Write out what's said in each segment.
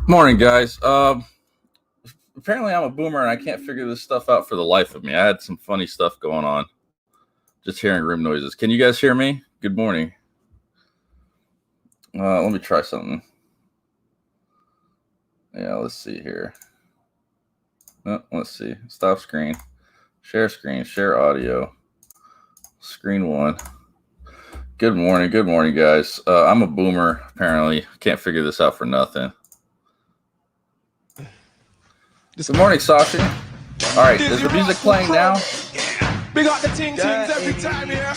Morning, guys. Apparently I'm a boomer and I can't figure this stuff out for the life of me. I had some funny stuff going on. Just hearing room noises. Can you guys hear me? Good morning. Let me try something. Yeah, let's see here. Let's see. Stop screen. Share audio. Screen one. Good morning, guys. I'm a boomer, apparently. Can't figure this out for nothing. Good morning, Sasha. All right, is the music playing now? Big up the ting tings every time, yeah.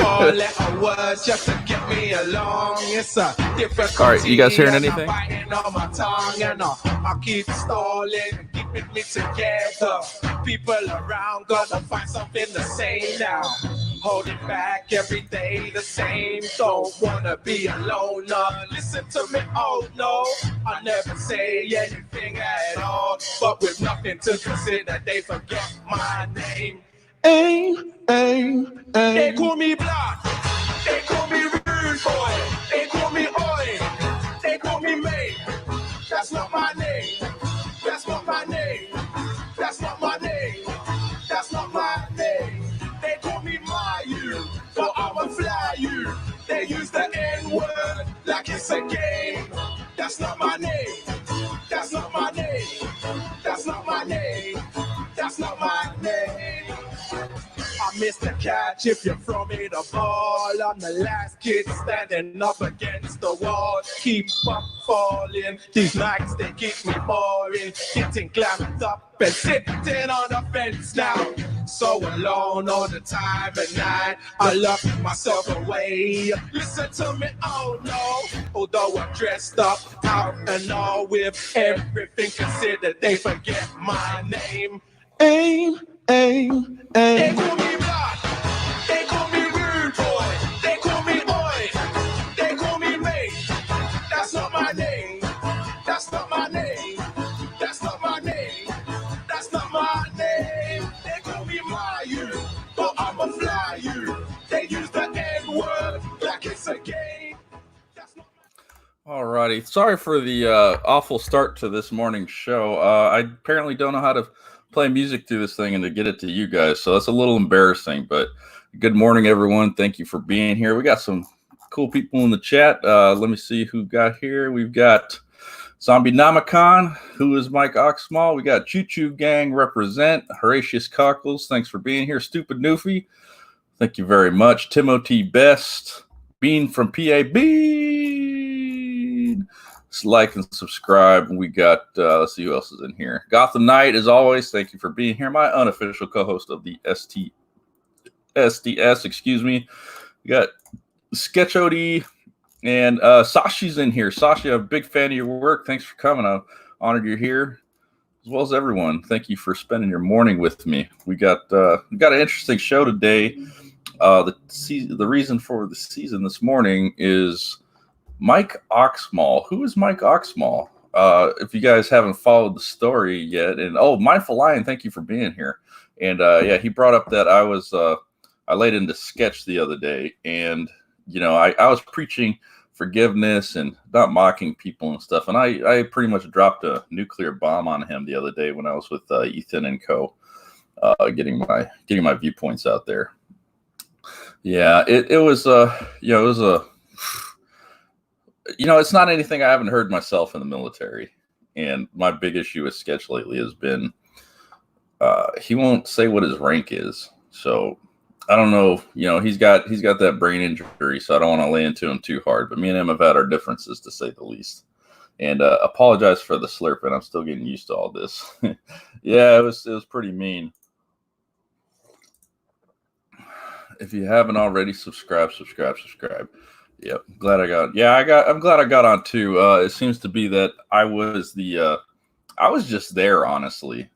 All little words just to get me along. It's a different. All right, you guys hearing anything? On my tongue and I keep stalling, keeping me together. People around gonna find something to say now. Holding back every day the same. Don't wanna be alone. Listen to me, oh no. I never say anything at all. But with nothing to consider, they forget my name. They call me Blood. They call me Rude Boy. They call me Oi. They call me Mate. That's not my name. That's not my name. That's not my name. That's not my name. They call me Mayu, but I'ma fly you. They use the N-word like it's a game. That's not my name. That's not my name. That's not my name. That's not my name. I missed the catch if you throw me the ball. I'm the last kid standing up against the wall. Keep up falling. These nights they keep me boring. Getting clammed up and sitting on the fence now. So alone all the time at night. I lock myself away. Listen to me, oh no. Although I'm dressed up out and all with everything considered, they forget my name. They call me Blood. They call me Rude Boy. They call me Oi. They call me Mate. That's not my name. That's not my name. That's not my name. That's not my name. They call me Mayu, but I'ma fly you. They use the N-word like it's a game. Alrighty. Sorry for the awful start to this morning's show. I apparently don't know how to play music through this thing and to get it to you guys, so that's a little embarrassing. But good morning, everyone. Thank you for being here. We got some cool people in the chat. Let me see who got here. We've got Zombie Namicon, who is Mike Oxmall. We got Choo Choo Gang represent. Horatius Cockles, thanks for being here. Stupid Newfie, thank you very much. Timothy Best, Bean from PAB. Like and subscribe. We got let's see who else is in here. Gotham Knight, as always, thank you for being here. My unofficial co-host of the STS, excuse me. We got Sketch OD and Sashi's in here. Sashi, I'm a big fan of your work. Thanks for coming. I'm honored you're here, as well as everyone. Thank you for spending your morning with me. We got an interesting show today. The reason for the season this morning is Mike Oxmall. Who is Mike Oxmall? If you guys haven't followed the story yet, and Mindful Lion, thank you for being here. And yeah, he brought up that I laid into Sketch the other day, and I was preaching forgiveness and not mocking people and stuff, and I pretty much dropped a nuclear bomb on him the other day when I was with Ethan and Co. Getting my viewpoints out there. Yeah, it was it's not anything I haven't heard myself in the military. And my big issue with Sketch lately has been he won't say what his rank is. So I don't know. He's got that brain injury, so I don't want to lay into him too hard. But me and him have had our differences, to say the least. And apologize for the slurping. I'm still getting used to all this. Yeah, it was pretty mean. If you haven't already, subscribe. Yep, I'm glad I got on too. It seems to be that I was just there, honestly.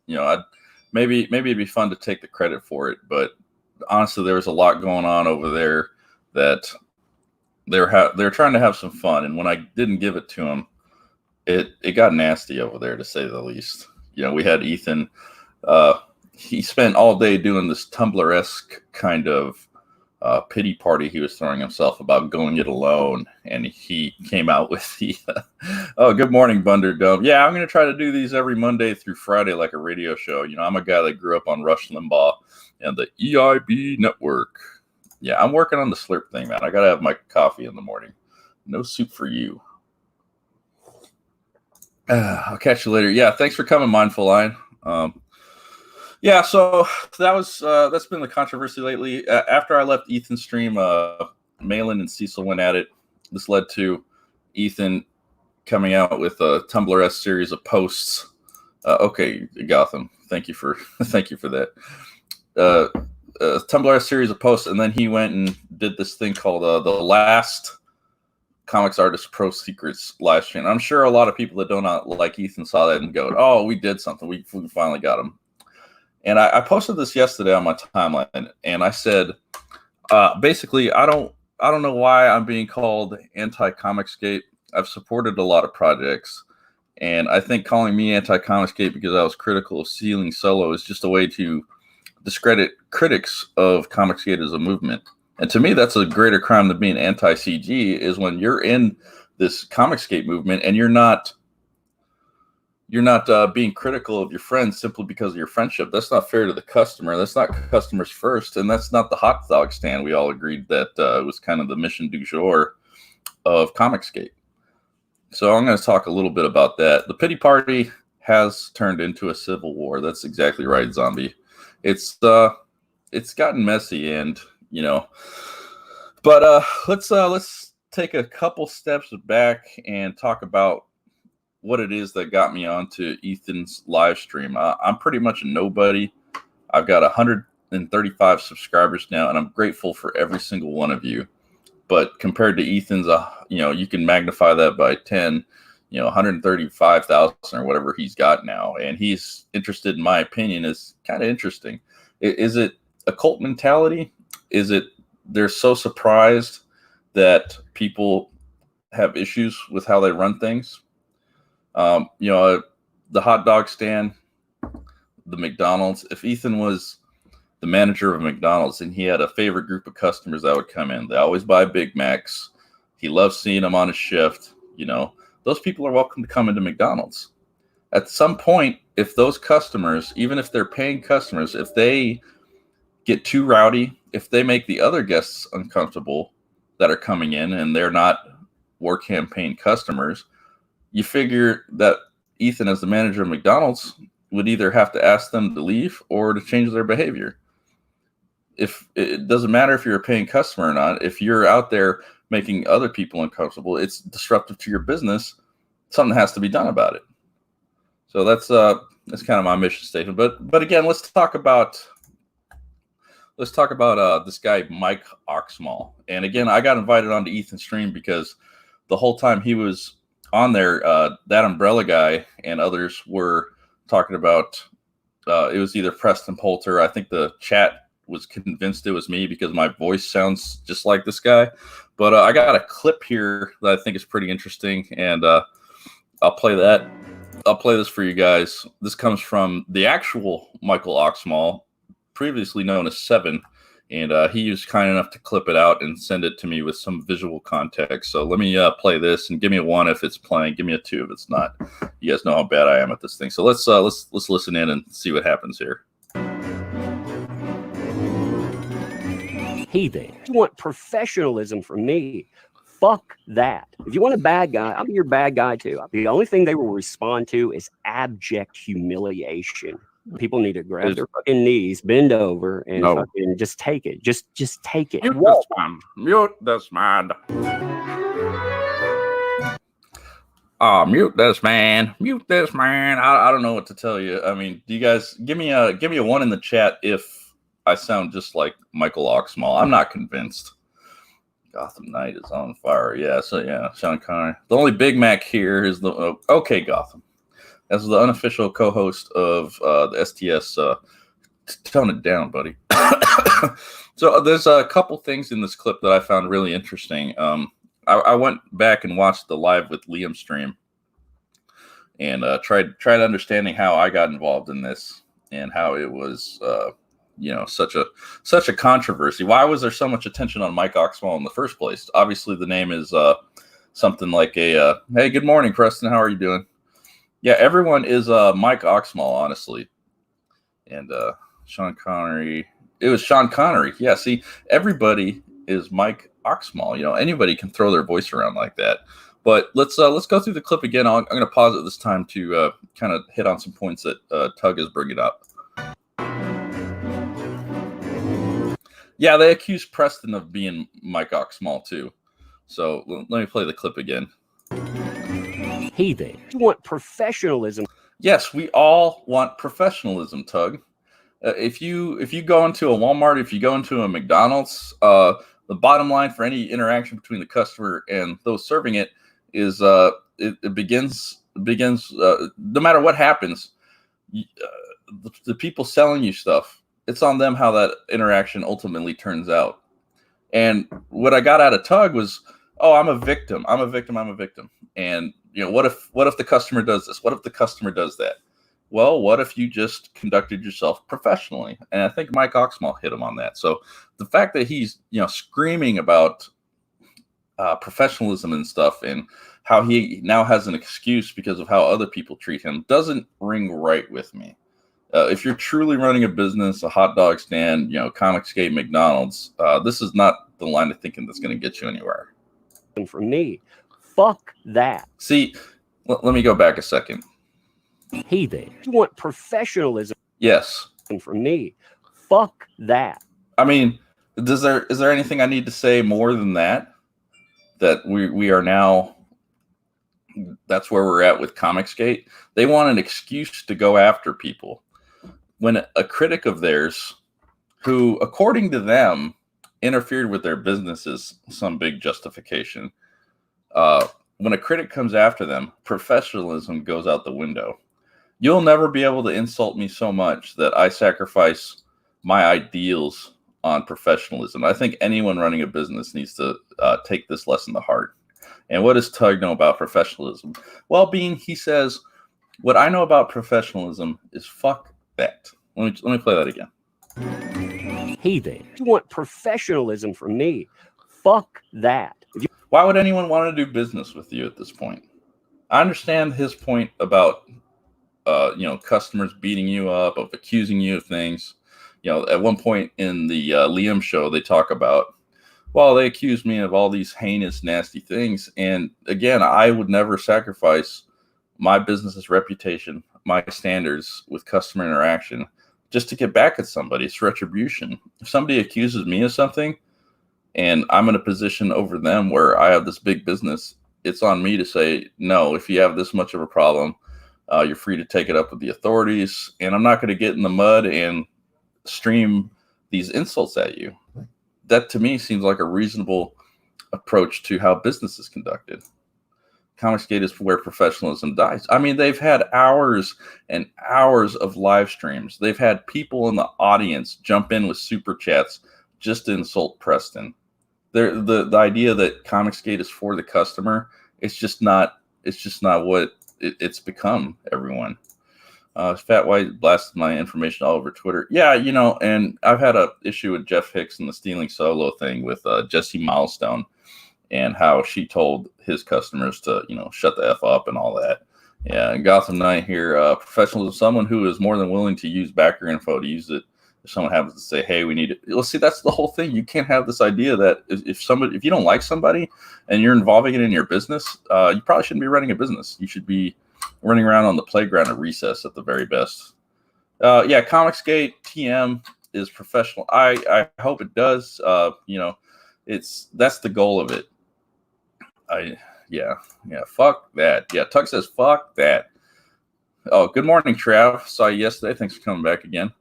Maybe it'd be fun to take the credit for it, but honestly, there was a lot going on over there that they're trying to have some fun, and when I didn't give it to them, it got nasty over there, to say the least. We had Ethan. He spent all day doing this Tumblr-esque kind of pity party he was throwing himself about going it alone, and he came out with the oh, good morning, Bunderdome. Yeah, I'm going to try to do these every Monday through Friday like a radio show. You know, I'm a guy that grew up on Rush Limbaugh and the EIB network. Yeah, I'm working on the slurp thing, man. I got to have my coffee in the morning. No soup for you. I'll catch you later. Yeah, thanks for coming, Mindful Line. Yeah, so that's been the controversy lately. After I left Ethan's stream, Malin and Cecil went at it. This led to Ethan coming out with a Tumblr-esque series of posts. Okay, Gotham, thank you for that. Tumblr-esque series of posts, and then he went and did this thing called the Last Comics Artist Pro Secrets live stream. I'm sure a lot of people that don't like Ethan saw that and go, "Oh, we did something. We finally got him." And I posted this yesterday on my timeline, and I said, basically, I don't know why I'm being called anti-Comicsgate. I've supported a lot of projects, and I think calling me anti-Comicsgate because I was critical of Ceiling Solo is just a way to discredit critics of Comicsgate as a movement. And to me, that's a greater crime than being anti-CG, is when you're in this Comicsgate movement and you're not being critical of your friends simply because of your friendship. That's not fair to the customer. That's not customers first, and that's not the hot dog stand. We all agreed that it was kind of the mission du jour of Comicsgate. So I'm going to talk a little bit about that. The pity party has turned into a civil war. That's exactly right, Zombie. It's gotten messy, and but let's take a couple steps back and talk about what it is that got me onto Ethan's live stream. I'm pretty much a nobody. I've got 135 subscribers now, and I'm grateful for every single one of you. But compared to Ethan's, you can magnify that by 10, 135,000 or whatever he's got now. And he's interested in my opinion is kind of interesting. Is it a cult mentality? Is it they're so surprised that people have issues with how they run things? The hot dog stand, the McDonald's. If Ethan was the manager of McDonald's and he had a favorite group of customers that would come in, they always buy Big Macs. He loves seeing them on his shift. Those people are welcome to come into McDonald's. At some point, if those customers, even if they're paying customers, if they get too rowdy, if they make the other guests uncomfortable that are coming in and they're not war campaign customers, you figure that Ethan, as the manager of McDonald's, would either have to ask them to leave or to change their behavior. If it doesn't matter if you're a paying customer or not, if you're out there making other people uncomfortable, it's disruptive to your business. Something has to be done about it. So that's kind of my mission statement. But again, let's talk about this guy Mike Oxmaul. And again, I got invited onto Ethan's stream because the whole time he was on there, that umbrella guy and others were talking about it was either Preston Poulter. I think the chat was convinced it was me because my voice sounds just like this guy. But I got a clip here that I think is pretty interesting, and I'll play that. I'll play this for you guys. This comes from the actual Michael Oxmall, previously known as Seven, and he was kind enough to clip it out and send it to me with some visual context. So let me play this and give me a 1 if it's playing. Give me a 2 if it's not. You guys know how bad I am at this thing. So let's listen in and see what happens here. Hey there. You want professionalism from me? Fuck that. If you want a bad guy, I'll be your bad guy too. The only thing they will respond to is abject humiliation. People need to grab their fucking knees, bend over, and fucking just take it. Just take it. Mute this man. Mute this man. Mute this man. I don't know what to tell you. I mean, do you guys give me a 1 in the chat if I sound just like Michael Oxmall? I'm not convinced. Gotham Knight is on fire. Yeah, so yeah, Sean Connery. The only Big Mac here is the okay, Gotham. As the unofficial co-host of the STS, tone it down, buddy. So there's a couple things in this clip that I found really interesting. I went back and watched the Live with Liam stream and tried understanding how I got involved in this and how it was such a controversy? Why was there so much attention on Mike Oxmall in the first place? Obviously, the name is something like hey, good morning, Preston. How are you doing? Yeah, everyone is Mike Oxmall, honestly. And Sean Connery. It was Sean Connery. Yeah, see, everybody is Mike Oxmall. Anybody can throw their voice around like that. But let's go through the clip again. I'm going to pause it this time to kind of hit on some points that Tug is bringing up. Yeah, they accused Preston of being Mike Oxmall too. So let me play the clip again. Hey there. You want professionalism? Yes, we all want professionalism, Tug. If you go into a Walmart, if you go into a McDonald's, the bottom line for any interaction between the customer and those serving it is it begins no matter what happens, the people selling you stuff, it's on them how that interaction ultimately turns out. And what I got out of Tug was, oh, I'm a victim. And what if the customer does this? What if the customer does that? Well, what if you just conducted yourself professionally? And I think Mike Oxmall hit him on that. So the fact that he's screaming about professionalism and stuff, and how he now has an excuse because of how other people treat him, doesn't ring right with me. If you're truly running a business, a hot dog stand, Comicsgate, McDonald's, this is not the line of thinking that's going to get you anywhere. And for me, fuck that. See, let me go back a second. Hey there. You want professionalism? Yes. And for me, fuck that. I mean, is there anything I need to say more than that? That we are now, that's where we're at with Comicsgate. They want an excuse to go after people. When a critic of theirs, who, according to them, interfered with their business is some big justification. When a critic comes after them, professionalism goes out the window. You'll never be able to insult me so much that I sacrifice my ideals on professionalism. I think anyone running a business needs to take this lesson to heart. And what does Tug know about professionalism? Well, he says, what I know about professionalism is fuck that. Let me play that again. Hey there. You want professionalism from me? Fuck that. Why would anyone want to do business with you at this point? I understand his point about customers beating you up, of accusing you of things. At one point in the Liam show, they talk about, well, they accused me of all these heinous, nasty things. And again, I would never sacrifice my business's reputation, my standards with customer interaction, just to get back at somebody. It's retribution. If somebody accuses me of something and I'm in a position over them where I have this big business, it's on me to say, no, if you have this much of a problem, you're free to take it up with the authorities. And I'm not going to get in the mud and stream these insults at you. That to me seems like a reasonable approach to how business is conducted. Comicsgate is where professionalism dies. I mean, they've had hours and hours of live streams. They've had people in the audience jump in with super chats just to insult Preston. The idea that Comicsgate is for the customer, it's just not what it's become, everyone. Fat White blasted my information all over Twitter. Yeah, and I've had a issue with Jeff Hicks and the stealing solo thing with Jesse Milestone, and how she told his customers to, shut the F up and all that. Yeah, and Gotham Knight here, professionalism, someone who is more than willing to use backer info to use it if someone happens to say, hey, we need it. Well, see, that's the whole thing. You can't have this idea that if you don't like somebody and you're involving it in your business, you probably shouldn't be running a business. You should be running around on the playground at recess at the very best. Yeah, Comicsgate TM is professional. I hope it does. That's the goal of it. Fuck that. Yeah, Tuck says fuck that. Oh, good morning, Trav. Saw you yesterday. Thanks for coming back again.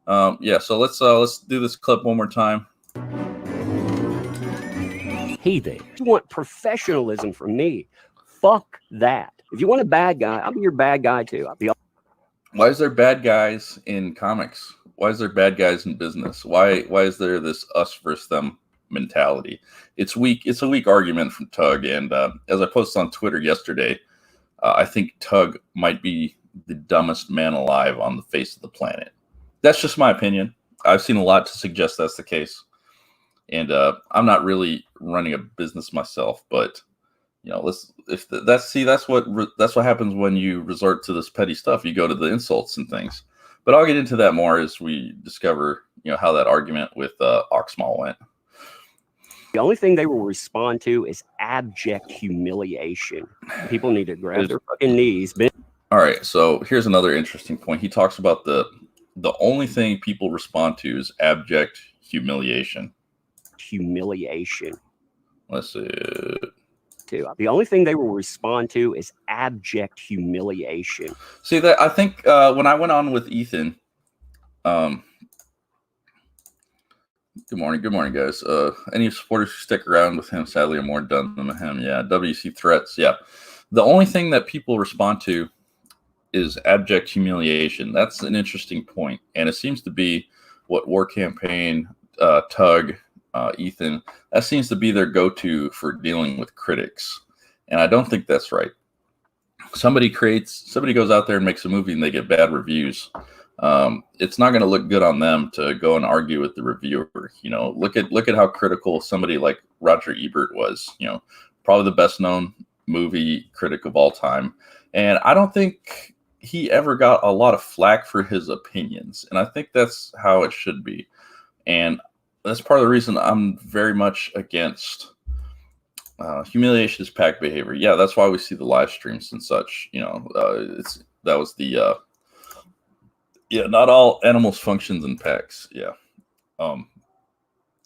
So let's do this clip one more time. Hey there. You want professionalism from me? Fuck that. If you want a bad guy, I'll be your bad guy too. Why is there bad guys in comics? Why is there bad guys in business? Why is there this us versus them mentality? It's weak. It's a weak argument from Tug. And as I posted on Twitter yesterday, I think Tug might be the dumbest man alive on the face of the planet. That's just my opinion. I've seen a lot to suggest that's the case. And I'm not really running a business myself, but that's what happens when you resort to this petty stuff. You go to the insults and things. But I'll get into that more as we discover, how that argument with Oxmaul went. The only thing they will respond to is abject humiliation. People need to grab their fucking knees. All right, so here's another interesting point. He talks about the only thing people respond to is abject humiliation. Humiliation. Let's see. The only thing they will respond to is abject humiliation. See that? I think when I went on with Ethan, good morning, guys. Any supporters who stick around with him, sadly, are more done than him. Yeah, WC threats. Yeah, the only thing that people respond to is abject humiliation. That's an interesting point, and it seems to be what War Campaign, Tug, Ethan, that seems to be their go-to for dealing with critics, and I don't think that's right. Somebody goes out there and makes a movie and they get bad reviews. It's not going to look good on them to go and argue with the reviewer. Look at how critical somebody like Roger Ebert was. Probably the best known movie critic of all time, and I don't think he ever got a lot of flack for his opinions, and I think that's how it should be. And that's part of the reason I'm very much against humiliation is pack behavior. Yeah, that's why we see the live streams and such. Not all animals functions in packs. Yeah.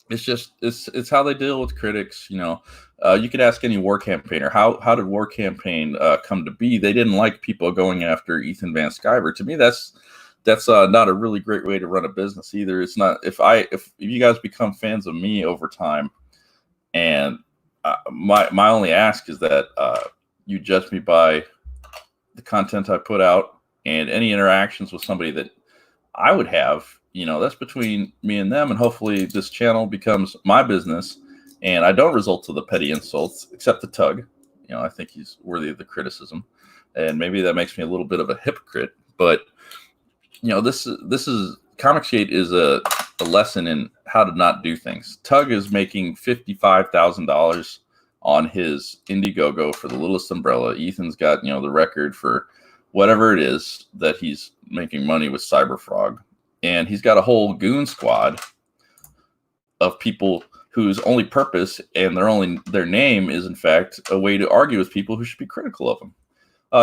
It's how they deal with critics. You could ask any War Campaigner, how did War Campaign come to be? They didn't like people going after Ethan Van Sciver. To me, that's not a really great way to run a business either. It's not. If you guys become fans of me over time, and my only ask is that you judge me by the content I put out and any interactions with somebody that I would have. That's between me and them, and hopefully this channel becomes my business, and I don't result to the petty insults, except the Tug. I think he's worthy of the criticism, and maybe that makes me a little bit of a hypocrite, but. This is Comicsgate is a lesson in how to not do things. Tug is making $55,000 on his Indiegogo for the littlest umbrella. Ethan's got the record for whatever it is that he's making money with Cyberfrog, and he's got a whole goon squad of people whose only purpose and their name is in fact a way to argue with people who should be critical of him.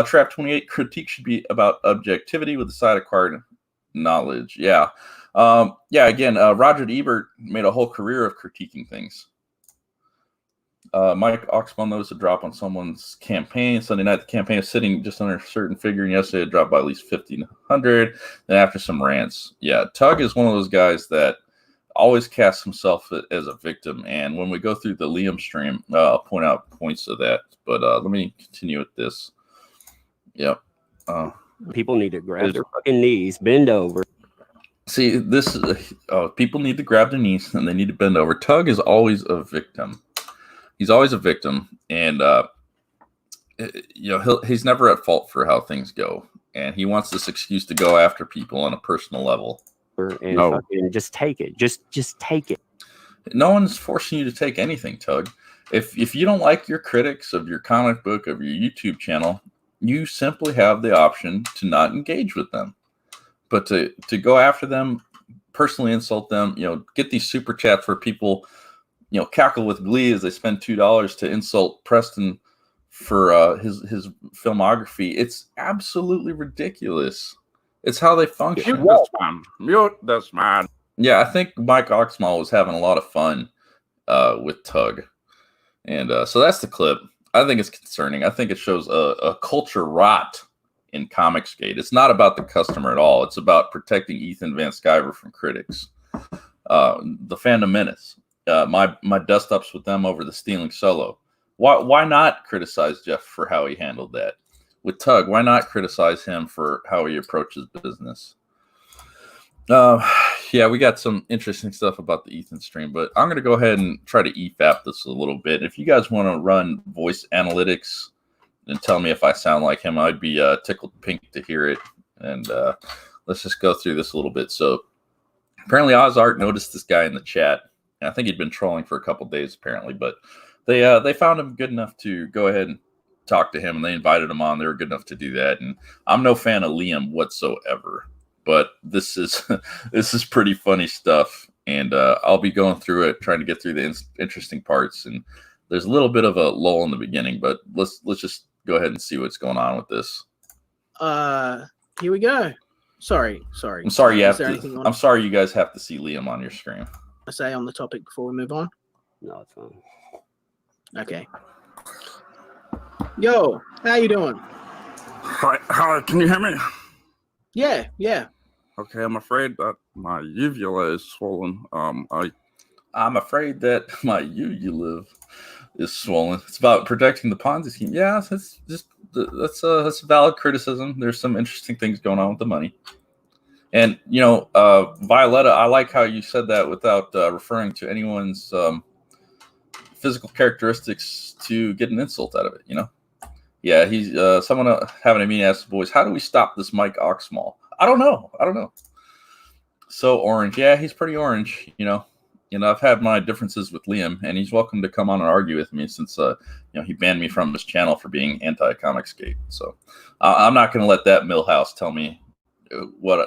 Trap 28 critique should be about objectivity with the side acquired knowledge. Yeah. Again, Roger Ebert made a whole career of critiquing things. Mike Oxmaul noticed a drop on someone's campaign. Sunday night, the campaign is sitting just under a certain figure, and yesterday it dropped by at least 1,500. Then after some rants. Yeah, Tug is one of those guys that always casts himself as a victim. And when we go through the Liam stream, I'll point out points of that. But let me continue with this. Yep. People need to grab their fucking knees, bend over. See, this is people need to grab their knees and they need to bend over. Tug is always a victim. He's always a victim, and he's never at fault for how things go, and he wants this excuse to go after people on a personal level. And fucking just take it. Just take it. No one's forcing you to take anything, Tug. If you don't like your critics of your comic book, of your YouTube channel, you simply have the option to not engage with them. But to go after them, personally insult them, get these super chats where people, cackle with glee as they spend $2 to insult Preston for his filmography. It's absolutely ridiculous. It's how they function. Mute this man. Yeah, I think Mike Oxmall was having a lot of fun with Tug. And so that's the clip. I think it's concerning. I think it shows a culture rot in Comicsgate. It's not about the customer at all. It's about protecting Ethan Van Sciver from critics. The Fandom Menace. My dust-ups with them over the stealing solo. Why not criticize Jeff for how he handled that? With Tug, why not criticize him for how he approaches business? Yeah, we got some interesting stuff about the Ethan stream, but I'm going to go ahead and try to EFAP this a little bit. If you guys want to run voice analytics and tell me if I sound like him, I'd be tickled pink to hear it. And let's just go through this a little bit. So Apparently, Ozart noticed this guy in the chat. And I think he'd been trolling for a couple days, apparently. But they found him good enough to go ahead and talk to him, and they invited him on. They were good enough to do that. And I'm no fan of Liam whatsoever. But this is this is pretty funny stuff. And I'll be going through it, trying to get through the interesting parts. And there's a little bit of a lull in the beginning, but let's just go ahead and see what's going on with this. Here we go. Sorry. I'm sorry I'm sorry you guys have to see Liam on your screen. I say on the topic before we move on. No, it's fine. Okay. Yo, how you doing? Hi, can you hear me? Yeah. Okay, I'm afraid that my uvula is swollen. I'm afraid that my uvula is swollen. It's about protecting the Ponzi scheme. Yeah, that's a valid criticism. There's some interesting things going on with the money. And, Violetta, I like how you said that without referring to anyone's physical characteristics to get an insult out of it, Yeah, he's someone having a meeting asked the boys, how do we stop this Mike Oxmall? I don't know. So orange. Yeah, he's pretty orange, I've had my differences with Liam, and he's welcome to come on and argue with me since, he banned me from his channel for being anti-Comicsgate. So I'm not going to let that Millhouse tell me what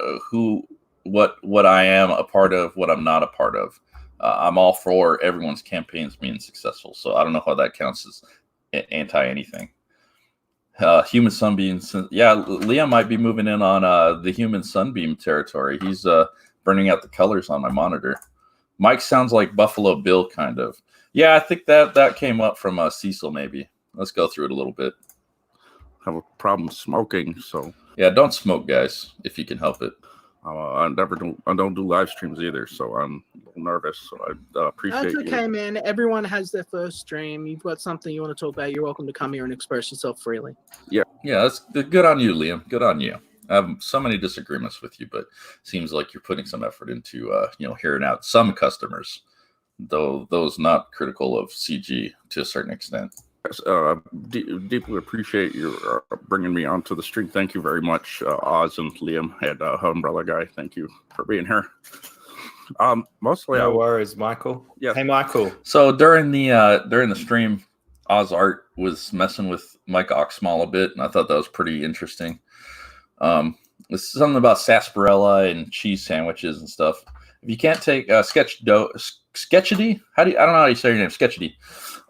I am a part of, what I'm not a part of. I'm all for everyone's campaigns being successful. So I don't know how that counts as anti-anything. Human Sunbeams. Yeah, Liam might be moving in on the Human Sunbeam territory. He's burning out the colors on my monitor. Mike sounds like Buffalo Bill, kind of. Yeah, I think that came up from Cecil, maybe. Let's go through it a little bit. I have a problem smoking, so yeah, don't smoke, guys, if you can help it. I don't do live streams either, so I'm a little nervous. So I appreciate That's okay, man. Everyone has their first stream. You've got something you want to talk about, you're welcome to come here and express yourself freely. Yeah, that's good on you, Liam. Good on you. I have so many disagreements with you, but seems like you're putting some effort into hearing out some customers, though those not critical of CG to a certain extent. Deeply appreciate your bringing me onto the stream. Thank you very much, Oz and Liam and Umbrella Guy. Thank you for being here. Mostly, no worries, Michael. Yeah. Hey, Michael. So during the stream, Oz Art was messing with Mike Oxmall a bit, and I thought that was pretty interesting. This is something about sarsaparilla and cheese sandwiches and stuff. If you can't take sketchity, I don't know how you say your name, sketchity.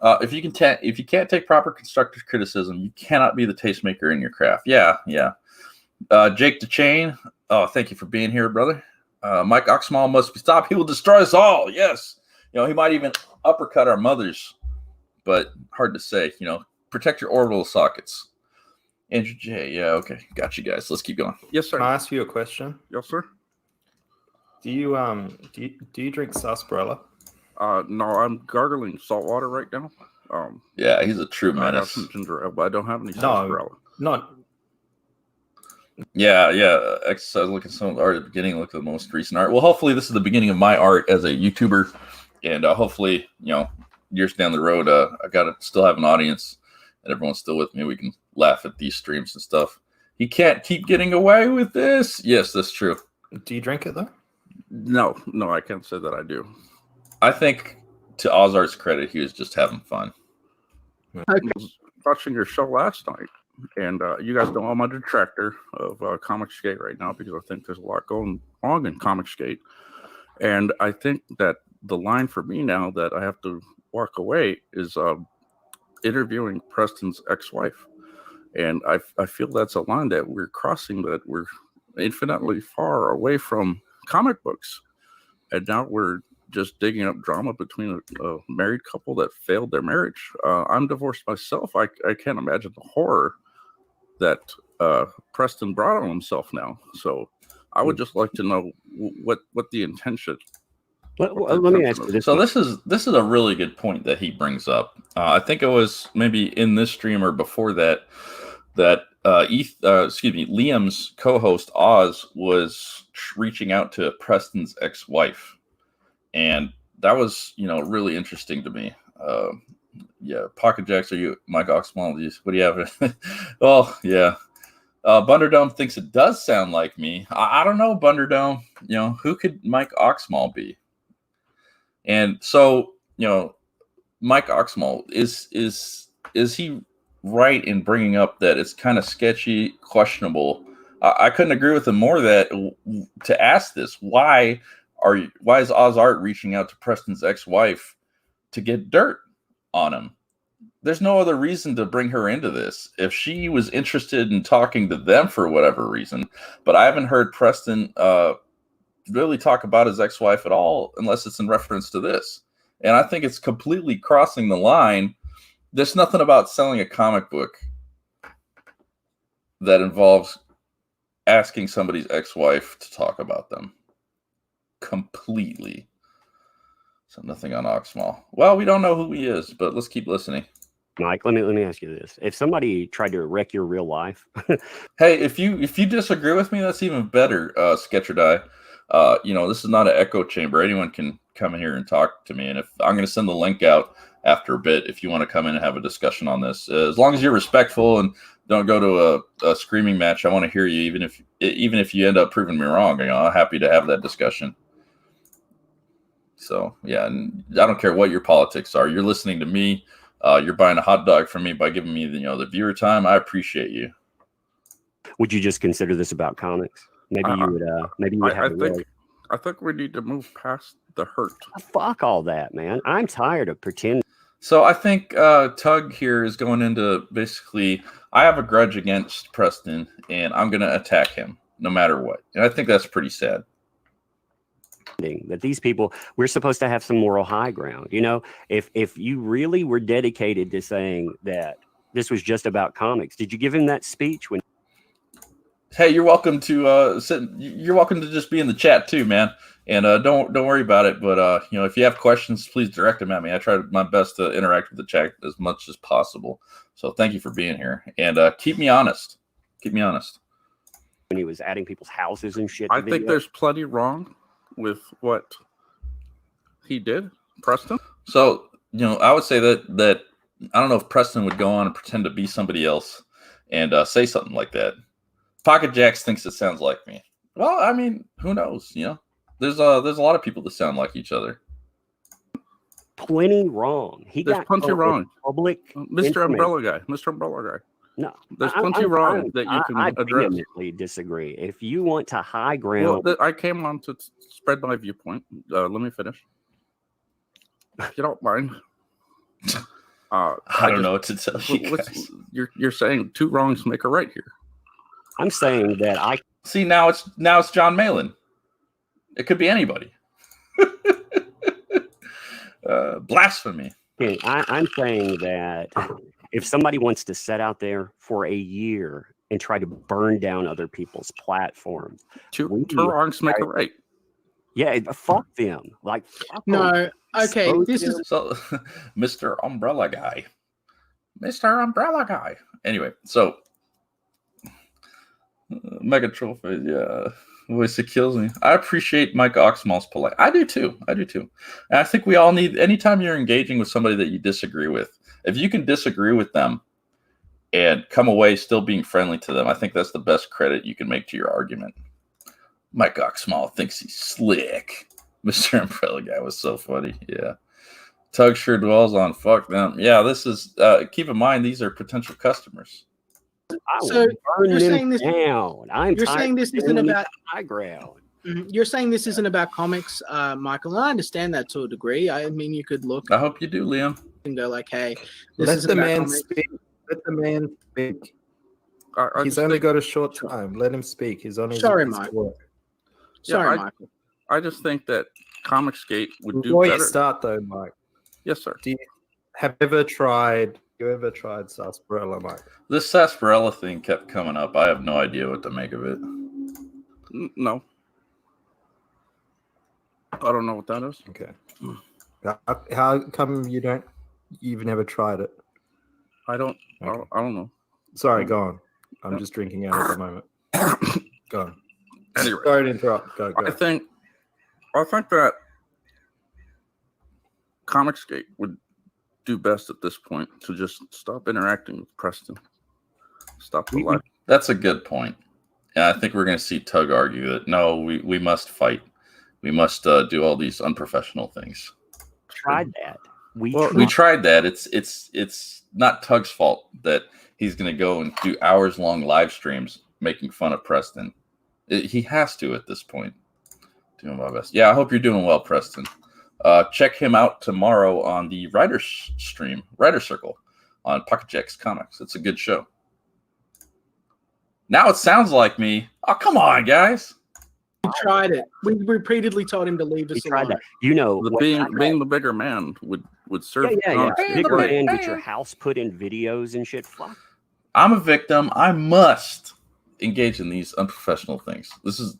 If you can't take proper constructive criticism, you cannot be the tastemaker in your craft. Yeah. Jake DeChain, thank you for being here, brother. Mike Oxmall must be stopped. He will destroy us all. Yes. He might even uppercut our mothers, but hard to say. Protect your orbital sockets. Andrew J. Yeah, okay. Got you guys. Let's keep going. Yes, sir. Can I ask you a question? Yes, sir. Do you drink sarsaparilla? No, I'm gargling salt water right now. Yeah, he's a true menace. I have some ginger ale, but I don't have any sarsaparilla. Not. Yeah. Exercise. Look at some of the art at the beginning. Look at the most recent art. Well, hopefully this is the beginning of my art as a YouTuber, and hopefully, years down the road, I gotta still have an audience, and everyone's still with me. We can laugh at these streams and stuff. He can't keep getting away with this. Yes, that's true. Do you drink it though? No, I can't say that I do. I think, to Ozart's credit, he was just having fun. I was watching your show last night, and you guys know I'm a detractor of Comicsgate right now because I think there's a lot going on in Comicsgate. And I think that the line for me now that I have to walk away is interviewing Preston's ex-wife. And I feel that's a line that we're crossing, that we're infinitely far away from comic books. And now we're just digging up drama between a married couple that failed their marriage. I'm divorced myself. I can't imagine the horror that Preston brought on himself now. So I would just like to know what the intention. Let me ask you this. So this is a really good point that he brings up. I think it was maybe in this stream or before that Liam's co-host Oz was reaching out to Preston's ex-wife, and that was really interesting to me. Pocket Jacks, are you Mike Oxmaul? What do you have? Oh yeah, Bunderdome thinks it does sound like me. I don't know, Bunderdome. You know, who could Mike Oxmall be? And so, you know, Mike Oxmall, is he right in bringing up that it's kind of sketchy, questionable? I couldn't agree with him more that to ask this, why is Oz Art reaching out to Preston's ex-wife to get dirt on him? There's no other reason to bring her into this. If she was interested in talking to them for whatever reason, but I haven't heard Preston really talk about his ex-wife at all, unless it's in reference to this. And I think it's completely crossing the line. There's nothing about selling a comic book that involves asking somebody's ex-wife to talk about them. Completely. So nothing on Oxmall. Well, we don't know who he is, but let's keep listening. Mike, let me ask you this: if somebody tried to wreck your real life, hey, if you disagree with me, that's even better, Sketcher Die. You know, this is not an echo chamber. Anyone can come in here and talk to me, and if I'm going to send the link out after a bit, if you want to come in and have a discussion on this, as long as you're respectful and don't go to a screaming match, I want to hear you, even if you end up proving me wrong. You know, I'm happy to have that discussion. So yeah, and I don't care what your politics are. You're listening to me. You're buying a hot dog from me by giving me the viewer time. I appreciate you. would you just consider this about comics? Maybe you would have. I think we need to move past the hurt. Fuck all that, man. I'm tired of pretending. So I think Tug here is going into basically, I have a grudge against Preston, and I'm going to attack him no matter what. And I think that's pretty sad. That these people, we're supposed to have some moral high ground. You know, if you really were dedicated to saying that this was just about comics, did you give him that speech when? Hey, you're welcome to you're welcome to just be in the chat too, man. And don't worry about it. But if you have questions, please direct them at me. I try my best to interact with the chat as much as possible. So thank you for being here, and keep me honest. Keep me honest. When he was adding people's houses and shit. I think there's plenty wrong with what he did, Preston. So I would say that I don't know if Preston would go on and pretend to be somebody else and say something like that. Pocket Jacks thinks it sounds like me. Well, I mean, who knows? There's a lot of people that sound like each other. Plenty wrong. There's plenty wrong. Public, Mr. Umbrella Guy. Mr. Umbrella Guy. No, there's plenty wrong that you can address. I vehemently disagree. If you want to high ground, well, I came on to spread my viewpoint. Let me finish, if you don't mind. I don't know what to tell you guys. You're saying two wrongs make a right here. I'm saying that I see now. It's John Malin. It could be anybody. Blasphemy. I'm saying that if somebody wants to set out there for a year and try to burn down other people's platforms, two wrongs make a right. Yeah, fuck them. Like, fuck no, them. okay. This is so, Mr. Umbrella Guy. Mr. Umbrella Guy. Anyway, so Mega Trophy, yeah. Voice, it kills me. I appreciate Mike Oxmall's polite. I do too. And I think we all need, anytime you're engaging with somebody that you disagree with, if you can disagree with them and come away still being friendly to them, I think that's the best credit you can make to your argument. Mike Oxmall thinks he's slick. Mr. Umbrella Guy was so funny. Yeah. Tug sure dwells on fuck them. Yeah, this is, keep in mind, these are potential customers. So you're saying this down. You're saying this isn't about high ground. You're saying this isn't about comics, Michael. And I understand that to a degree. I mean, you could look. I hope you do, Liam. And go like, "Hey, let the man speak. Let the man speak. He's only got a short time. Let him speak. He's on his Michael. Sorry, Michael. I just think that Comicsgate would do Before better. You start though, Mike. Yes, sir. You ever tried sarsaparilla, Mike? This sarsaparilla thing kept coming up. I have no idea what to make of it. No. I don't know what that is. Okay. How come you've never tried it? I don't know. Sorry, go on. I'm just drinking out at the moment. Go on. Anyway, sorry to interrupt. Go. I think that Comicsgate would do best at this point to just stop interacting with Preston. Stop the live. That's a good point. And I think we're going to see Tug argue that, no, we must fight. We must do all these unprofessional things. Tried that. We tried that. It's not Tug's fault that he's going to go and do hours-long live streams making fun of Preston. He has to at this point. Doing my best. Yeah, I hope you're doing well, Preston. Check him out tomorrow on the Writer Circle on Pocket Jacks Comics. It's a good show. Now it sounds like me. Oh, come on, guys. We tried it. We repeatedly told him to leave us alone. That. You know, being the bigger man would serve. Yeah. Bigger man, get your house put in videos and shit. Fuck. I'm a victim. I must engage in these unprofessional things. This is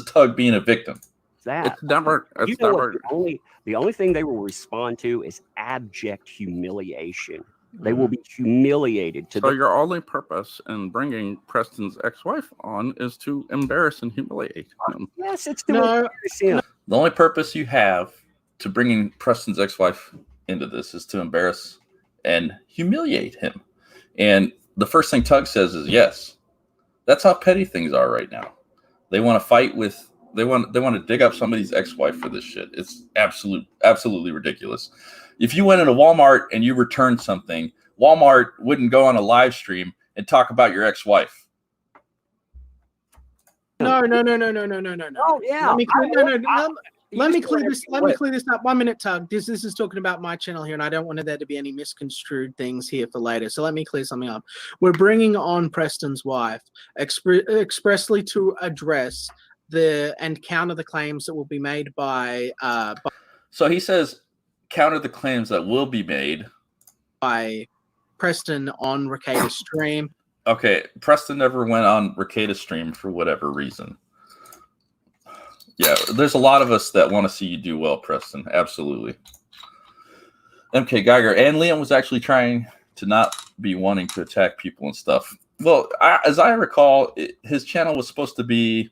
Tug being a victim. It's never. The only thing they will respond to is abject humiliation. They will be humiliated. So your only purpose in bringing Preston's ex-wife on is to embarrass and humiliate him. Yes, it's to embarrass him. The only purpose you have to bringing Preston's ex-wife into this is to embarrass and humiliate him. And the first thing Tug says is yes. That's how petty things are right now. They want to fight with. They want to dig up somebody's ex-wife for this shit. It's absolutely ridiculous. If you went into Walmart and you returned something, Walmart wouldn't go on a live stream and talk about your ex-wife. No. Oh yeah. Let me clear this up. 1 minute, Tug. This is talking about my channel here, and I don't want there to be any misconstrued things here for later. So let me clear something up. We're bringing on Preston's wife expressly to address and counter the claims that will be made by. So he says, counter the claims that will be made by Preston on Ricada's stream. Okay, Preston never went on Ricada's stream for whatever reason. Yeah, there's a lot of us that want to see you do well, Preston. Absolutely. MK Geiger and Liam was actually trying to not be wanting to attack people and stuff. Well, as I recall, his channel was supposed to be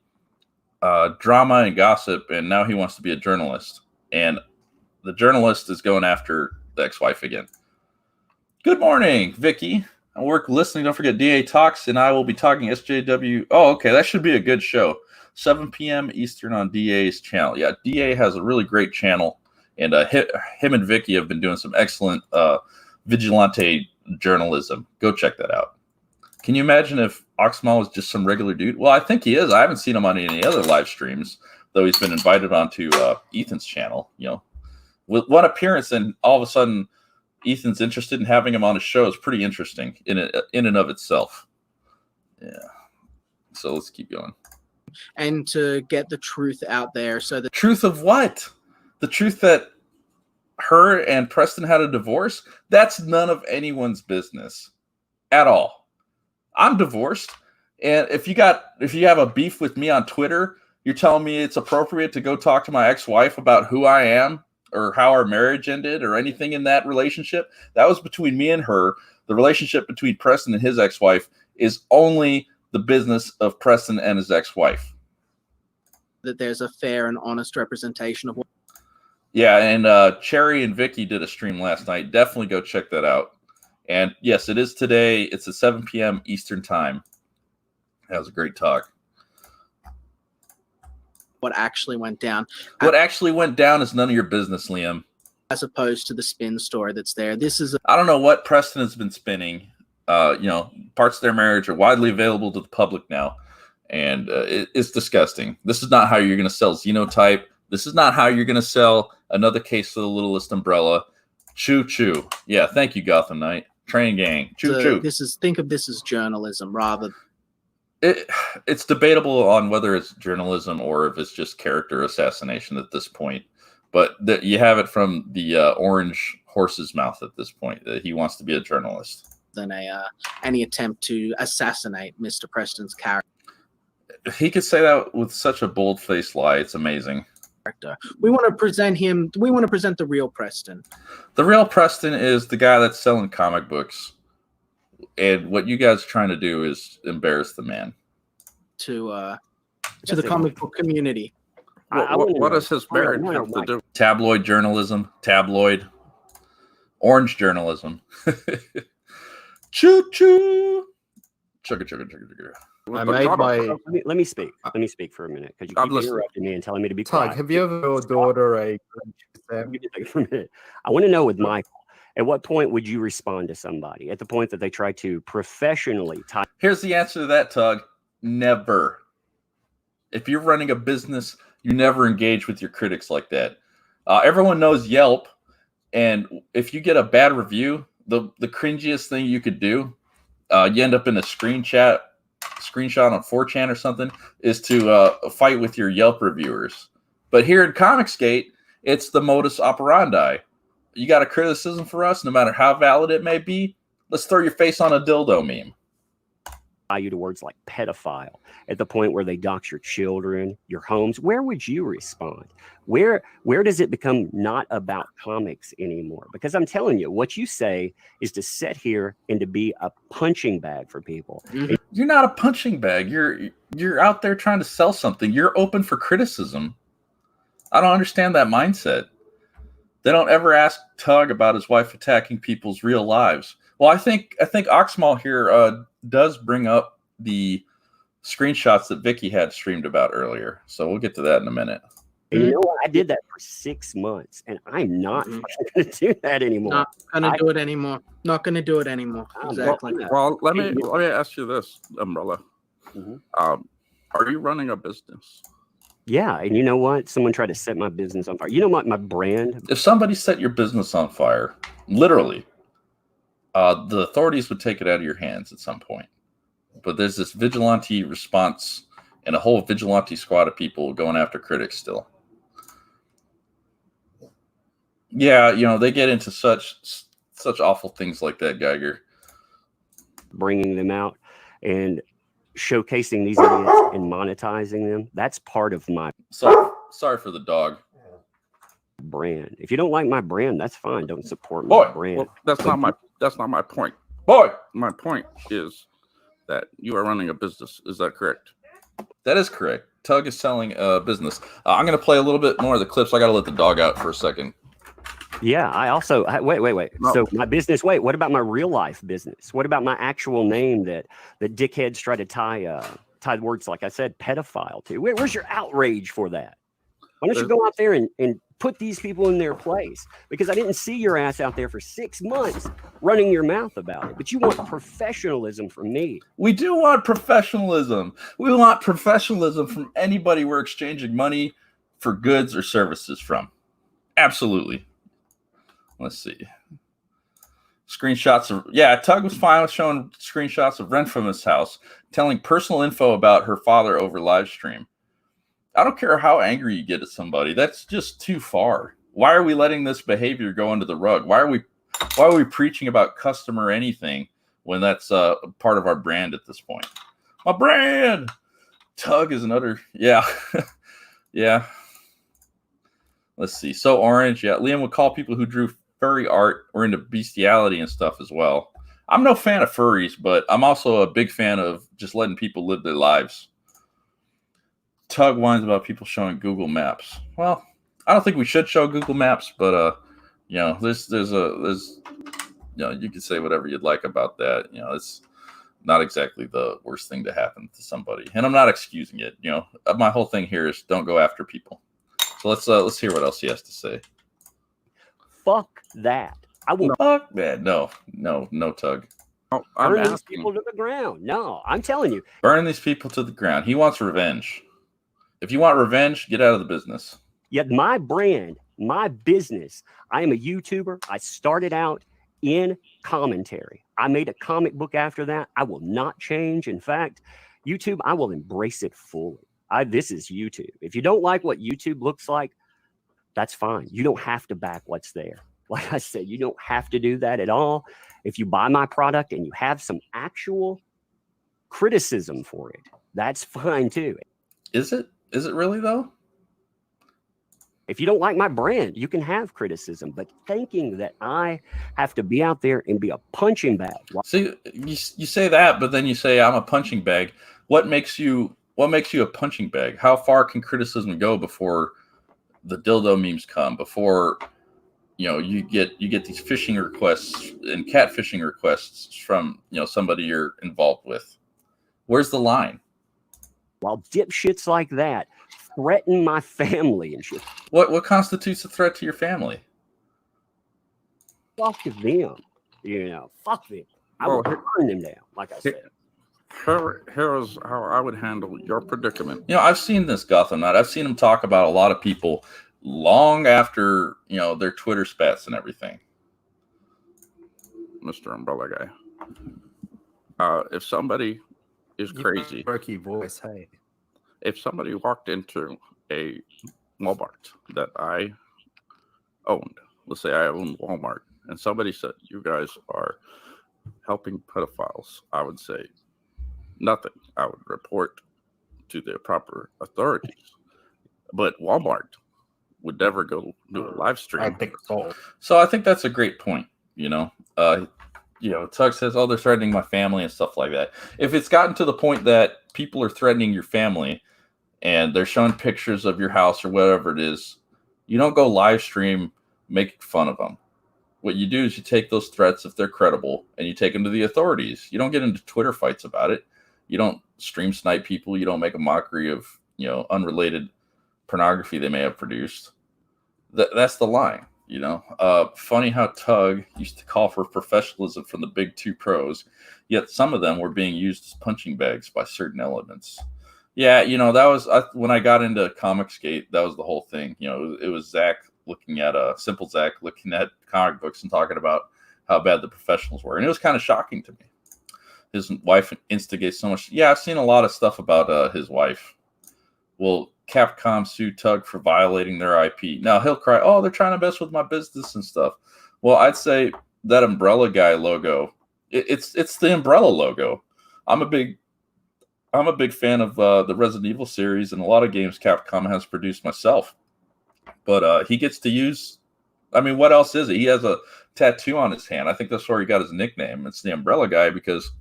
drama and gossip, and now he wants to be a journalist. And the journalist is going after the ex-wife again. Good morning, Vicky. I work listening. Don't forget DA Talks, and I will be talking SJW. Oh, okay. That should be a good show. 7 p.m. Eastern on DA's channel. Yeah, DA has a really great channel, and him and Vicky have been doing some excellent vigilante journalism. Go check that out. Can you imagine if Oxmaul was just some regular dude? Well, I think he is. I haven't seen him on any other live streams, though he's been invited onto Ethan's channel, with one appearance, and all of a sudden Ethan's interested in having him on his show. Is pretty interesting in and of itself. Yeah. So let's keep going. And to get the truth out there. So the truth of what? The truth that her and Preston had a divorce? That's none of anyone's business at all. I'm divorced. And if you have a beef with me on Twitter, you're telling me it's appropriate to go talk to my ex-wife about who I am or how our marriage ended or anything in that relationship? That was between me and her. The relationship between Preston and his ex-wife is only the business of Preston and his ex-wife. That there's a fair and honest representation of what. Yeah, and Cherry and Vicky did a stream last night. Definitely go check that out. And yes, it is today. It's at 7 p.m. Eastern time. That was a great talk. What actually went down. What actually went down is none of your business, Liam. As opposed to the spin story that's there. I don't know what Preston has been spinning. Parts of their marriage are widely available to the public now. And it's disgusting. This is not how you're going to sell Xenotype. This is not how you're going to sell another case of the Littlest Umbrella. Choo choo. Yeah, thank you, Gotham Knight. Train gang. Choo choo. Think of this as journalism rather. It's debatable on whether it's journalism or if it's just character assassination at this point. But you have it from the orange horse's mouth at this point that he wants to be a journalist. Than any attempt to assassinate Mr. Preston's character. He could say that with such a bold-faced lie. It's amazing. We want to present him. We want to present the real Preston. The real Preston is the guy that's selling comic books. And what you guys are trying to do is embarrass the man. To the comic book community. What does his marriage have to do? Tabloid journalism. Tabloid. Orange journalism. Choo-choo. I made my. Let me speak. Let me speak for a minute because you I'm keep listening. interrupting me and telling me to be Tug, quiet. have you ever your daughter a Let me just for a minute. I want to know with Michael, at what point would you respond to somebody? At the point that they try to professionally tie. Here's the answer to that, Tug. Never. If you're running a business, you never engage with your critics like that. Everyone knows Yelp, and if you get a bad review, the cringiest thing you could do, you end up in a screenshot on 4chan or something, is to fight with your Yelp reviewers. But here in Comicsgate, it's the modus operandi. You got a criticism for us, no matter how valid it may be, let's throw your face on a dildo meme. You to words like pedophile at the point where they dox your children, your homes. Where would you respond? Where does it become not about comics anymore? Because I'm telling you, what you say is to sit here and to be a punching bag for people. You're not a punching bag. You're out there trying to sell something. You're open for criticism. I don't understand that mindset. They don't ever ask Tug about his wife attacking people's real lives. Well, I think Oxmaul here does bring up the screenshots that Vicky had streamed about earlier. So we'll get to that in a minute. And you know what? I did that for 6 months, and I'm not going to do that anymore. Not going to do it anymore. Not going to do it anymore. Exactly. Well, let me ask you this, Umbrella. Are you running a business? Yeah, and you know what? Someone tried to set my business on fire. You know what? My brand. If somebody set your business on fire, literally, the authorities would take it out of your hands at some point. But there's this vigilante response and a whole vigilante squad of people going after critics still. Yeah, they get into such awful things like that, Geiger. Bringing them out and showcasing these idiots and monetizing them. That's part of my sorry for the dog. Brand. If you don't like my brand, that's fine. Don't support my brand. Well, that's not my point. My point is that you are running a business. Is that correct? That is correct. Tug is selling a business. I'm going to play a little bit more of the clips. I got to let the dog out for a second. Yeah, I also wait. No. So my business. Wait, what about my real life business? What about my actual name that dickheads try to tie words like I said, pedophile to? Where's your outrage for that? Why don't you go out there and put these people in their place? Because I didn't see your ass out there for 6 months running your mouth about it. But you want professionalism from me. We do want professionalism. We want professionalism from anybody we're exchanging money for goods or services from. Absolutely. Let's see. Screenshots of, Tug was fine with showing screenshots of rent from his house, telling personal info about her father over live stream. I don't care how angry you get at somebody. That's just too far. Why are we letting this behavior go under the rug? Why are we preaching about customer anything when that's part of our brand at this point? My brand. Tug is another. Yeah. Yeah. Let's see. So orange. Yeah. Liam would call people who drew furry art or into bestiality and stuff as well. I'm no fan of furries, but I'm also a big fan of just letting people live their lives. Tug whines about people showing Google Maps. Well, I don't think we should show Google Maps, but there's you can say whatever you'd like about that. It's not exactly the worst thing to happen to somebody, and I'm not excusing it. My whole thing here is don't go after people. So let's hear what else he has to say. Fuck that. I will. Fuck that. No, Tug. Burn these people to the ground. No, I'm telling you. Burn these people to the ground. He wants revenge. If you want revenge, get out of the business. Yet my brand, my business, I am a YouTuber. I started out in commentary. I made a comic book after that. I will not change. In fact, YouTube, I will embrace it fully. This is YouTube. If you don't like what YouTube looks like, that's fine. You don't have to back what's there. Like I said, you don't have to do that at all. If you buy my product and you have some actual criticism for it, that's fine too. Is it? Is it really though? If you don't like my brand, you can have criticism, but thinking that I have to be out there and be a punching bag. See, you say that, but then you say I'm a punching bag. What makes you a punching bag? How far can criticism go before the dildo memes come? Before you get these phishing requests and catfishing requests from somebody you're involved with. Where's the line? While dipshits like that threaten my family and shit. What constitutes a threat to your family? Fuck them. Fuck them. I will burn them down, like I said. Here's how I would handle your predicament. I've seen this, Gotham Knight. I've seen him talk about a lot of people long after, their Twitter spats and everything. Mr. Umbrella Guy. If somebody is crazy. Murky voice, hey. If somebody walked into a Walmart that I owned, let's say I owned Walmart, and somebody said, you guys are helping pedophiles, I would say nothing. I would report to the proper authorities. But Walmart would never go do a live stream. I think so. So I think that's a great point. Tug says, oh, they're threatening my family and stuff like that. If it's gotten to the point that people are threatening your family and they're showing pictures of your house or whatever it is, you don't go live stream making fun of them. What you do is you take those threats, if they're credible, and you take them to the authorities. You don't get into Twitter fights about it. You don't stream snipe people. You don't make a mockery of, unrelated pornography they may have produced. That's the line. Funny how Tug used to call for professionalism from the big two pros, yet some of them were being used as punching bags by certain elements. Yeah, that was when I got into Comicsgate. That was the whole thing. It was Zach looking at Simple Zach looking at comic books and talking about how bad the professionals were, and it was kind of shocking to me. His wife instigates so much. Yeah, I've seen a lot of stuff about his wife. Well, Capcom sued Tug for violating their IP. Now he'll cry, oh, they're trying to mess with my business and stuff. Well, I'd say that Umbrella Guy logo, it's the Umbrella logo. I'm a big fan of the Resident Evil series and a lot of games Capcom has produced myself. But he gets to use, what else is it? He has a tattoo on his hand. I think that's where he got his nickname. It's the Umbrella Guy because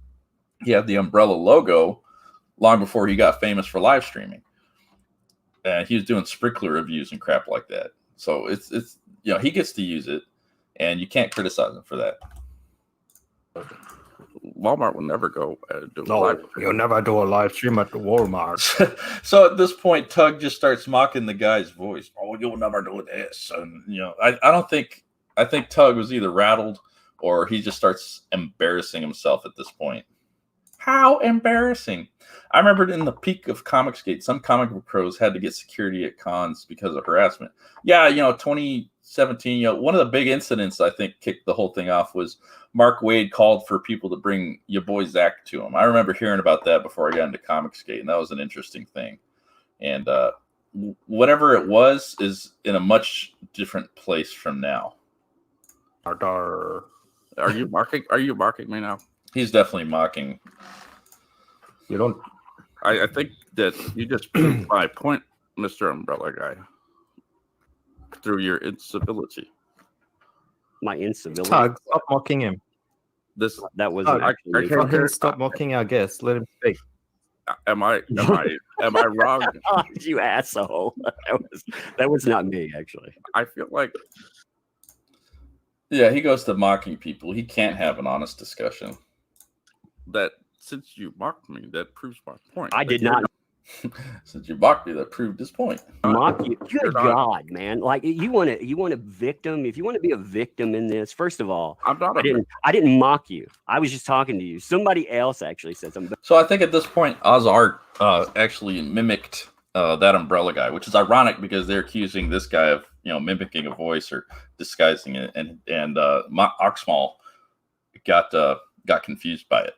he had the Umbrella logo long before he got famous for live streaming. And he was doing sprinkler reviews and crap like that. So it's he gets to use it, and you can't criticize him for that. Walmart will never go do a live stream. You'll never do a live stream at the Walmart. So at this point, Tug just starts mocking the guy's voice. Oh, you'll never do this. And, I think Tug was either rattled or he just starts embarrassing himself at this point. How embarrassing. I remember in the peak of Comicsgate, some comic book pros had to get security at cons because of harassment. Yeah, 2017, one of the big incidents I think kicked the whole thing off was Mark Waid called for people to bring your boy Zach to him. I remember hearing about that before I got into Comicsgate, and that was an interesting thing. And whatever it was is in a much different place from now. Are you mocking me now? He's definitely mocking. You don't. I think that you just proved my point, Mr. Umbrella Guy, through your incivility. My incivility. Tug, stop mocking him. That was stop mocking our guest. Let him speak. Am I wrong? Oh, you asshole. That was not me, actually. I feel like. Yeah, he goes to mocking people. He can't have an honest discussion. That since you mocked me, that proves my point. I did not. Since you mocked me, that proved his point. Mock you. Good God, man! Like you want a victim. If you want to be a victim in this, first of all, I'm not. I didn't mock you. I was just talking to you. Somebody else actually said something. So I think at this point, Ozart actually mimicked that Umbrella Guy, which is ironic because they're accusing this guy of mimicking a voice or disguising it, and Mike Oxmaul got confused by it.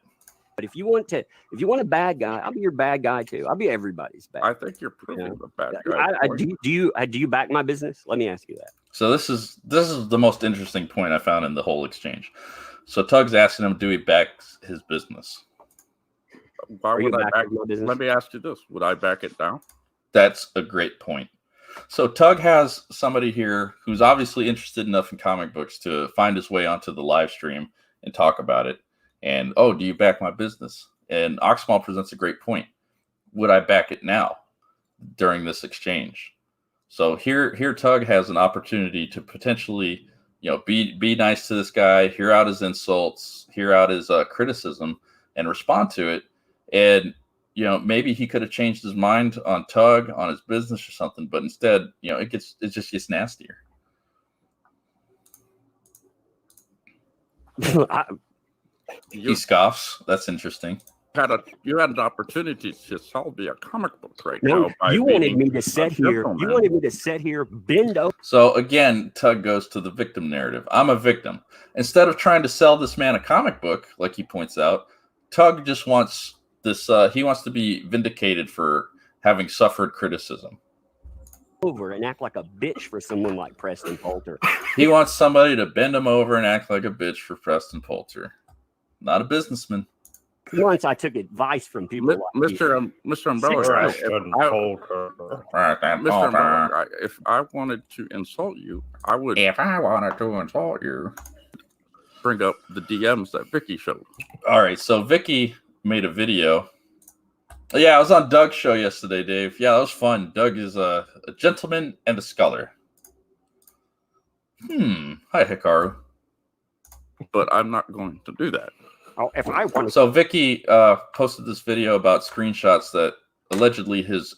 But if you want a bad guy, I'll be your bad guy too. I'll be everybody's bad. I think you're proving the bad guy. Do you back my business? Let me ask you that. So this is the most interesting point I found in the whole exchange. So Tug's asking him, do he back his business? Why would I back my business? Let me ask you this: would I back it down? That's a great point. So Tug has somebody here who's obviously interested enough in comic books to find his way onto the live stream and talk about it. And, do you back my business? And Oxmall presents a great point. Would I back it now during this exchange? So here Tug has an opportunity to potentially, be nice to this guy, hear out his insults, hear out his criticism, and respond to it. And, you know, maybe he could have changed his mind on Tug, on his business or something, but instead, you know, it just gets nastier. He scoffs. That's interesting. You had an opportunity to sell me a comic book right No, now. you wanted me to sit here. You wanted me to sit here, bend over. So again, Tug goes to the victim narrative. I'm a victim. Instead of trying to sell this man a comic book, like he points out, Tug just wants this. He wants to be vindicated for having suffered criticism. Over and act like a bitch for someone like Preston Poulter. He wants somebody to bend him over and act like a bitch for Preston Poulter. Not a businessman. Once I took advice from people like Mr. Umbrella Guy, Mr. Umbrella Guy, if I wanted to insult you, I would. If I wanted to insult you, bring up the DMs that Vicky showed. All right, so Vicky made a video. Yeah, I was on Doug's show yesterday, Dave. Yeah, that was fun. Doug is a gentleman and a scholar. Hi, Hikaru. But I'm not going to do that. Oh, if I want. So Vicky posted this video about screenshots that allegedly his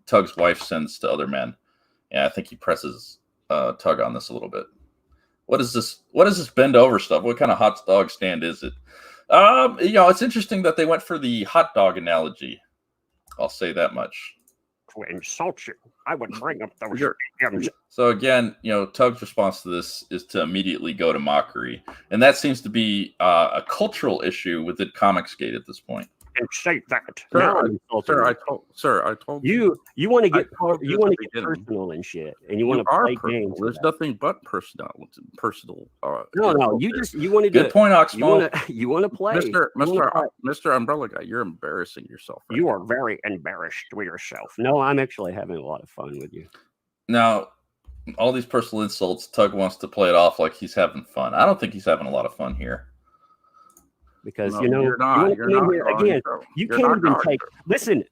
Tug's wife sends to other men. And I think he presses Tug on this a little bit. What is this? What is this bend over stuff? What kind of hot dog stand is it? You know, it's interesting that they went for the hot dog analogy. I'll say that much. To insult you, I would bring up those DMs. So again, you know, Tug's response to this is to immediately go to mockery, and that seems to be a cultural issue within Comicsgate at this point. And say that. Sir, I told you. You want to get personal and shit, and you want to play games. There's nothing but personal. No. You wanted good point, Oxmaul. You want to play, Mr. Umbrella Guy. You're embarrassing yourself. Right you are very embarrassed with yourself. No, I'm actually having a lot of fun with you. Now, all these personal insults, Tug wants to play it off like he's having fun. I don't think he's having a lot of fun here. Because no, you know, you're not again. You can't even take. Listen,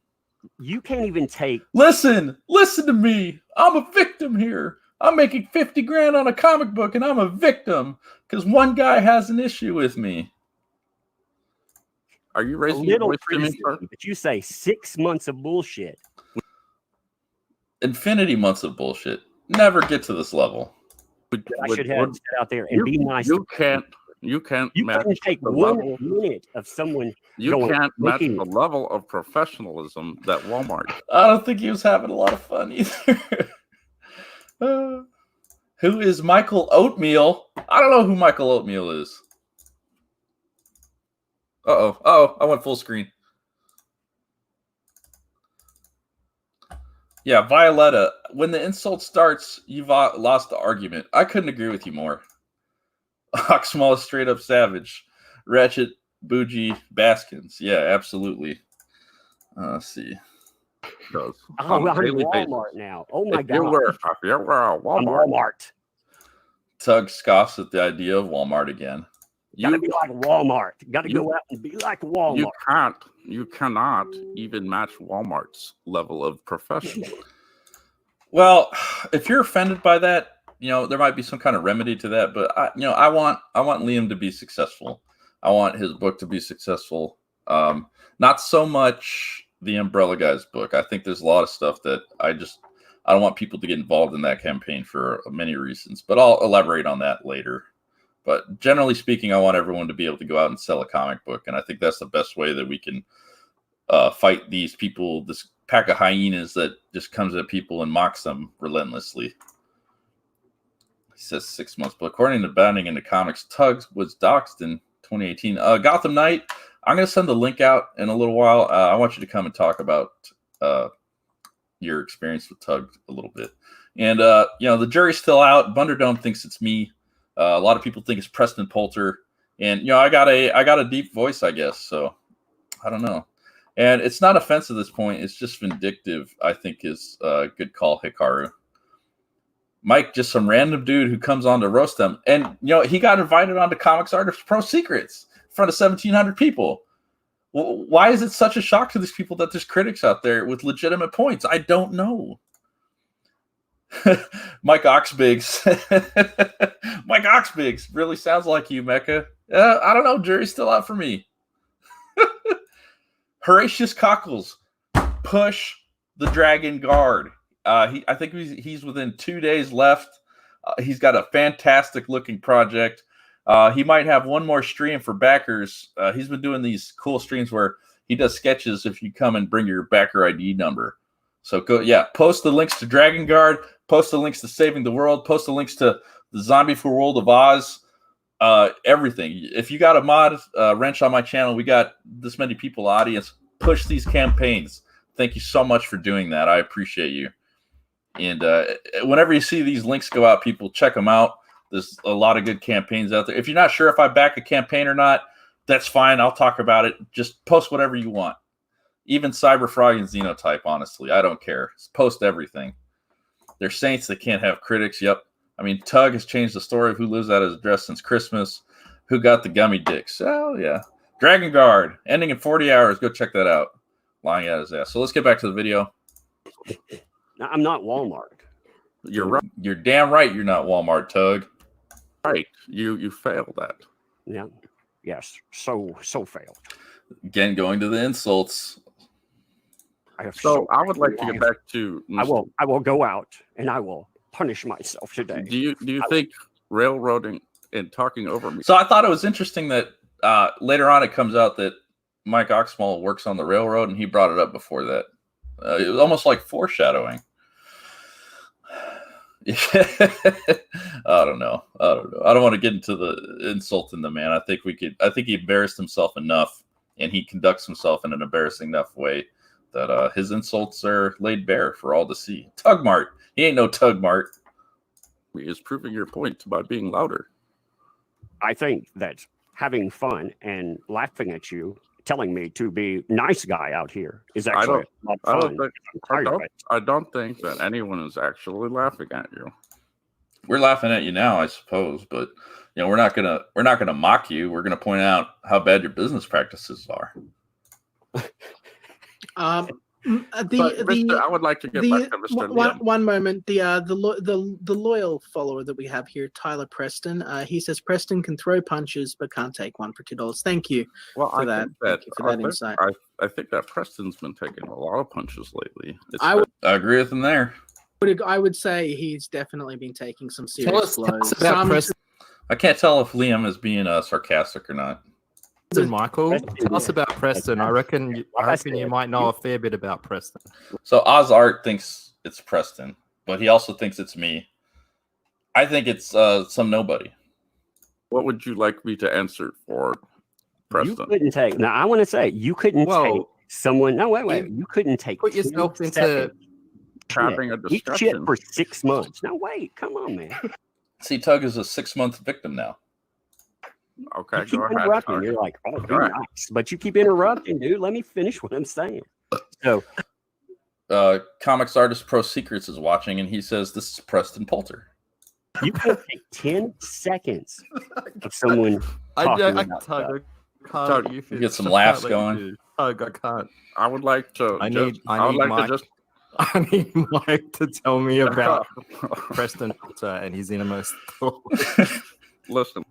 you can't even take. Listen to me. I'm a victim here. I'm making 50 grand on a comic book, and I'm a victim because one guy has an issue with me. Are you raising your voice to me? But you say 6 months of bullshit. Infinity months of bullshit. Never get to this level. I should have sit out there and be nice. You can't take 1 minute of someone. You can't match the level of professionalism that Walmart. I don't think he was having a lot of fun either. Who is Michael Oatmeal? I don't know who Michael Oatmeal is. Oh, I went full screen. Yeah, Violetta. When the insult starts, you've lost the argument. I couldn't agree with you more. Oxmaul is straight up savage. Ratchet, Bougie, Baskins. Yeah, absolutely. Let's see. I'm Walmart now. Oh my God. You were a Walmart. Tug scoffs at the idea of Walmart again. You gotta be like Walmart. You gotta go out and be like Walmart. You cannot even match Walmart's level of professionalism. Well, if you're offended by that, you know, there might be some kind of remedy to that, but I want Liam to be successful. I want his book to be successful. Not so much the Umbrella Guy's book. I think there's a lot of stuff that I don't want people to get involved in that campaign for many reasons, but I'll elaborate on that later. But generally speaking, I want everyone to be able to go out and sell a comic book, and I think that's the best way that we can fight these people, this pack of hyenas that just comes at people and mocks them relentlessly. He says 6 months, but according to Bounding into Comics, Tug was doxxed in 2018. Gotham Knight, I'm going to send the link out in a little while. I want you to come and talk about your experience with Tug a little bit. And, the jury's still out. Bunderdome thinks it's me. A lot of people think it's Preston Poulter. And, I got a deep voice, I guess. So, I don't know. And it's not offensive at this point. It's just vindictive, I think, is a good call, Hikaru. Mike, just some random dude who comes on to roast them. And, he got invited onto Comics Artist Pro Secrets in front of 1,700 people. Well, why is it such a shock to these people that there's critics out there with legitimate points? I don't know. Mike Oxbiggs. Mike Oxbiggs really sounds like you, Mecca. I don't know. Jury's still out for me. Horatius Cockles, push the Dragon Guard. I think he's within 2 days left. He's got a fantastic looking project. He might have one more stream for backers. He's been doing these cool streams where he does sketches if you come and bring your backer ID number. So post the links to Dragon Guard, post the links to Saving the World, post the links to the Zombie for World of Oz, everything. If you got a mod wrench on my channel, we got this many people audience. Push these campaigns. Thank you so much for doing that. I appreciate you. And whenever you see these links go out, people check them out. There's a lot of good campaigns out there. If you're not sure if I back a campaign or not, that's fine. I'll talk about it. Just post whatever you want. Even Cyberfrog and Xenotype, honestly. I don't care. Just post everything. They're saints that can't have critics. Yep. I mean, Tug has changed the story of who lives at his address since Christmas. Who got the gummy dicks? Oh, yeah. Dragon Guard, ending in 40 hours. Go check that out. Lying at his ass. So let's get back to the video. Now, I'm not Walmart. You're right. You're damn right you're not Walmart, Tug. Right. You failed that. Yeah. Yes. So failed. Again, going to the insults. I would like to get back to. I will go out and I will punish myself today. Do you think railroading and talking over me? So I thought it was interesting that later on it comes out that Mike Oxmall works on the railroad, and he brought it up before that. It was almost like foreshadowing. I don't know. I don't want to get into the insulting the man. I think he embarrassed himself enough, and he conducts himself in an embarrassing enough way that his insults are laid bare for all to see. Tugmart. He ain't no Tugmart. He is proving your point by being louder. I think that having fun and laughing at you, telling me to be nice guy out here is actually not fun. I don't think that anyone is actually laughing at you. We're laughing at you now, I suppose, but we're not gonna mock you. We're gonna point out how bad your business practices are. I would like to get back to Mr. One moment. The loyal follower that we have here, Tyler Preston. He says Preston can throw punches but can't take one for $2. Thank you for that. Thank you for that insight. I think that Preston's been taking a lot of punches lately. I agree with him there. I would say he's definitely been taking some serious blows. I can't tell if Liam is being sarcastic or not. Michael, tell us about Preston. I reckon you might know a fair bit about Preston. So Ozart thinks it's Preston, but he also thinks it's me. I think it's some nobody. What would you like me to answer for Preston? You couldn't take. Now I want to say you couldn't take someone. No, wait. You couldn't take. Put yourself into having a discussion. Eat shit for 6 months. Now wait, come on, man. See, Tug is a 6-month victim now. Okay, you keep interrupting. You're like, oh, be nice. But you keep interrupting, dude. Let me finish what I'm saying. So, Comics Artist Pro Secrets is watching, and he says this is Preston Poulter. You can take 10 seconds of someone talking about Tug, you get some laughs going. Tug, I can't. I would like to. I need Mike to tell me about Preston Poulter and his innermost thoughts. Listen,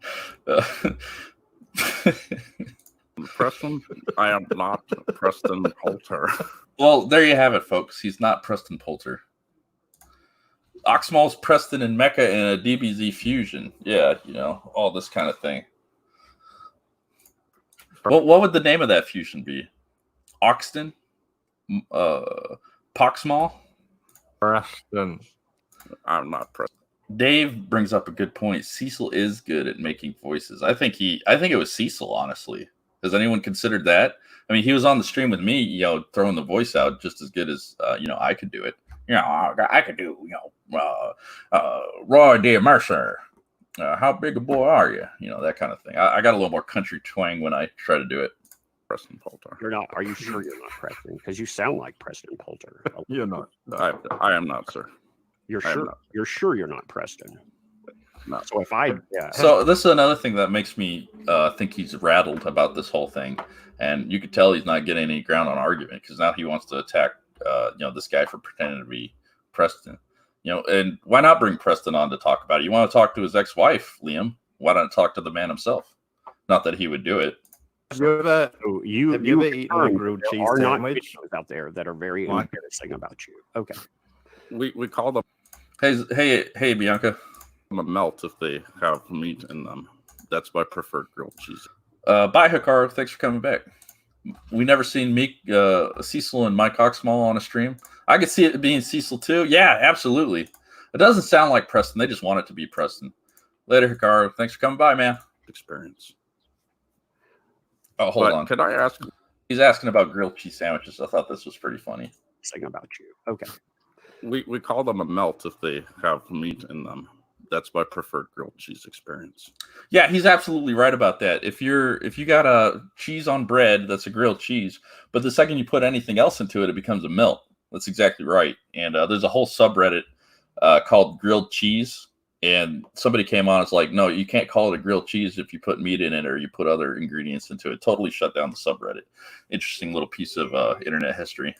Preston, I am not Preston Poulter. Well, there you have it, folks. He's not Preston Poulter. Oxmall's Preston and Mecca in a DBZ fusion. Yeah, all this kind of thing. What would the name of that fusion be? Oxton? Poxmall? Preston. I'm not Preston. Dave brings up a good point. Cecil is good at making voices. I think it was Cecil, honestly. Has anyone considered that? I mean, he was on the stream with me, throwing the voice out just as good as I could do it. I could do, Roy D. Mercer. How big a boy are you? That kind of thing. I got a little more country twang when I try to do it. Preston Poulter. You're not. Are you sure you're not Preston? Because you sound like Preston Poulter. You're not. I am not, sir. You're sure? You're sure you're not Preston? No. So if So this is another thing that makes me think he's rattled about this whole thing, and you could tell he's not getting any ground on argument because now he wants to attack, this guy for pretending to be Preston. And why not bring Preston on to talk about it? You want to talk to his ex-wife, Liam? Why not talk to the man himself? Not that he would do it. you ever, So you have you ever eaten a confirmed grilled there cheese are not sandwich? videos out there that are very Mike? embarrassing about you. Okay. We call them Hey, Bianca. a melt if they have meat in them. That's my preferred grilled cheese. Bye, Hikaru. Thanks for coming back. We never seen Cecil and Mike Oxmall on a stream. I could see it being Cecil too. Yeah, absolutely. It doesn't sound like Preston. They just want it to be Preston. Later, Hikaru. Thanks for coming by, man. Experience. Oh, hold on. Could I ask? He's asking about grilled cheese sandwiches. I thought this was pretty funny. Saying about you. Okay. We call them a melt if they have meat in them. That's my preferred grilled cheese experience. Yeah, he's absolutely right about that. If you got a cheese on bread, that's a grilled cheese. But the second you put anything else into it, it becomes a melt. That's exactly right. And there's a whole subreddit called grilled cheese. And somebody came on, it's like, no, you can't call it a grilled cheese if you put meat in it or you put other ingredients into it. Totally shut down the subreddit. Interesting little piece of internet history.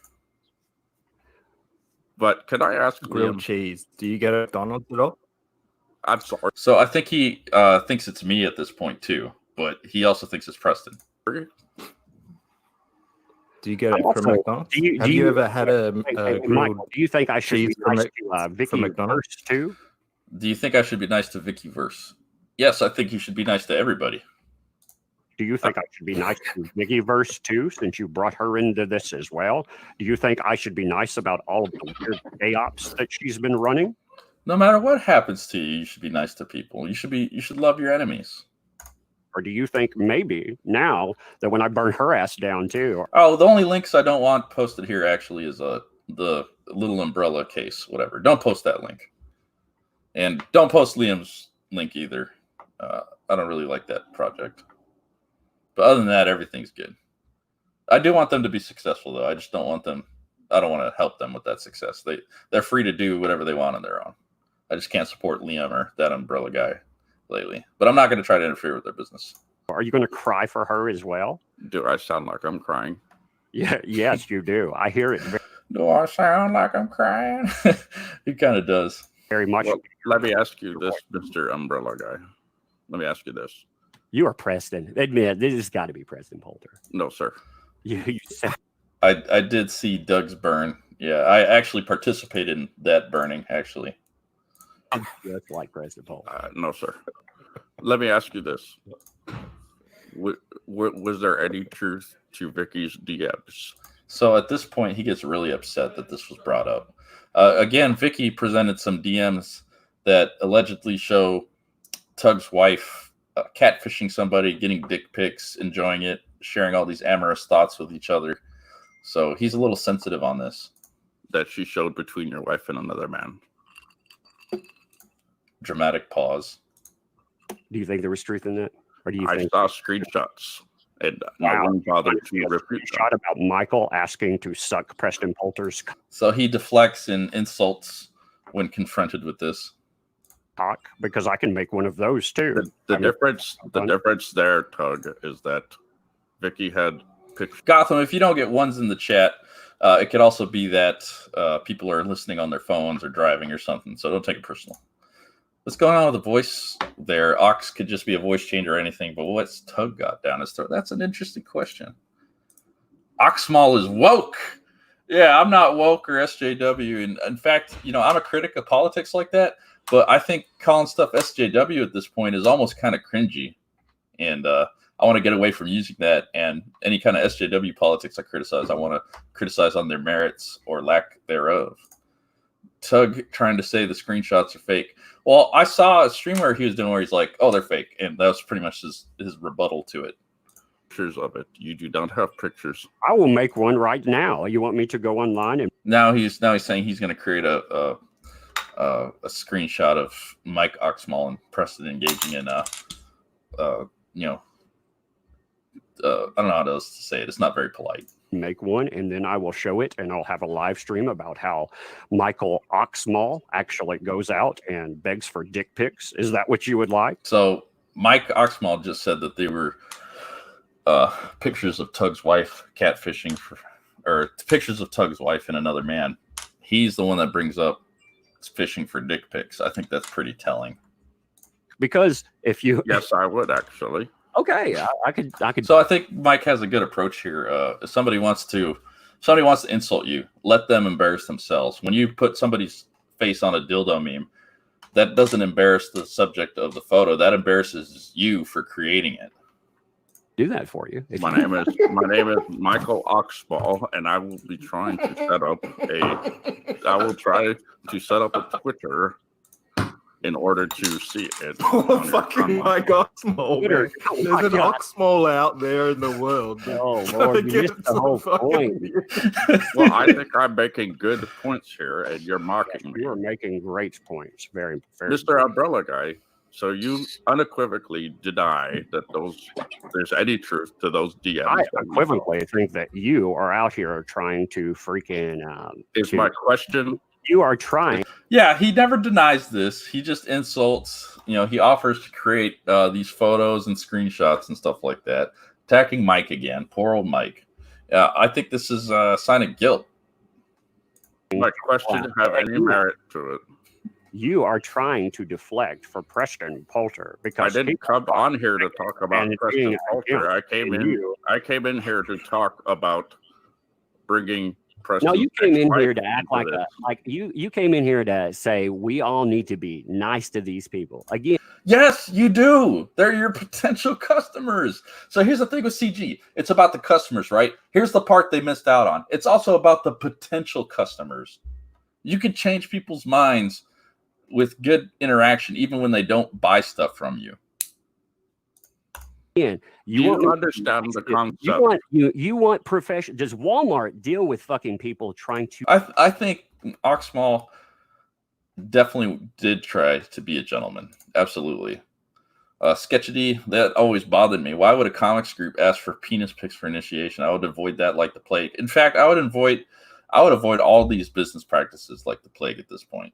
But could I ask Grilled Liam? cheese. Do you get a McDonald's at all? I'm sorry. So I think he thinks it's me at this point too, but he also thinks it's Preston. Do you get it Also, from McDonald's? Have you ever had a Hey, grilled Michael, do you think I should be cheese from nice Mc- to Vicky from McDonald's? first too? Do you think I should be nice to Vicky Verse? Yes, I think you should be nice to everybody. Do you think I should be nice to Vicky Verse too, since you brought her into this as well? Do you think I should be nice about all of the weird day ops that she's been running? No matter what happens to you, you should be nice to people. You should love your enemies. Or do you think maybe now that when I burn her ass down too? Oh, the only links I don't want posted here actually is the little umbrella case, whatever. Don't post that link. And don't post Liam's link either. I don't really like that project. But other than that, everything's good. I do want them to be successful, though. I just don't want them. I don't want to help them with that success. They're free to do whatever they want on their own. I just can't support Liam or that umbrella guy lately. But I'm not going to try to interfere with their business. Are you going to cry for her as well? Do I sound like I'm crying? Yeah, yes, you do. I hear it Do I sound like I'm crying? He kind of does. very much. Well, let me ask you this, Mr. Umbrella Guy. Let me ask you this. You are Preston. Admit, this has got to be Preston Poulter. No, sir. You said I did see Doug's burn. Yeah, I actually participated in that burning, actually. just like Preston Poulter. No, sir. Let me ask you this. Was there any truth to Vicky's DMs? So at this point, he gets really upset that this was brought up. Again, Vicky presented some DMs that allegedly show Tug's wife catfishing somebody, getting dick pics, enjoying it, sharing all these amorous thoughts with each other. So he's a little sensitive on this. That she showed between your wife and another man. Dramatic pause. Do you think there was truth in that? Or do you I think saw screenshots, and Wow. no one bothered a to refute them. shot about Michael asking to suck Preston Poulter's So he deflects and insults when confronted with this. cock? Because I can make one of those too. The I mean, difference there, Tug, is that Vicky had pictures. Gotham, if you don't get ones in the chat, it could also be that people are listening on their phones or driving or something. So don't take it personal. What's going on with the voice there? Ox could just be a voice change or anything, but what's Tug got down his throat? That's an interesting question. Oxmaul is woke. Yeah, I'm not woke or SJW. And in fact, I'm a critic of politics like that, but I think calling stuff SJW at this point is almost kind of cringy. And I want to get away from using that. And any kind of SJW politics I criticize, I want to criticize on their merits or lack thereof. Tug trying to say the screenshots are fake. Well, I saw a stream where he was doing where he's like, oh, they're fake. And that was pretty much his rebuttal to it. Pictures of it. You do not have pictures. I will make one right now. You want me to go online and Now he's saying he's going to create a screenshot of Mike Oxmall and Preston engaging in I don't know how else to say it. It's not very polite. make one, and then I will show it, and I'll have a live stream about how Michael Oxmall actually goes out and begs for dick pics. Is that what you would like? So Mike Oxmall just said that they were pictures of Tug's wife catfishing or pictures of Tug's wife and another man. He's the one that brings up fishing for dick pics. I think that's pretty telling. Because if you Yes, I would actually. Okay, I could. So I think Mike has a good approach here. If somebody wants to insult you, let them embarrass themselves. When you put somebody's face on a dildo meme, that doesn't embarrass the subject of the photo. That embarrasses you for creating it. Do that for you. My name is Michael Oxmaul, and I will be trying to set up a Twitter in order to see it. Fucking Mike Oxmaul. There's an Oxmaul out there in the world. Oh Lord, you missed the whole point. Well, I think I'm making good points here, and you're mocking me. You are making great points. Very, Mr. Umbrella Guy. So you unequivocally deny that there's any truth to those DMs. I unequivocally think that you are out here trying to freaking. My question. You are trying. Yeah, he never denies this. He just insults. He offers to create these photos and screenshots and stuff like that, attacking Mike again. Poor old Mike. I think this is a sign of guilt. My question have any merit to it. You are trying to deflect for Preston Poulter because I didn't come on here to talk about Preston Poulter. I came in here to talk about bringing Preston. No, you came in here to act like you came in here to say we all need to be nice to these people again. Yes, you do. They're your potential customers. So here's the thing with CG. It's about the customers, right? Here's the part they missed out on. It's also about the potential customers. You can change people's minds with good interaction, even when they don't buy stuff from you. Again, you understand the concept. You want professional. Does Walmart deal with fucking people trying to? I think Oxmall definitely did try to be a gentleman. Absolutely. Sketchity, that always bothered me. Why would a comics group ask for penis pics for initiation? I would avoid that like the plague. In fact, I would avoid all these business practices like the plague at this point.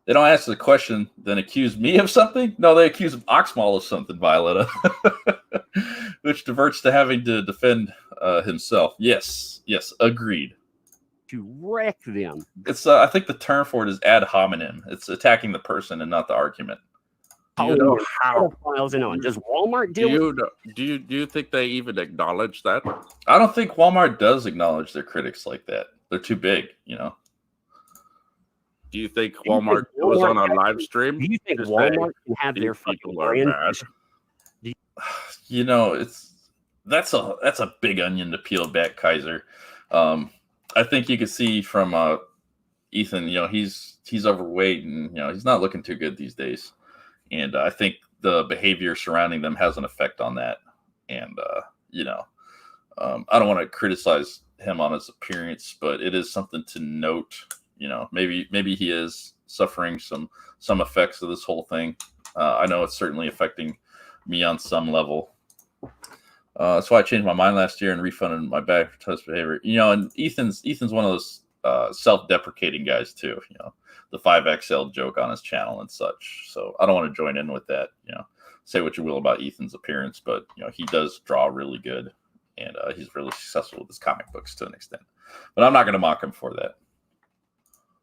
They don't answer the question, then accuse me of something? No, they accuse Oxmall of something, Violetta. Which diverts to having to defend himself. Yes, agreed. To wreck them. It's I think the term for it is ad hominem. It's attacking the person and not the argument. Do you know how? Does Walmart deal with? Do you think they even acknowledge that? I don't think Walmart does acknowledge their critics like that. They're too big, Do you think Walmart was on a live stream? Do you think Walmart can have their fucking brand? That's a big onion to peel back, Kaiser. I think you can see from Ethan, he's overweight and he's not looking too good these days. And I think the behavior surrounding them has an effect on that. And I don't want to criticize him on his appearance, but it is something to note. Maybe he is suffering some effects of this whole thing. I know it's certainly affecting me on some level. That's why I changed my mind last year and refunded my bag for test behavior. And Ethan's one of those self-deprecating guys too. The 5XL joke on his channel and such. So I don't want to join in with that. Say what you will about Ethan's appearance, but he does draw really good, and he's really successful with his comic books to an extent. But I'm not going to mock him for that.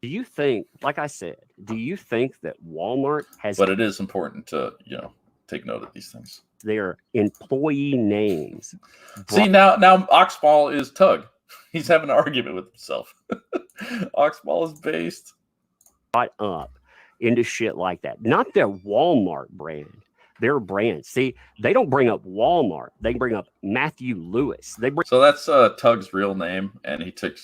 Do you think, like I said, that Walmart has? But it is important to take note of these things. Their employee names. See, now Oxmall is Tug. He's having an argument with himself. Oxmall is based up into shit like that. Not their Walmart brand. Their brand. See, they don't bring up Walmart. They bring up Matthew Lewis. So that's Tug's real name, and he took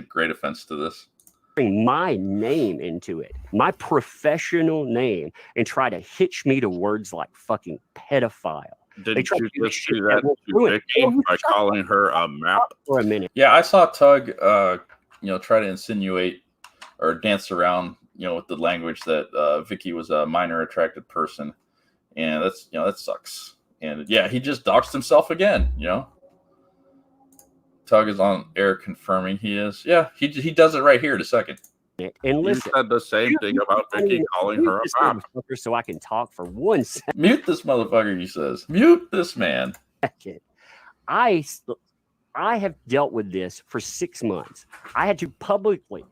great offense to this. Bring my name into it, my professional name, and try to hitch me to words like fucking pedophile. Didn't you just do that to Vicky by calling her a map? For a minute. Yeah, I saw Tug, try to insinuate or dance around, with the language that Vicky was a minor attracted person, and that's, that sucks. And yeah, he just doxed himself again. Tug is on air confirming he is. Yeah, he does it right here in a second. And listen, you said the same thing about Vicky calling her a map. So I can talk for 1 second. Mute this motherfucker, he says. Mute this man. I have dealt with this for 6 months. I had to publicly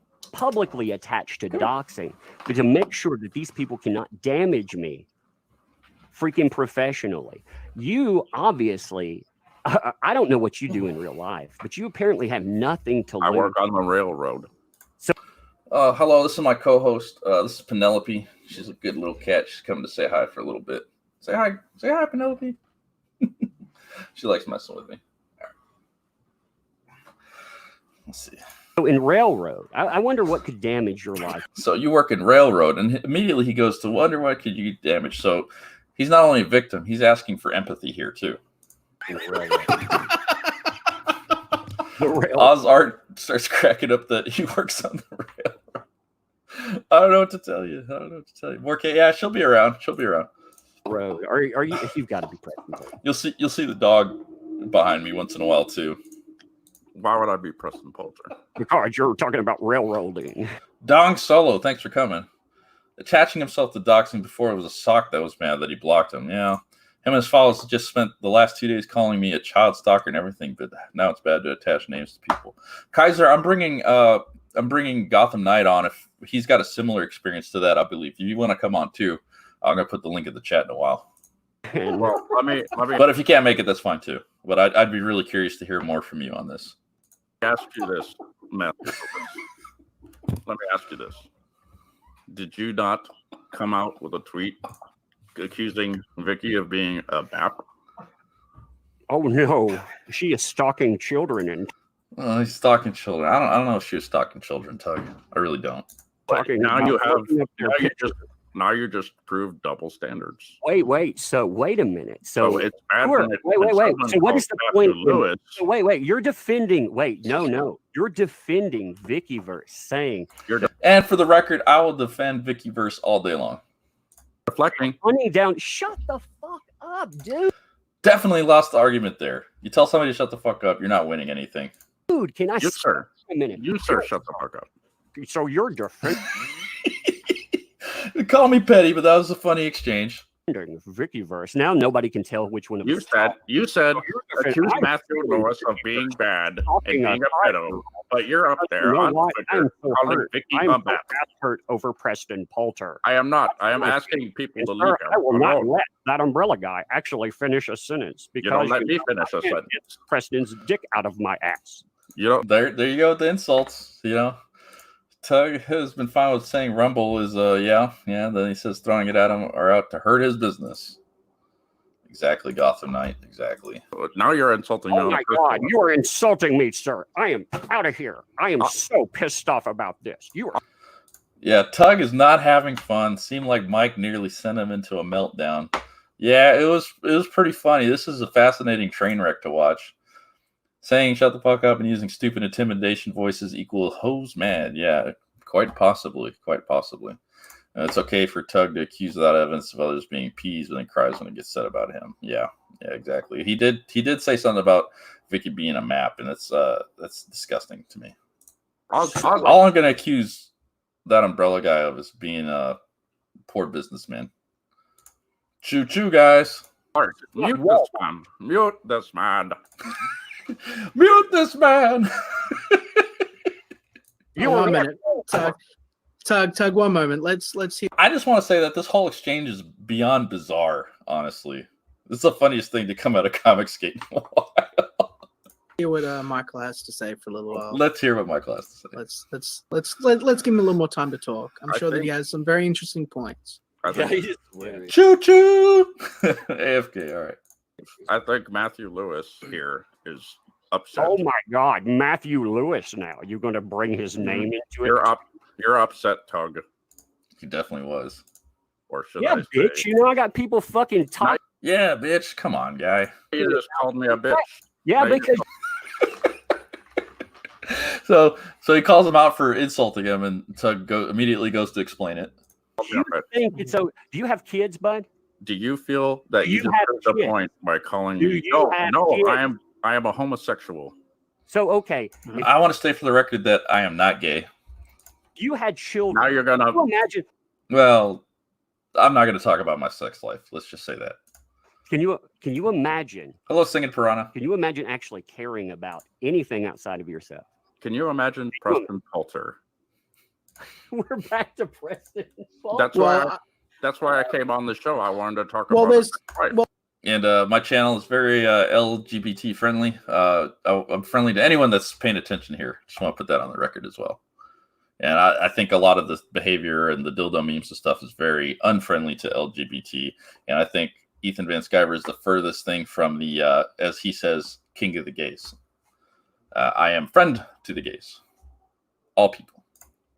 attach to doxing to make sure that these people cannot damage me freaking professionally. You obviously, I don't know what you do in real life, but you apparently have nothing to I lose. work on the railroad. Hello, this is my co-host. This is Penelope. She's a good little cat. She's coming to say hi for a little bit. Say hi, Penelope. She likes messing with me. All right. Let's see. So in railroad, I wonder what could damage your life. So you work in railroad, and immediately he goes to wonder why could you get damaged. So he's not only a victim, he's asking for empathy here too. Oz Art starts cracking up that he works on the railroad. I don't know what to tell you. More yeah, she'll be around. Road. Are you? You've got to be present. You'll see the dog behind me once in a while too. Why would I be Preston Poulter? Because you're talking about railroading. Dong Solo, thanks for coming. Attaching himself to doxing before it was a sock that was mad that he blocked him. Yeah. Him and his followers just spent the last 2 days calling me a child stalker and everything, but now it's bad to attach names to people. Kaiser, I'm bringing Gotham Knight on. If he's got a similar experience to that, I believe. If you want to come on too, I'm gonna put the link in the chat in a while. Well, let me. But if you can't make it, that's fine too. But I'd be really curious to hear more from you on this. Ask you this, Matthew. Let me ask you this: did you not come out with a tweet accusing Vicky of being a BAP? Oh no, she is stalking children and He's stalking children. I don't know if she was stalking children, Tug. I really don't. talking. Now about you have. looking up their pictures. Now you just proved double standards. Wait. So wait a minute. So it's bad. Wait. So what is the point? Lewis. So wait. You're defending. Wait, no. You're defending Vickyverse, saying. And for the record, I will defend Vickyverse all day long. Reflecting. Running down. Shut the fuck up, dude. Definitely lost the argument there. You tell somebody to shut the fuck up, you're not winning anything. Dude, can I? You, sir. A minute. You, sir, shut the fuck up. So you're defending Call me petty, but that was a funny exchange. Vickyverse. Now nobody can tell which one of us. You said accuse I'm Matthew Lewis of being bad and talking being a pedo, but you're up there You know on what? Twitter I'm so calling hurt. Vicky I'm a so BAP. hurt over Preston Poulter. I am not. I am asking people to Sir, leave I will not him. let that umbrella guy actually finish a sentence You because don't let me finish a can't sentence. get Preston's dick out of my ass. You don't. There you go with the insults. You know, Tug has been fine with saying Rumble is yeah. Then he says throwing it at him or out to hurt his business. Exactly, Gotham Knight. Exactly. Now you're insulting me. Oh my God, you are insulting me, sir. I am out of here. I am so pissed off about this. You are. Yeah, Tug is not having fun. Seemed like Mike nearly sent him into a meltdown. Yeah, it was pretty funny. This is a fascinating train wreck to watch. Saying shut the fuck up and using stupid intimidation voices equal hose mad. Yeah, quite possibly. It's okay for Tug to accuse without evidence of others being appeased, but then cries when it gets said about him. Yeah, exactly. He did say something about Vicky being a map, and that's disgusting to me. All I'm gonna accuse that umbrella guy of is being a poor businessman. Choo choo, guys. Mute this man. Mute this man. Mute this man. You 1 minute. Tug, 1 moment. Let's hear. I just want to say that this whole exchange is beyond bizarre, honestly. This is the funniest thing to come out of Comicsgate in a while. Hear what Michael has to say for a little while. Let's hear what Michael has to say. Let's give him a little more time to talk. I'm sure that he has some very interesting points. Choo choo. AFK. All right. I think Matthew Lewis here is upset. Oh my God, Matthew Lewis! Now you're going to bring his name into it. You're upset, Tug. He definitely was. Or should Yeah, I bitch. say? You know I got people fucking talking. Yeah, bitch. Come on, guy. You just called me a bitch. Yeah, Right. because So he calls him out for insulting him, and Tug immediately goes to explain it. you think it's so. Do you have kids, bud? Do you feel that Do you you just have proved the kids? point by calling Do me? you have No, kids? I am a homosexual. So okay, if I want to state for the record that I am not gay. you had children. Now you're gonna. Can you imagine? Well, I'm not going to talk about my sex life. Let's just say that. Can you imagine? Hello, singing piranha. Can you imagine actually caring about anything outside of yourself? Can you imagine Preston Poulter? We're back to Preston. That's Well, That's why I came on the show. I wanted to talk Well, about there's right. well, And my channel is very LGBT friendly. I'm friendly to anyone that's paying attention here. Just want to put that on the record as well. And I think a lot of this behavior and the dildo memes and stuff is very unfriendly to LGBT. And I think Ethan Van Sciver is the furthest thing from the, as he says, king of the gays. I am friend to the gays. All people.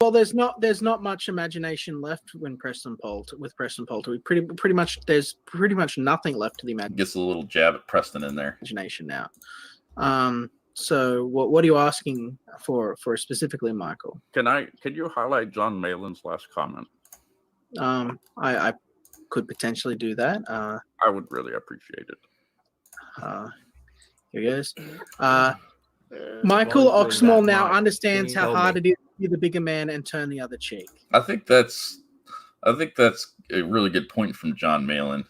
well, there's not much imagination left with Preston Poulter. We pretty much there's pretty much nothing left to the Gets a little jab at Preston in there. imagination now. So what are you asking for specifically, Michael? Can you highlight John Malin's last comment? I could potentially do that. I would really appreciate it. Here he goes. Michael Oxmaul now understands how hard it is to be the bigger man and turn the other cheek. I think that's a really good point from John Malin.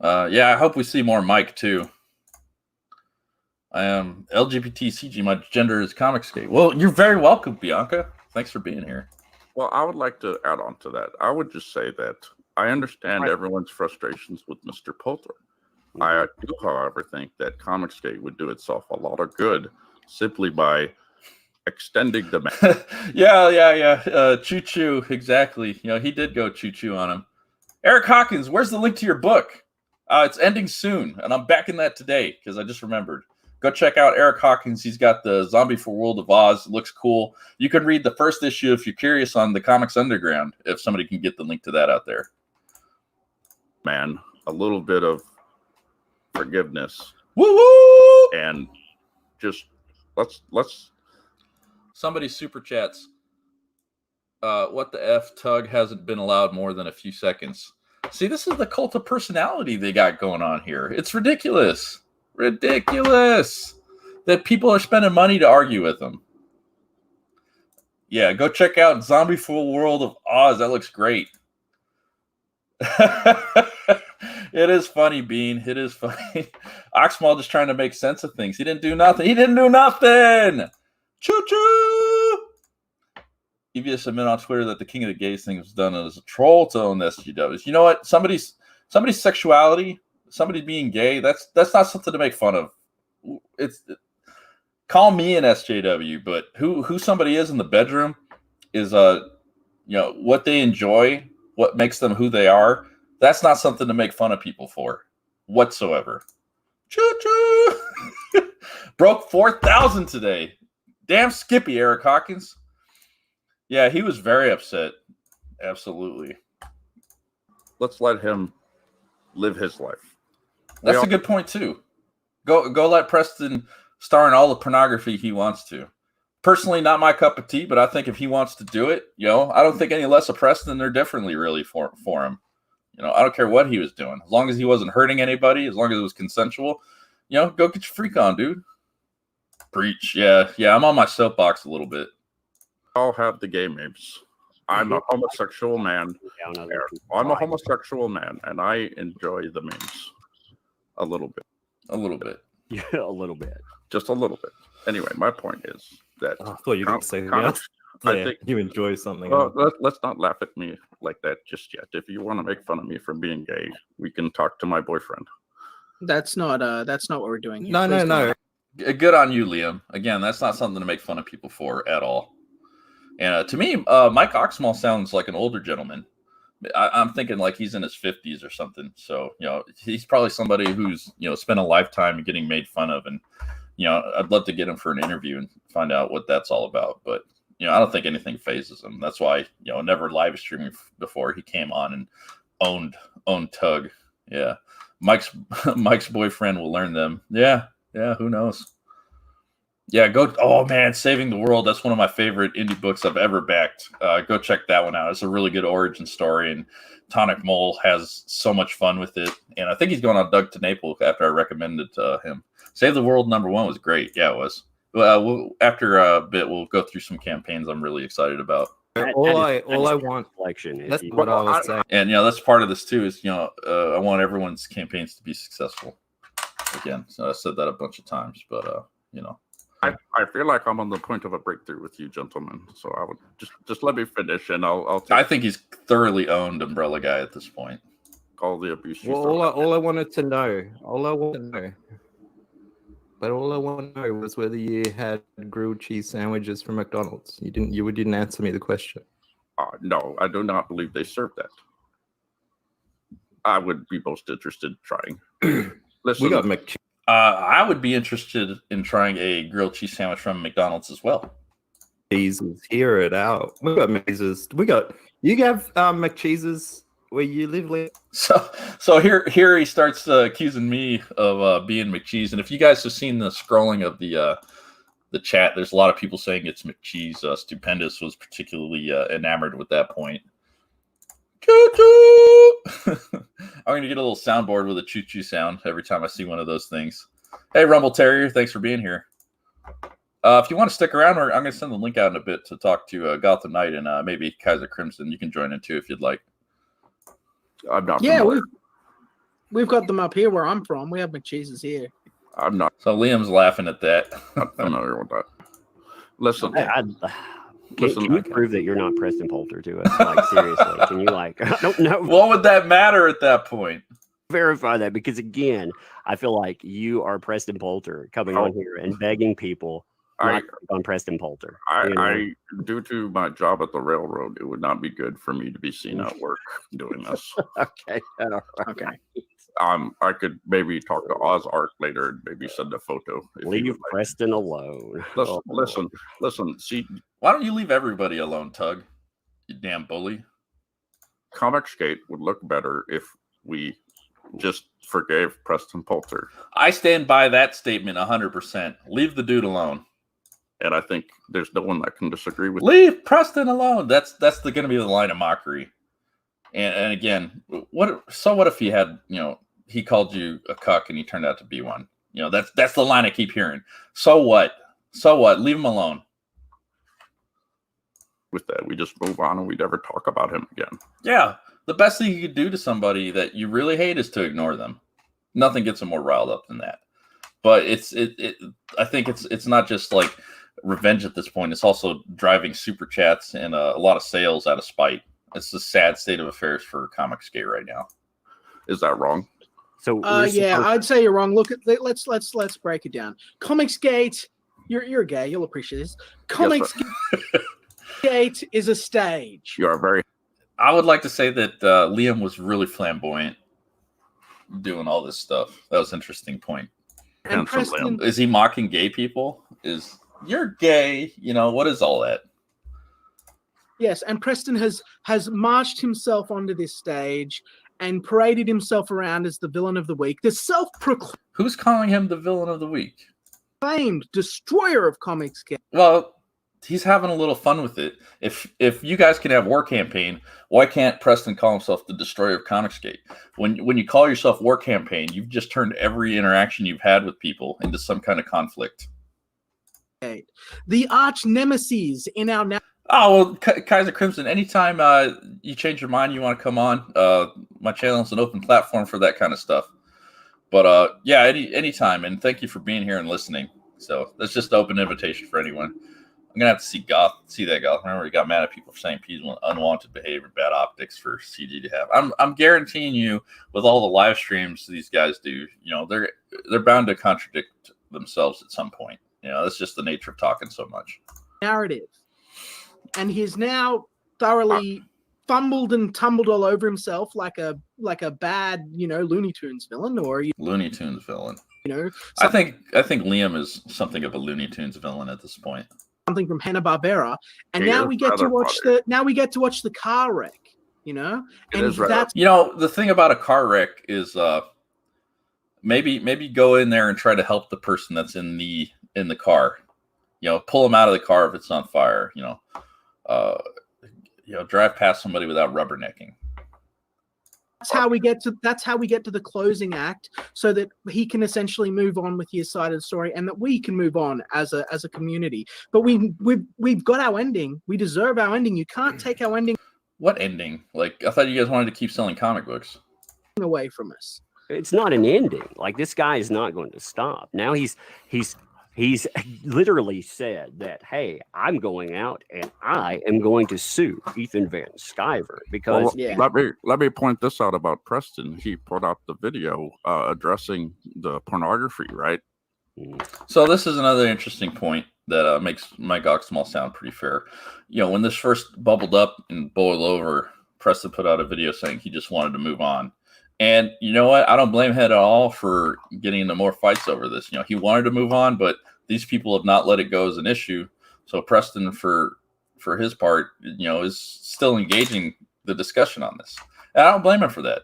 Yeah, I hope we see more Mike too. I am LGBT CG. My gender is Comicsgate. Well, you're very welcome, Bianca. Thanks for being here. Well, I would like to add on to that. I would just say that I understand everyone's frustrations with Mr. Poulter. I do, however, think that Comicsgate would do itself a lot of good simply by extending the yeah. Choo-choo, exactly. You know, he did go choo-choo on him. Eric Hawkins, where's the link to your book? It's ending soon, and I'm backing that today because I just remembered. Go check out Eric Hawkins. He's got the Zombie for World of Oz. It looks cool. You can read the first issue if you're curious on the Comics Underground, if somebody can get the link to that out there. Man, a little bit of forgiveness. Woo-woo! And just let's Somebody super chats. What the F, Tug hasn't been allowed more than a few seconds. See, this is the cult of personality they got going on here. It's ridiculous. Ridiculous that people are spending money to argue with them. Yeah, go check out Zombie for World of Oz. That looks great. It is funny, Bean. It is funny. Oxmaul just trying to make sense of things. He didn't do nothing. He didn't do nothing. Choo-choo! EVS admit on Twitter that the King of the Gays thing was done as a troll to own the SGWs. You know what? Somebody's sexuality, somebody being gay, that's not something to make fun of. Call me an SJW, but who somebody is in the bedroom is what they enjoy, what makes them who they are. That's not something to make fun of people for whatsoever. Choo-choo! Broke 4,000 today. Damn Skippy, Eric Hawkins. Yeah, he was very upset. Absolutely. Let's let him live his life. That's a good point too. Go let Preston star in all the pornography he wants to. Personally, not my cup of tea, but I think if he wants to do it, I don't think any less of Preston or differently really for him. I don't care what he was doing. As long as he wasn't hurting anybody, as long as it was consensual, go get your freak on, dude. Preach. Yeah, I'm on my soapbox a little bit. All have the gay memes. I'm a homosexual man. I'm a homosexual man, and I enjoy the memes a little bit. A little bit. Yeah, a little bit. Just a little bit. Anyway, my point is that I thought you were going to say that. I think you enjoy something. Well, let's not laugh at me like that just yet. If you want to make fun of me for being gay, we can talk to my boyfriend. That's not what we're doing here. No. Good on you, Liam. Again, that's not something to make fun of people for at all. And to me, Mike Oxmall sounds like an older gentleman. I'm thinking like he's in his 50s or something. So, he's probably somebody who's, spent a lifetime getting made fun of. And, I'd love to get him for an interview and find out what that's all about. But, I don't think anything phases him. That's why, never live streaming before he came on and owned Tug. Yeah. Mike's boyfriend will learn them. Yeah. Who knows? Yeah, oh man, Saving the World. That's one of my favorite indie books I've ever backed. Go check that one out. It's a really good origin story, and Tonic Mole has so much fun with it. And I think he's going on Doug TeNapel after I recommended it to him. Save the World #1 was great. Yeah, it was. After a bit, we'll go through some campaigns I'm really excited about. All I want collection. That's what I was saying. And that's part of this too. Is I want everyone's campaigns to be successful. Again, so I said that a bunch of times, but I feel like I'm on the point of a breakthrough with you, gentlemen. So I would just let me finish, and I'll take I think he's thoroughly owned Umbrella Guy at this point. all the abuse. Well, all I wanted to know, all I want to know was whether you had grilled cheese sandwiches from McDonald's. You didn't answer me the question. No, I do not believe they serve that. I would be most interested in trying. Listen, We got McCheese. I would be interested in trying a grilled cheese sandwich from McDonald's as well. Cheeses. Hear it out. We got mazes. You have McCheeses where you live, Lee? So here he starts accusing me of being McCheese. And if you guys have seen the scrolling of the chat, there's a lot of people saying it's McCheese. Stupendous was particularly enamored with that point. Choo-choo! I'm gonna get a little soundboard with a choo-choo sound every time I see one of those things. Hey, Rumble Terrier, thanks for being here. If you want to stick around, I'm gonna send the link out in a bit to talk to Gotham Knight and maybe Kaiser Crimson. You can join in too if you'd like. I'm not. Yeah, familiar. we've got them up here where I'm from. We have McCheeses here. I'm not So Liam's laughing at that. familiar with that. Listen, Can you prove that you're not Preston Poulter to us? Like, seriously, can you, like, I don't know. What would that matter at that point? Verify that, because again, I feel like you are Preston Poulter coming on here and begging people not to click on Preston Poulter. I due to my job at the railroad, it would not be good for me to be seen at work doing this. Okay. All right. Okay. I could maybe talk to Oz Art later and maybe send a photo. Leave Preston alone. Listen. See, Why don't you leave everybody alone, Tug? You damn bully. Comicsgate would look better if we just forgave Preston Poulter. I stand by that statement 100%. Leave the dude alone. And I think there's no one that can disagree with Leave Preston alone. That's going to be the line of mockery. And again, what if he had, he called you a cuck and he turned out to be one? That's the line I keep hearing. So what? Leave him alone. with that. We just move on and we never talk about him again. Yeah. The best thing you could do to somebody that you really hate is to ignore them. Nothing gets them more riled up than that. But I think it's not just like revenge at this point. It's also driving super chats and a lot of sales out of spite. It's the sad state of affairs for Comicsgate right now. Is that wrong? So yeah, I'd say you're wrong. Look at let's break it down. Comicsgate, you're gay. You'll appreciate this. Comicsgate is a stage. You are very. I would like to say that Liam was really flamboyant doing all this stuff. That was an interesting point. And Preston, is he mocking gay people? You're gay? What is all that? Yes, and Preston has marched himself onto this stage and paraded himself around as the villain of the week, the self-proclaimed. Who's calling him the villain of the week? Destroyer of Comicsgate. Well, he's having a little fun with it. If you guys can have War Campaign, why can't Preston call himself the Destroyer of Comicsgate? When you call yourself War Campaign, you've just turned every interaction you've had with people into some kind of conflict. The arch nemesis in our now. Oh, well, Kaiser Crimson, anytime you change your mind, you want to come on, my channel is an open platform for that kind of stuff. But yeah, anytime, and thank you for being here and listening. So that's just an open invitation for anyone. I'm gonna have to see that Goth. Remember, he got mad at people for saying people unwanted behavior, bad optics for CD to have. I'm guaranteeing you, with all the live streams these guys do, they're bound to contradict themselves at some point. That's just the nature of talking so much. Narrative. And he's now thoroughly fumbled and tumbled all over himself like a bad, Looney Tunes villain Looney Tunes villain. I think Liam is something of a Looney Tunes villain at this point. Something from Hanna-Barbera, and now we get to watch the car wreck. And that's the thing about a car wreck is maybe go in there and try to help the person that's in the car. Pull them out of the car if it's on fire. Drive past somebody without rubbernecking. That's how we get to the closing act, so that he can essentially move on with his side of the story, and that we can move on as a community. But we've got our ending. We deserve our ending. You can't take our ending. What ending? Like, I thought you guys wanted to keep selling comic books away from us. It's not an ending. Like, this guy is not going to stop. Now he's He's literally said that, hey, I'm going out and I am going to sue Ethan Van Sciver because let me point this out about Preston. He put out the video addressing the pornography, right? So this is another interesting point that makes Mike Oxmall sound pretty fair. When this first bubbled up and boiled over, Preston put out a video saying he just wanted to move on. And you know what? I don't blame him at all for getting into more fights over this. He wanted to move on, but these people have not let it go as an issue. So Preston, for his part, is still engaging the discussion on this. And I don't blame him for that.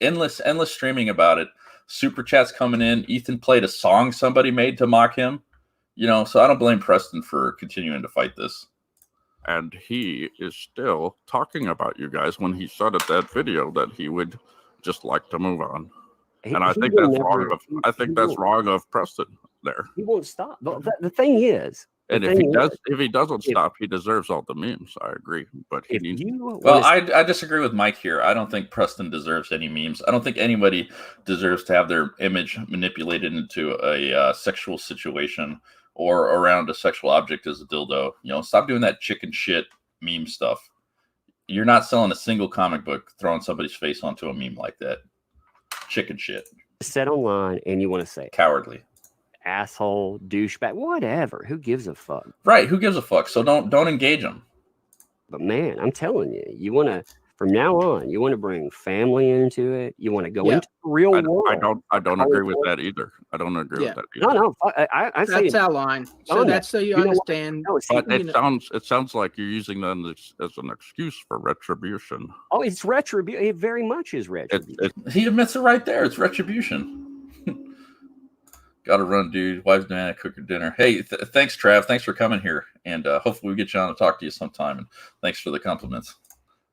Endless streaming about it. Super chats coming in. Ethan played a song somebody made to mock him. So I don't blame Preston for continuing to fight this. And he is still talking about you guys when he said at that video that he would just like to move on. And I think that's wrong. I think that's wrong of Preston there. He won't stop. But the thing is, and if he doesn't stop, he deserves all the memes. I agree, but he needs. Well, I disagree with Mike here. I don't think Preston deserves any memes. I don't think anybody deserves to have their image manipulated into a sexual situation or around a sexual object as a dildo. Stop doing that chicken shit meme stuff. You're not selling a single comic book throwing somebody's face onto a meme like that. Chicken shit. Set online and you want to say cowardly, asshole, douchebag, whatever. Who gives a fuck? Right? Who gives a fuck? So don't engage them. But man, I'm telling you, you want to from now on, you want to bring family into it. You want to go into the real world. I don't agree with that either. I don't agree with that either. No, I that's our line. So that's so you understand. But it sounds like you're using that as an excuse for retribution. Oh, it's retribution. It very much is retribution. He admits it right there. It's retribution. Gotta run, dude. Wife's doing cooking dinner. Hey, thanks, Trav. Thanks for coming here. And hopefully we get you on to talk to you sometime. And thanks for the compliments.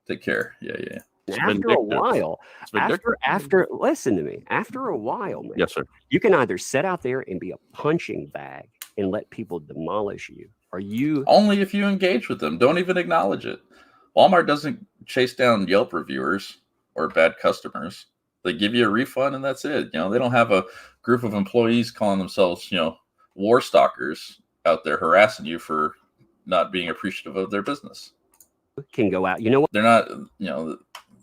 Take care. Yeah. After a while, after listen to me. After a while, man, yes, sir. You can either sit out there and be a punching bag and let people demolish you, or you only if you engage with them. Don't even acknowledge it. Walmart doesn't chase down Yelp reviewers or bad customers. They give you a refund and that's it. They don't have a group of employees calling themselves, war stalkers out there harassing you for not being appreciative of their business. Can go out. You know what? They're not,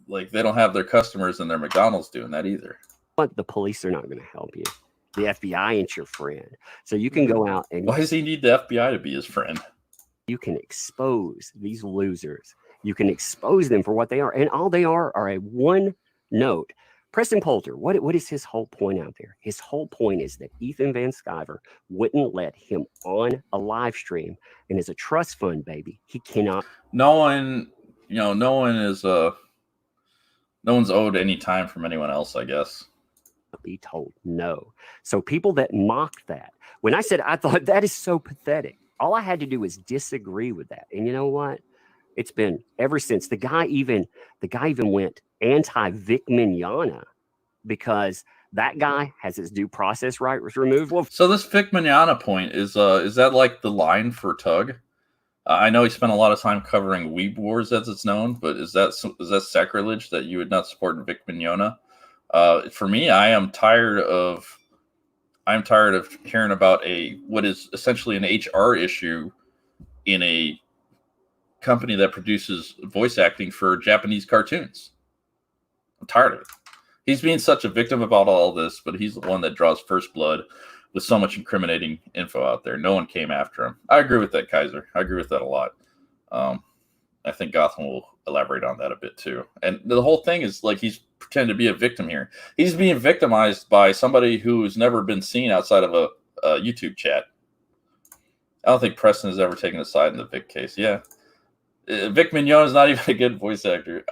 like they don't have their customers and their McDonald's doing that either. But the police are not going to help you. The FBI ain't your friend. So you can go out and why does he need the FBI to be his friend? You can expose these losers. You can expose them for what they are. And all they are a one note. Preston Poulter, what is his whole point out there? His whole point is that Ethan Van Sciver wouldn't let him on a live stream, and as a trust fund baby, he cannot. No one is no one's owed any time from anyone else, I guess. Be told no. So people that mocked that, when I said I thought that is so pathetic, all I had to do was disagree with that, and you know what? It's been ever since. The guy even went anti-Vic Mignogna because that guy has his due process rights removed. Well, so this Vic Mignogna point is that like the line for Tug? I know he spent a lot of time covering Weeb Wars as it's known, but is that sacrilege that you would not support Vic Mignogna? For me, I'm tired of hearing about what is essentially an HR issue in a company that produces voice acting for Japanese cartoons. I'm tired of it. He's being such a victim about all this, but he's the one that draws first blood with so much incriminating info out there. No one came after him. I agree with that, Kaiser. I agree with that a lot. I think Gotham will elaborate on that a bit too. And the whole thing is like he's pretending to be a victim here. He's being victimized by somebody who's never been seen outside of a YouTube chat. I don't think Preston has ever taken a side in the Vic case. Yeah. Vic Mignogna is not even a good voice actor.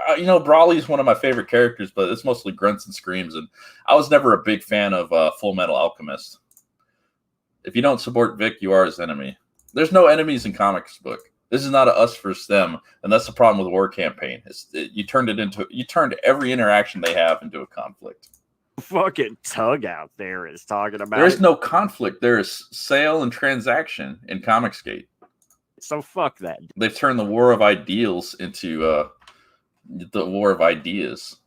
Brawley is one of my favorite characters, but it's mostly grunts and screams. And I was never a big fan of Full Metal Alchemist. If you don't support Vic, you are his enemy. There's no enemies in comics book. This is not a us versus them, and that's the problem with War Campaign. You turned every interaction they have into a conflict. Fucking Tug out there is talking about. There is no conflict. There is sale and transaction in Comicsgate. So fuck that. They've turned the war of ideals into the war of ideas.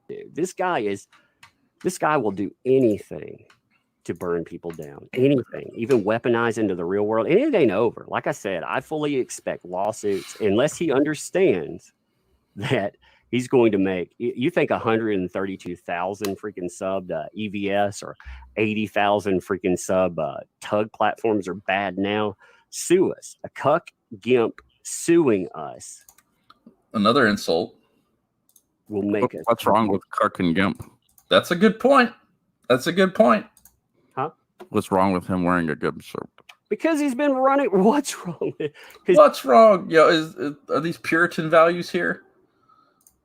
Dude, this guy will do anything to burn people down. Anything, even weaponized into the real world. And it ain't over. Like I said, I fully expect lawsuits unless he understands that he's going to make, you think 132,000 freaking sub EVS or 80,000 freaking sub tug platforms are bad now? Sue us. A cuck gimp suing us. Another insult. Will make us. What's wrong with cuck and gimp? That's a good point. That's a good point. Huh? What's wrong with him wearing a gimp shirt? Because he's been running. What's wrong with? What's wrong? Are these Puritan values here?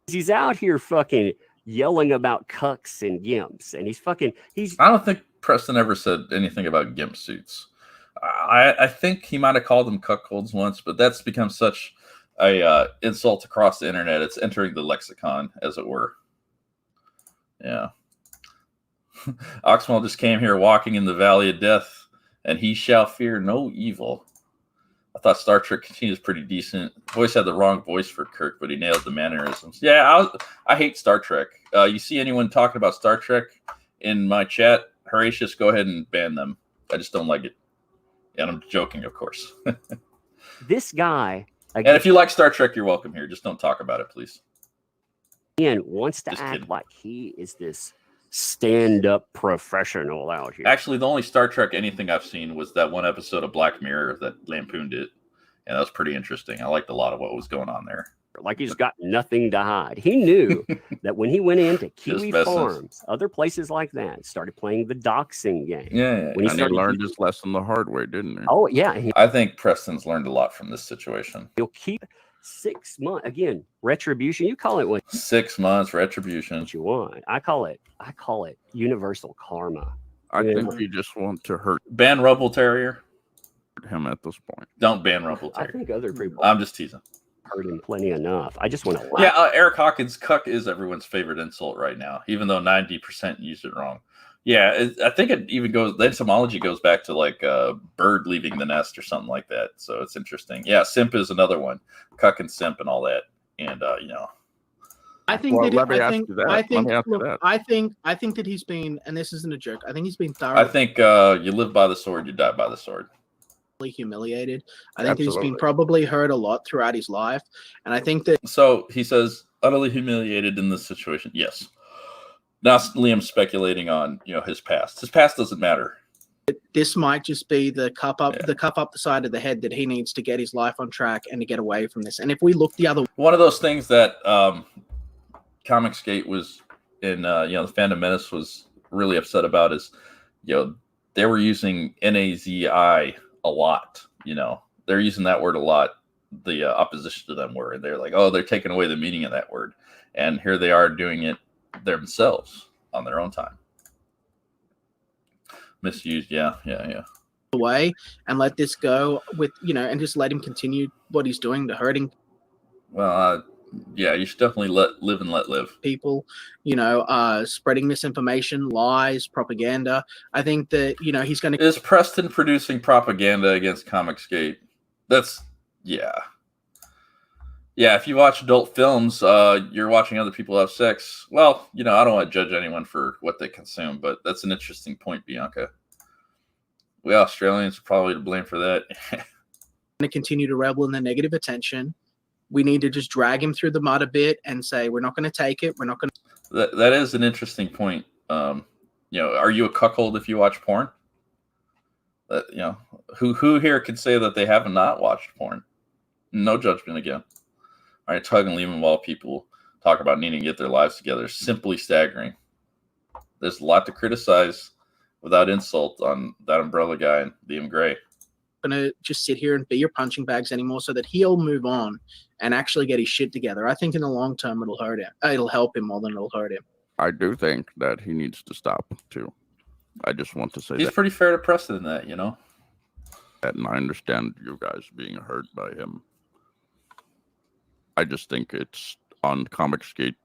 He's out here fucking yelling about cucks and gimps, and he's. I don't think Preston ever said anything about gimp suits. I think he might have called them cuckolds once, but that's become such a insult across the internet. It's entering the lexicon, as it were. Yeah. Oxmaul just came here walking in the valley of death, and he shall fear no evil. I thought Star Trek Continues pretty decent. Voice had the wrong voice for Kirk, but he nailed the mannerisms. Yeah, I hate Star Trek. You see anyone talking about Star Trek in my chat, Horatius, go ahead and ban them. I just don't like it. And I'm joking, of course. This guy. Again, and if you like Star Trek, you're welcome here. Just don't talk about it, please. Again, wants to just act kidding. Like he is this stand-up professional out here. Actually, the only Star Trek anything I've seen was that one episode of Black Mirror that lampooned it. And that was pretty interesting. I liked a lot of what was going on there. Like he's got nothing to hide. He knew that when he went into Kiwi Farms, other places like that, started playing the doxing game. Yeah. When he learned his lesson the hard way, didn't he? Oh, yeah. I think Preston's learned a lot from this situation. He'll keep 6 months. Again, retribution. You call it what 6 months retribution. What you want. I call it universal karma. I think you just want to hurt. Ban Rumble Terrier. Him at this point. Don't ban Rumble Terrier. I think other people. I'm just teasing. Heard him plenty enough. I just want to laugh. Yeah, Eric Hawkins, cuck is everyone's favorite insult right now, even though 90% use it wrong. Yeah, I think it even goes, the etymology goes back to like a bird leaving the nest or something like that. So it's interesting. Yeah, simp is another one. Cuck and simp and all that. And, I think I think that he's been, and this isn't a joke, I think he's been thoroughly. I think you live by the sword, you die by the sword. Humiliated. I think that he's been probably hurt a lot throughout his life, and I think that. So he says utterly humiliated in this situation. Yes. Now Liam's speculating on his past. His past doesn't matter. This might just be the cup up the side of the head that he needs to get his life on track and to get away from this. And if we look the other, one of those things that Comicsgate was in, the Phantom Menace was really upset about is, they were using NAZI a lot. They're using that word a lot. The opposition to them were, and they're like, oh, they're taking away the meaning of that word, and here they are doing it themselves on their own time. Misused, yeah. Away and let this go with and just let him continue what he's doing to hurting. Well, yeah, you should definitely live and let live. People, spreading misinformation, lies, propaganda. I think that, he's going to. Is Preston producing propaganda against Comicsgate? Yeah. If you watch adult films, you're watching other people have sex. Well, I don't want to judge anyone for what they consume, but that's an interesting point, Bianca. We Australians are probably to blame for that. Going to continue to revel in the negative attention. We need to just drag him through the mud a bit and say, we're not going to take it. We're not going to. That is an interesting point. Are you a cuckold if you watch porn? Who here can say that they have not watched porn? No judgment again. All right, tug and leave them while people talk about needing to get their lives together. Simply staggering. There's a lot to criticize without insult on that umbrella guy and Liam Gray. Going to just sit here and be your punching bags anymore so that he'll move on and actually get his shit together. I think in the long term it'll hurt him. It'll help him more than it'll hurt him. I do think that he needs to stop too. I just want to say he's pretty fair to Preston in that, And I understand you guys being hurt by him. I just think it's on Comicsgate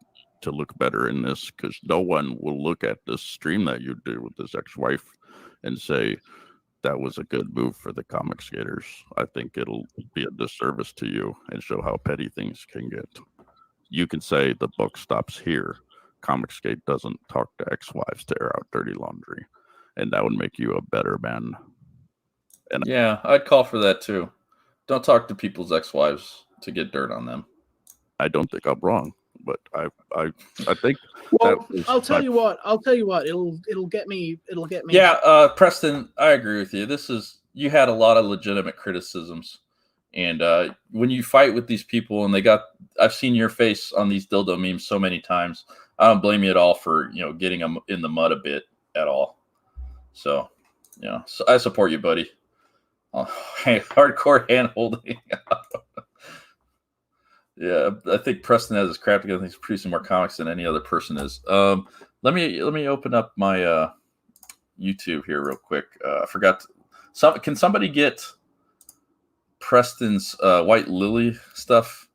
to look better in this, because no one will look at this stream that you do with his ex-wife and say that was a good move for the Comicsgaters. I think it'll be a disservice to you and show how petty things can get. You can say the book stops here. Comicsgate doesn't talk to ex-wives to air out dirty laundry. and that would make you a better man. And yeah, I'd call for that too. Don't talk to people's ex-wives to get dirt on them. I don't think I'm wrong, but I think. Well, I'll tell you what. It'll get me. Yeah, Preston, I agree with you. You had a lot of legitimate criticisms, and when you fight with these people, and I've seen your face on these dildo memes so many times. I don't blame you at all for getting them in the mud a bit at all. So, so I support you, buddy. Hardcore hand holding. Yeah, I think Preston has his crap together. He's producing more comics than any other person is. Let me open up my YouTube here real quick. I forgot. Can somebody get Preston's White Lily stuff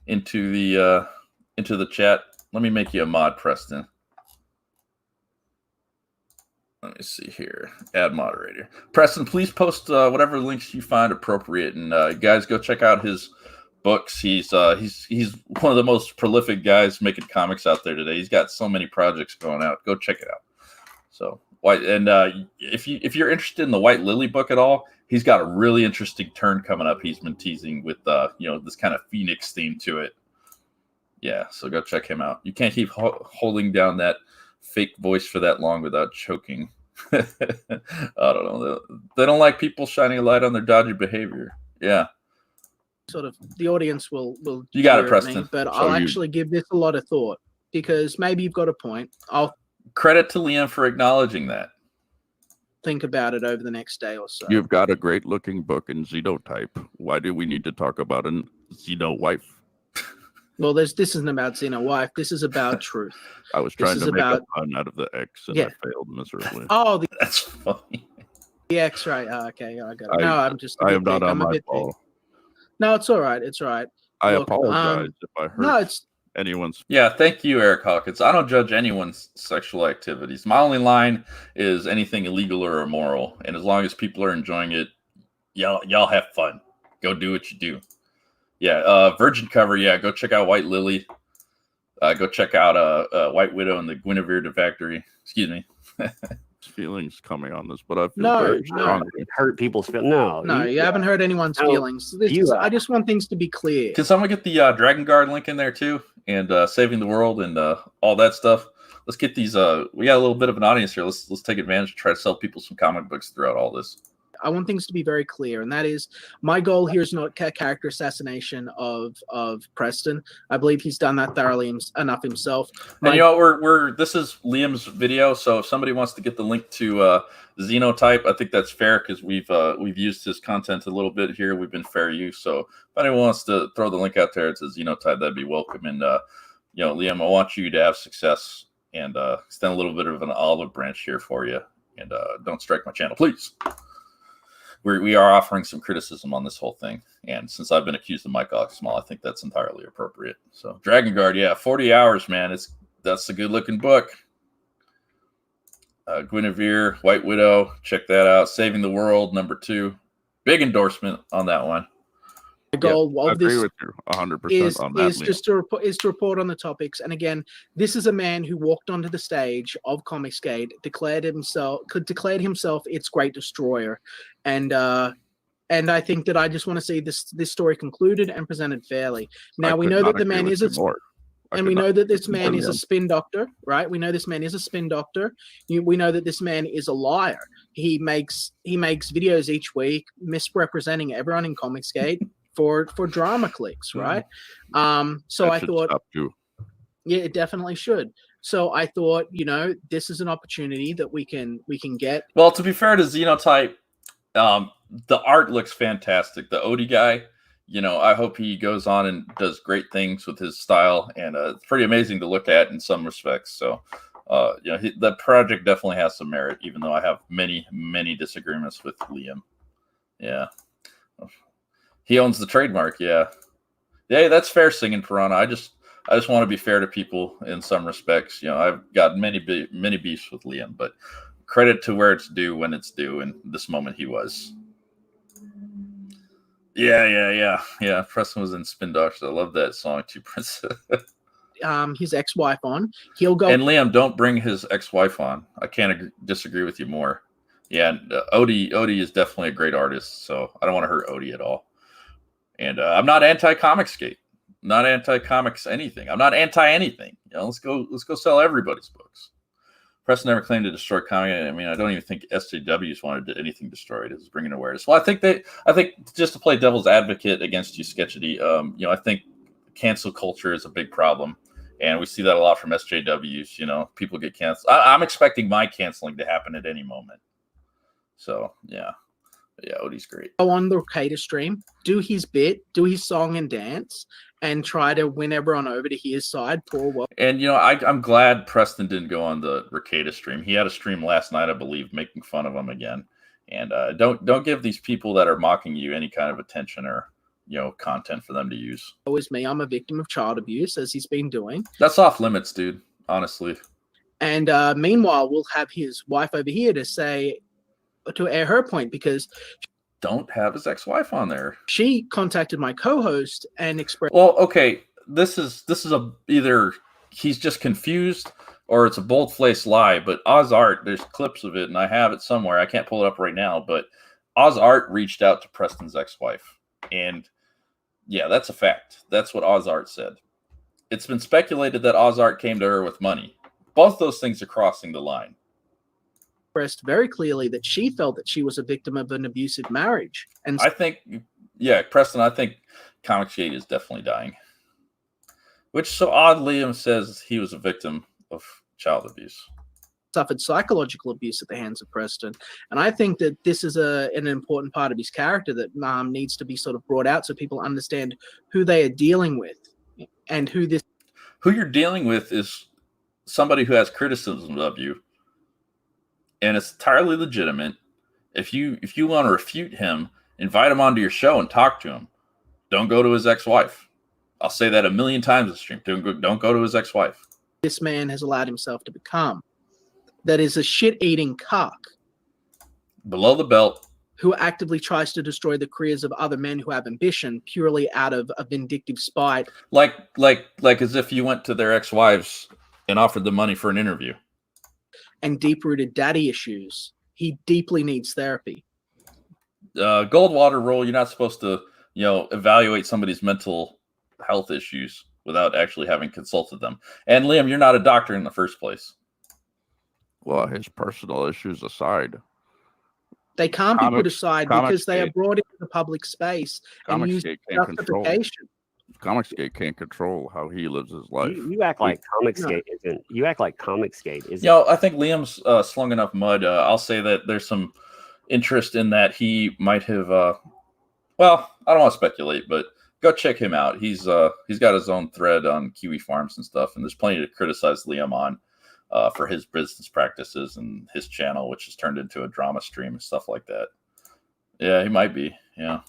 into the chat? Let me make you a mod, Preston. Let me see here. Add moderator. Preston, please post whatever links you find appropriate, and guys, go check out his books. He's one of the most prolific guys making comics out there today. He's got so many projects going out. Go check it out. So if you're interested in the White Lily book at all, he's got a really interesting turn coming up. He's been teasing with this kind of Phoenix theme to it. Yeah, so go check him out. You can't keep holding down that fake voice for that long without choking. I don't know. They don't like people shining a light on their dodgy behavior. Yeah. Sort of the audience will you got it, Preston. But I'll actually give this a lot of thought because maybe you've got a point. I'll credit to Liam for acknowledging that. Think about it over the next day or so. You've got a great looking book in Xenotype. Why do we need to talk about a Xeno wife? Well, this isn't about Xeno wife. This is about truth. I was trying to make a pun out of the X and I failed miserably. Oh, that's funny. The X, right? Okay, I got it. No, I am not on my ball. No, it's all right. It's all right. I apologize if I hurt anyone's. Yeah, thank you, Eric Hawkins. I don't judge anyone's sexual activities. My only line is anything illegal or immoral, and as long as people are enjoying it, y'all have fun. Go do what you do. Yeah, Virgin cover. Yeah, go check out White Lily. Go check out White Widow and the Guinevere de Factory. Excuse me. Feelings coming on this, but I feel very strong. It hurt people's feelings. No, you haven't hurt anyone's feelings. I just want things to be clear. Can someone get the Dragon Guard link in there too, and Saving the World and all that stuff? Let's get these. We got a little bit of an audience here. Let's take advantage and try to sell people some comic books throughout all this. I want things to be very clear, and that is my goal here is not character assassination of Preston. I believe he's done that thoroughly enough himself. And we're this is Liam's video, so if somebody wants to get the link to Xenotype, I think that's fair because we've used his content a little bit here. We've been fair use, so if anyone wants to throw the link out there to Xenotype, that'd be welcome. And Liam, I want you to have success and extend a little bit of an olive branch here for you. And don't strike my channel, please. We are offering some criticism on this whole thing, and since I've been accused of Mike Oxmall, I think that's entirely appropriate. So, Dragon Guard, 40 hours, man. That's a good looking book. Guinevere, White Widow, check that out. Saving the World, #2, big endorsement on that one. The goal of this with you 100% on that. Is just to report on the topics. And again, this is a man who walked onto the stage of Comicsgate, declared himself its great destroyer, and I think that I just want to see this story concluded and presented fairly. Now we know that the man is we know that this man is a spin doctor, right? We know this man is a spin doctor. We know that this man is a liar. He makes videos each week misrepresenting everyone in Comicsgate for drama clicks, right? So I thought, yeah, it definitely should. So I thought, this is an opportunity that we can get. Well, to be fair to Xenotype, the art looks fantastic. The Odie guy, I hope he goes on and does great things with his style, and it's pretty amazing to look at in some respects. So, the project definitely has some merit, even though I have many, many disagreements with Liam. Yeah. He owns the trademark, yeah, that's fair, Singing Piranha. I just want to be fair to people in some respects. I've got many beefs with Liam, but credit to where it's due when it's due, and this moment he was. Yeah. Preston was in Spin Doctors. I love that song too, Prince. his ex-wife on, he'll go. And Liam, don't bring his ex-wife on. I can't disagree with you more. Yeah, Odie is definitely a great artist, so I don't want to hurt Odie at all. And I'm not anti-Comicsgate, not anti-comics anything. I'm not anti-anything. You know, let's go sell everybody's books. Preston never claimed to destroy comic. I mean, I don't even think SJWs wanted anything destroyed. It was bringing awareness. Well, I think just to play devil's advocate against you, Sketchity, you know, I think cancel culture is a big problem. And we see that a lot from SJWs. You know, people get canceled. I'm expecting my canceling to happen at any moment. So, yeah, Odie's great. Go on the Ricada stream, do his bit, do his song and dance, and try to win everyone over to his side. And, you know, I'm glad Preston didn't go on the Ricada stream. He had a stream last night, I believe, making fun of him again. And don't give these people that are mocking you any kind of attention or, you know, content for them to use. It was me. I'm a victim of child abuse, as he's been doing. That's off limits, dude, honestly. And meanwhile, we'll have his wife over here to air her point, because don't have his ex-wife on there. She contacted my co-host and expressed. Well, okay, this is either he's just confused or it's a bold-faced lie. But Oz Art, there's clips of it, and I have it somewhere. I can't pull it up right now, but Oz Art reached out to Preston's ex-wife, and yeah, that's a fact. That's what Oz Art said. It's been speculated that Oz Art came to her with money. Both those things are crossing the line. Expressed very clearly that she felt that she was a victim of an abusive marriage. And I think, yeah, Preston, I think Comicsgate is definitely dying. Which so odd, Liam says he was a victim of child abuse. Suffered psychological abuse at the hands of Preston. And I think that this is an important part of his character that needs to be sort of brought out so people understand who they are dealing with and who you're dealing with is somebody who has criticisms of you. And it's entirely legitimate. If you want to refute him, invite him onto your show and talk to him. Don't go to his ex-wife. I'll say that 1,000,000 times in the stream. Don't go to his ex-wife. This man has allowed himself to become. That is a shit-eating cock. Below the belt. Who actively tries to destroy the careers of other men who have ambition purely out of a vindictive spite. Like as if you went to their ex-wives and offered them money for an interview. And deep-rooted daddy issues. He deeply needs therapy. Goldwater rule, you're not supposed to, you know, evaluate somebody's mental health issues without actually having consulted them. And Liam, you're not a doctor in the first place. Well, his personal issues aside. They can't be put aside because they are brought into the public space and used justification. Comicsgate can't control how he lives his life. You act like Comicsgate isn't. You act like Comicsgate isn't. You know, I think Liam's slung enough mud. I'll say that there's some interest in that he might have. Well, I don't want to speculate, but go check him out. He's got his own thread on Kiwi Farms and stuff, and there's plenty to criticize Liam on for his business practices and his channel, which has turned into a drama stream and stuff like that. Yeah, he might be. Yeah.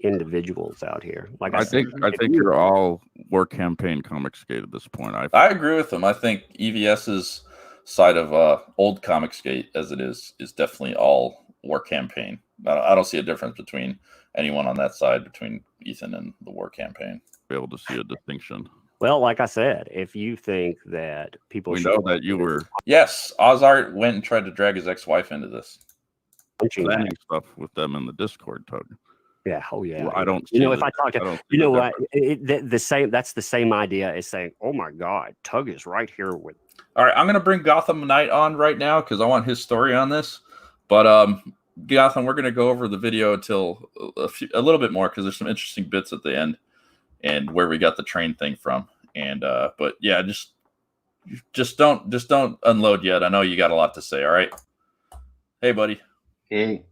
Individuals out here. Like I think you're all war campaign Comicsgate at this point. I agree with him. I think EVS's side of old Comicsgate as it is definitely all war campaign. I don't see a difference between anyone on that side between Ethan and the war campaign. Be able to see a distinction. Well, like I said, if you think that people know that you were yes, Ozart went and tried to drag his ex-wife into this. Planning stuff with them in the Discord, Tug. Yeah. Oh, yeah. Well, I don't. You know, if I talk to you know what, the same. That's the same idea as saying, "Oh my God, Tug is right here with." All right, I'm gonna bring Gotham Knight on right now because I want his story on this. But Gotham, we're gonna go over the video until a little bit more because there's some interesting bits at the end and where we got the train thing from. And but yeah, just don't unload yet. I know you got a lot to say. All right. Hey, buddy. Hey,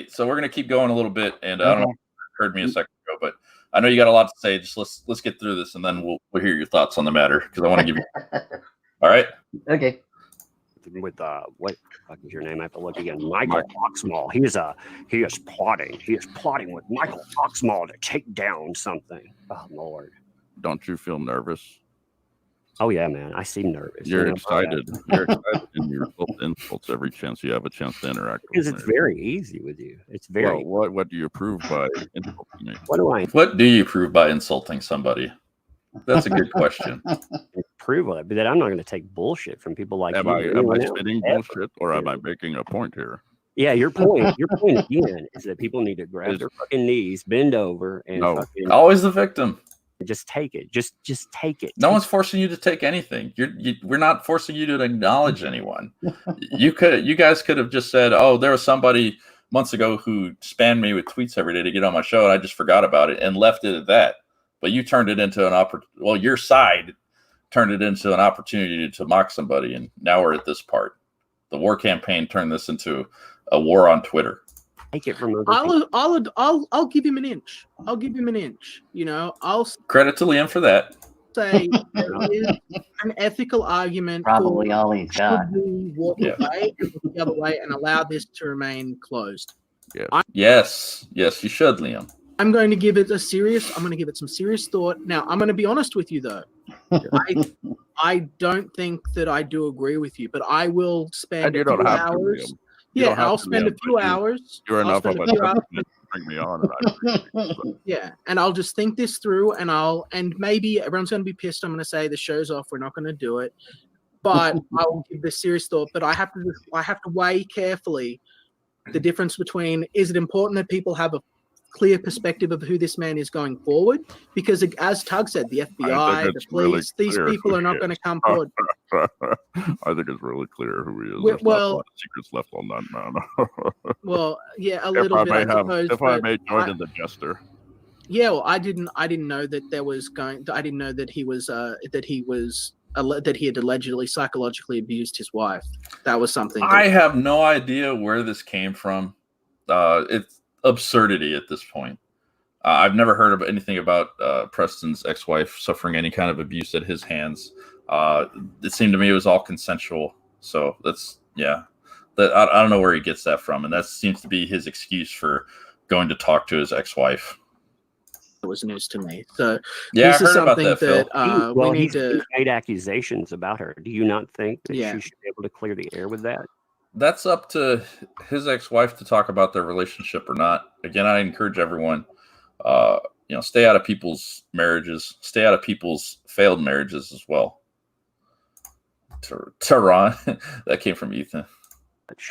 so we're gonna keep going a little bit, and I don't know if you heard me a second ago, but I know you got a lot to say. Just let's get through this, and then we'll hear your thoughts on the matter because I want to give you. All right. Okay. With what is your name? I have to look again. Michael Oxmaul. He is plotting. He is plotting with Michael Oxmaul to take down something. Oh Lord. Don't you feel nervous? Oh yeah, man. I seem nervous. You're excited. You're excited, and you're full of insults every chance you have a chance to interact. Because it's very easy with you. It's very. Well, what do you prove by insulting me? What do I? What do you prove by insulting somebody? That's a good question. Prove it, but then I'm not going to take bullshit from people like Am you. I or anyone else, spitting ever. bullshit, or am I making a point here? Yeah, your point again is that people need to grab their fucking knees, bend over, and fucking Always the victim. just take it. Just take it. No one's forcing you to take anything. We're not forcing you to acknowledge anyone. You guys could have just said, "Oh, there was somebody months ago who spammed me with tweets every day to get on my show, and I just forgot about it," and left it at that. But you turned it into your side turned it into an opportunity to mock somebody, and now we're at this part. The war campaign turned this into a war on Twitter. Take it from I'll give him an inch. I'll give him an inch. You know, I'll Credit to Liam for that. say there is an ethical argument. Probably all he's got. Walk away and look the other way and allow this to remain closed. Yes, you should, Liam. I'm going to give it some serious thought. Now, I'm going to be honest with you, though. I don't think that I do agree with you, but I will spend a few hours. I'll spend a few hours. You're enough of a to bring me on. Yeah, and I'll just think this through, and maybe everyone's going to be pissed. I'm going to say the show's off. We're not going to do it, but I will give this serious thought. But I have to weigh carefully the difference between, is it important that people have a clear perspective of who this man is going forward, because as Tug said, the FBI, the police, these people are not going to come forward. I think it's really clear who he is. Well, secrets left on that man. Well, yeah, a little bit. If I may join in the jester. Yeah, well, I didn't know that there was I didn't know that he had allegedly psychologically abused his wife. That was something. I have no idea where this came from. It's absurdity at this point. I've never heard of anything about Preston's ex-wife suffering any kind of abuse at his hands. It seemed to me it was all consensual. So I don't know where he gets that from, and that seems to be his excuse for going to talk to his ex-wife. It was news to me. So yeah, this I heard about that, Phil. We need to made accusations about her. Do you not think that she should be able to clear the air with that? That's up to his ex-wife to talk about their relationship or not. Again, I encourage everyone, stay out of people's marriages, stay out of people's failed marriages as well. Tehran, that came from Ethan.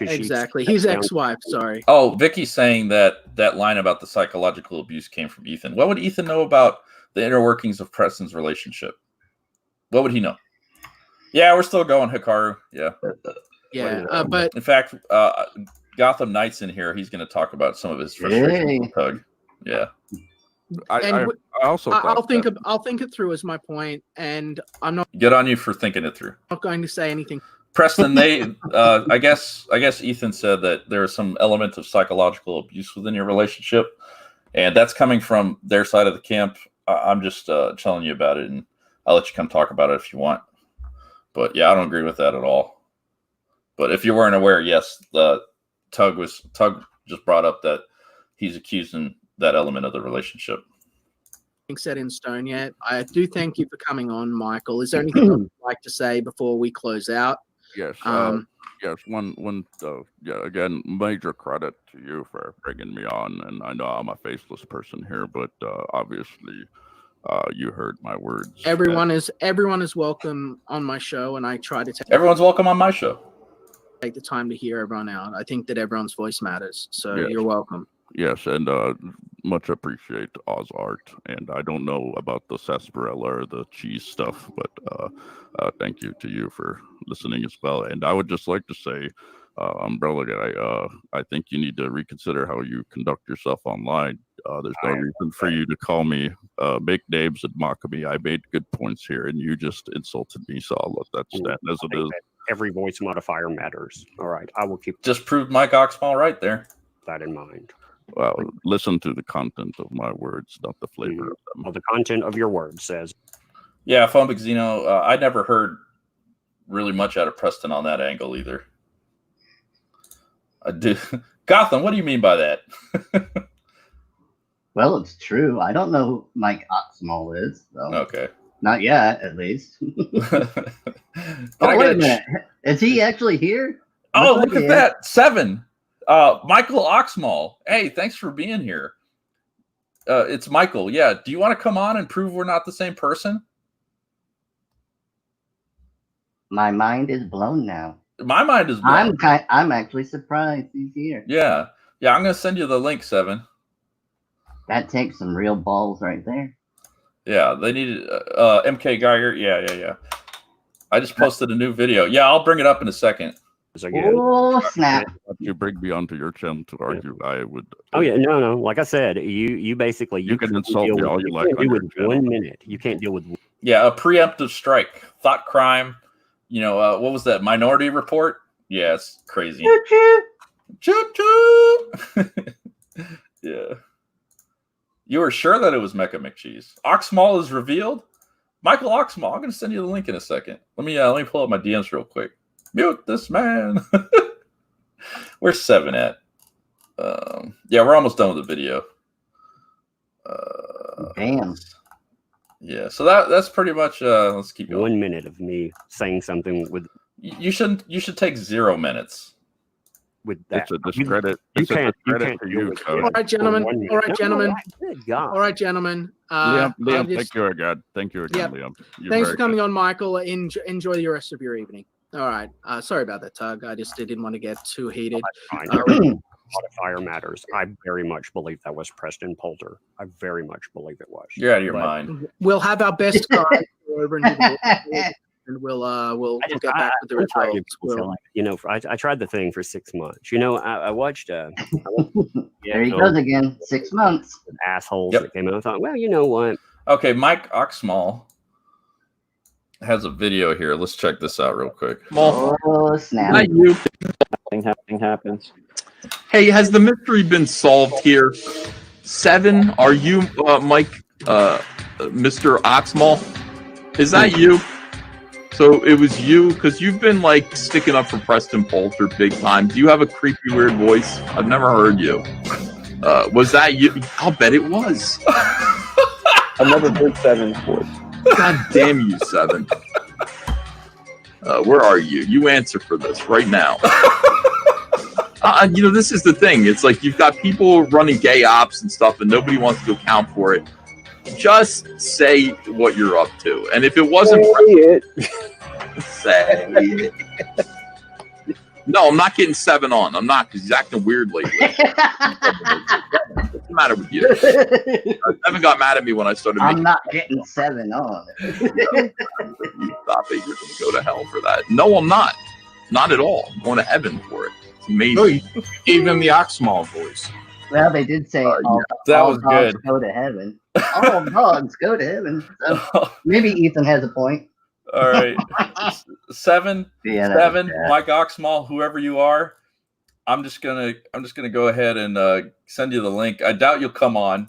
Exactly. His ex-wife, sorry. Oh, Vicky's saying that line about the psychological abuse came from Ethan. What would Ethan know about the inner workings of Preston's relationship? What would he know? Yeah, we're still going, Hikaru. Yeah. Yeah, but in fact, Gotham Knight's in here. He's going to talk about some of his frustrations with Tug. Yeah. I'll think it through as my point, and I'm not. Good on you for thinking it through. Not going to say anything. Preston, I guess Ethan said that there is some element of psychological abuse within your relationship, and that's coming from their side of the camp. I'm just telling you about it, and I'll let you come talk about it if you want. But yeah, I don't agree with that at all. But if you weren't aware, yes, Tug just brought up that he's accusing that element of the relationship. Set in stone yet. I do thank you for coming on, Michael. Is there anything you'd like to say before we close out? Yes. Yes. Again, major credit to you for bringing me on. And I know I'm a faceless person here, but obviously, you heard my words. Everyone is welcome on my show, and I try to take. Everyone's welcome on my show. Take the time to hear everyone out. I think that everyone's voice matters. So You're welcome. Yes, and much appreciate Oz art. And I don't know about the sarsaparilla or the cheese stuff, but thank you to you for listening as well. And I would just like to say, Umbrella Guy, I think you need to reconsider how you conduct yourself online. There's no reason for you to call me make names and mock me. I made good points here, and you just insulted me, so I'll let that stand as it is. Every voice modifier matters. All right, I will keep. Just proved Mike Oxmall right there. That in mind. Well, listen to the content of my words, not the flavor of them. Well, the content of your words says. Yeah, Phobic Xeno, I never heard really much out of Preston on that angle either. I do. Gotham, what do you mean by that? Well, it's true. I don't know who Mike Oxmaul is. So. Okay. Not yet, at least. Oh, wait a minute. Is he actually here? Oh, look at that. 7. Michael Oxmall. Hey, thanks for being here. It's Michael. Yeah. Do you want to come on and prove we're not the same person? My mind is blown now. My mind is blown. I'm actually surprised he's here. Yeah. I'm gonna send you the link, 7. That takes some real balls right there. Yeah, they needed MK Geiger. Yeah. I just posted a new video. Yeah, I'll bring it up in a second. Oh snap! You bring me onto your channel to argue. I would. Oh yeah, no. Like I said, you basically you can insult me all you like. Deal with 1 minute. You can't deal with. Yeah, a preemptive strike, thought crime. What was that? Minority Report. Yeah, it's crazy. Choo choo. Yeah. You were sure that it was Mecha McCheese. Oxmall is revealed. Michael Oxmall. I'm going to send you the link in a second. Let me pull up my DMs real quick. Mute this man. Where's 7 at? Yeah, we're almost done with the video. Damn. Yeah, so that's pretty much. Let's keep going. 1 minute of me saying something with. You should take 0 minutes. With that, it's a discredit. You can't. For you. All right, gentlemen. All right, gentlemen. Good God. All right, gentlemen. Liam, thank you again. Thank you again, Liam. Thanks for coming on, Michael. Enjoy the rest of your evening. All right. Sorry about that, Tug. I just didn't want to get too heated. Modifier matters. I very much believe that was Preston Poulter. I very much believe it was. You're out of your mind. We'll have our best guy go over and we'll get back with the results. I tried the thing for 6 months. I watched. There he goes again. 6 months. Assholes that came out. I thought, well, you know what? Okay, Mike Oxmall has a video here. Let's check this out real quick. Oh snap! Not you. Nothing happens. Hey, has the mystery been solved here? 7, are you Mike, Mr. Oxmall? Is that you? So it was you, because you've been like sticking up for Preston Poulter big time. Do you have a creepy, weird voice? I've never heard you. Was that you? I'll bet it was. I've never heard 7's voice. God damn you, 7. Where are you? You answer for this right now. This is the thing. It's like you've got people running gay ops and stuff, and nobody wants to account for it. Just say what you're up to. And if it wasn't... Say it. No, I'm not getting 7 on. I'm not, because he's acting weird lately. What's the matter with you? 7 got mad at me when I started making... I'm not getting 7 on. You thought that you were going to go to hell for that. No, I'm not. Not at all. I'm going to heaven for it. It's amazing. Oh, you gave them the Oxmall voice. Well, they did say all was dogs good. go to heaven. All dogs go to heaven. So maybe Ethan has a point. All right, 7, Yeah, 7, Mike Oxmall, whoever you are. I'm just gonna go ahead and send you the link. I doubt you'll come on,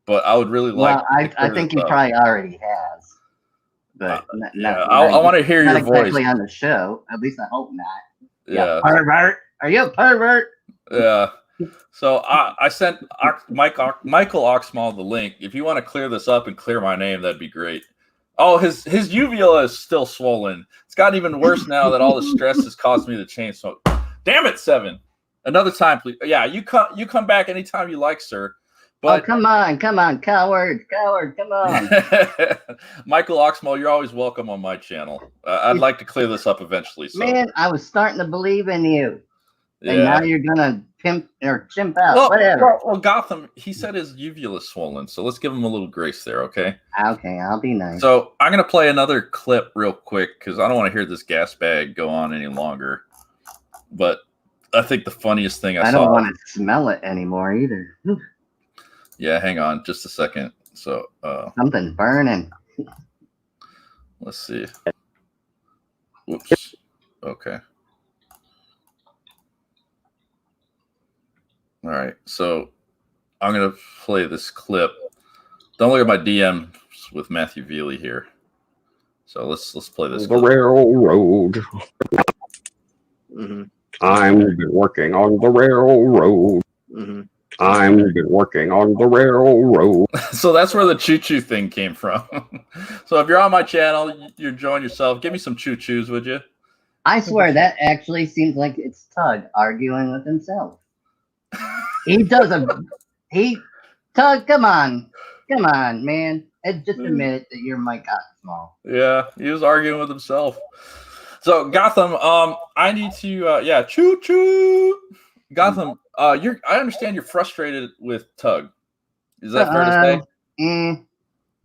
but I would really like. Well, I think he probably already has. But I want to hear your voice. Exactly on the show. At least I hope not. Yeah, pervert. Are you a pervert? Yeah. So I sent Michael Oxmall the link. If you want to clear this up and clear my name, that'd be great. Oh, his uvula is still swollen. It's gotten even worse now that all the stress has caused me to change. So, damn it, 7. Another time, please. Yeah, you come back anytime you like, sir. But come on, coward, come on. Michael Oxmall, you're always welcome on my channel. I'd like to clear this up eventually. So. Man, I was starting to believe in you. Yeah. And now you're gonna chimp out. Whatever. Well, Gotham, he said his uvula is swollen, so let's give him a little grace there, okay? Okay, I'll be nice. So I'm gonna play another clip real quick because I don't want to hear this gas bag go on any longer. But I think the funniest thing I saw. I don't want to smell it anymore either. Yeah, hang on just a second. So something's burning. Let's see. Whoops. Okay. All right, so I'm gonna play this clip. Don't look at my DMs with Matthew Veely here. So let's play this. The railroad. I'm been working on the railroad. I'm been working on the railroad. So that's where the choo-choo thing came from. So if you're on my channel, you're enjoying yourself. Give me some choo-choos, would you? I swear that actually seems like it's Tug arguing with himself. He does Tug, come on, man. Just admit that you're Mike Oxmall. Yeah, he was arguing with himself. So Gotham, I need to choo choo. Gotham, I understand you're frustrated with Tug. Is that fair to say?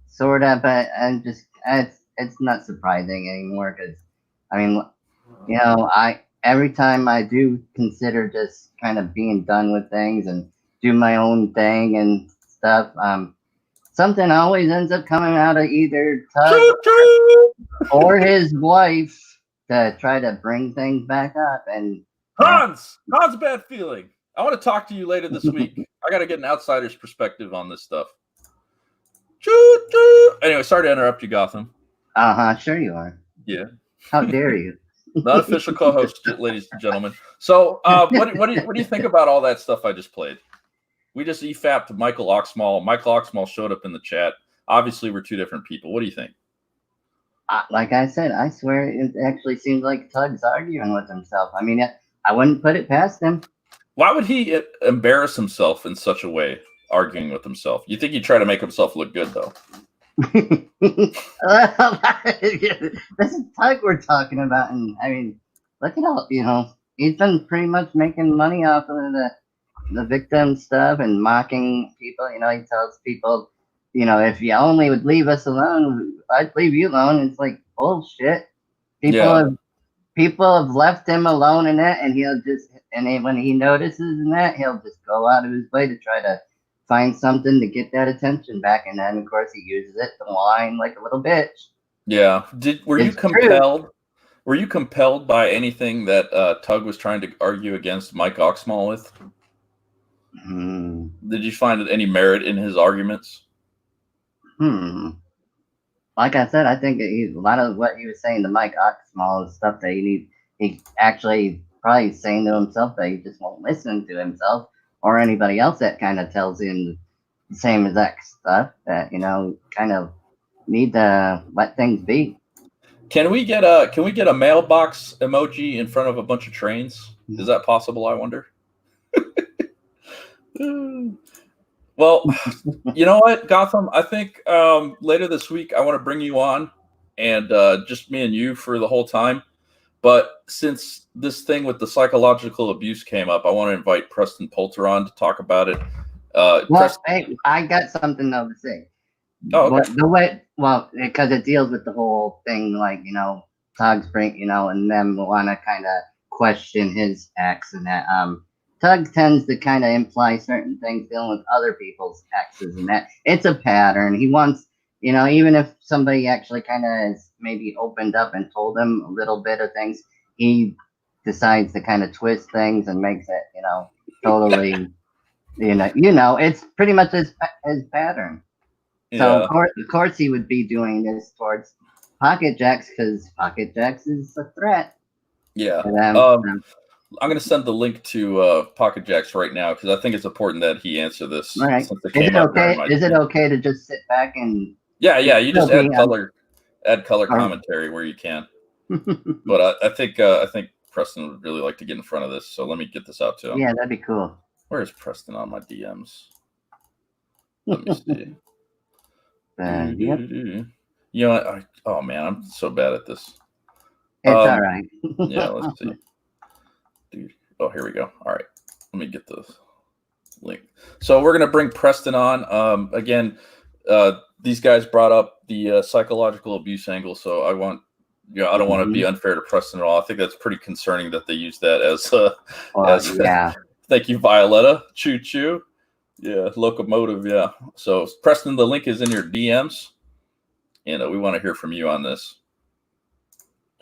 Sort of, but I'm just it's not surprising anymore because I mean, you know, every time I do consider just kind of being done with things and do my own thing and stuff, something always ends up coming out of either Tug or his wife to try to bring things back up. And Hans, bad feeling. I want to talk to you later this week. I got to get an outsider's perspective on this stuff. Choo choo. Anyway, sorry to interrupt you, Gotham. Sure you are. Yeah. How dare you? Not official co-host, ladies and gentlemen. So, what do you think about all that stuff I just played? We just EFAP'd Michael Oxmall. Michael Oxmall showed up in the chat. Obviously, we're two different people. What do you think? Like I said, I swear it actually seems like Tug's arguing with himself. I mean, I wouldn't put it past him. Why would he embarrass himself in such a way, arguing with himself? You think he'd try to make himself look good, though? This is Tug we're talking about, and I mean, look at all, you know, he's been pretty much making money off of the victim stuff and mocking people. You know, he tells people, you know, if you only would leave us alone, I'd leave you alone. It's like bullshit. People have left him alone in that, and when he notices in that, he'll just go out of his way to try to find something to get that attention back, and then of course he uses it to whine like a little bitch. Yeah. Were you compelled? Were you compelled by anything that Tug was trying to argue against Mike Oxmall with? Did you find any merit in his arguments? Like I said, I think a lot of what he was saying to Mike Oxmall is stuff that he actually probably saying to himself that he just won't listen to himself or anybody else that kind of tells him the same exact stuff, that, you know, kind of need to let things be. Can we get a mailbox emoji in front of a bunch of trains? Is that possible, I wonder? Well, you know what, Gotham? I think later this week I want to bring you on, and just me and you for the whole time. But since this thing with the psychological abuse came up, I want to invite Preston Poulter on to talk about it. Hey, I got something though to say. Oh, okay. Because it deals with the whole thing, like, you know, Tug's bring, you know, and them want to kind of question his acts and that. Tug tends to kind of imply certain things dealing with other people's exes and that. It's a pattern. He wants, you know, even if somebody actually kind of has maybe opened up and told him a little bit of things, he decides to kind of twist things and makes it, you know, totally, you know, it's pretty much his pattern. So Yeah. of course he would be doing this towards Pocket Jacks because Pocket Jacks is a threat. Yeah. But, I'm going to send the link to Pocket Jacks right now because I think it's important that he answer this. all right. Since it Is came it up okay? during my- Is it okay to just sit back and? Yeah. You just Okay, add color commentary where you can. But I think Preston would really like to get in front of this. So let me get this out to him. Yeah, that'd be cool. Where's Preston on my DMs? Let me see. Yep. You know, oh man, I'm so bad at this. It's all right. Yeah, let's see. Dude. Oh, here we go. All right. Let me get the link. So we're going to bring Preston on. Again, these guys brought up the psychological abuse angle. So I don't want to be unfair to Preston at all. I think that's pretty concerning that they use that as yeah. Thank you, Violetta. Choo choo. Yeah, locomotive. Yeah. So Preston, the link is in your DMs, and we want to hear from you on this.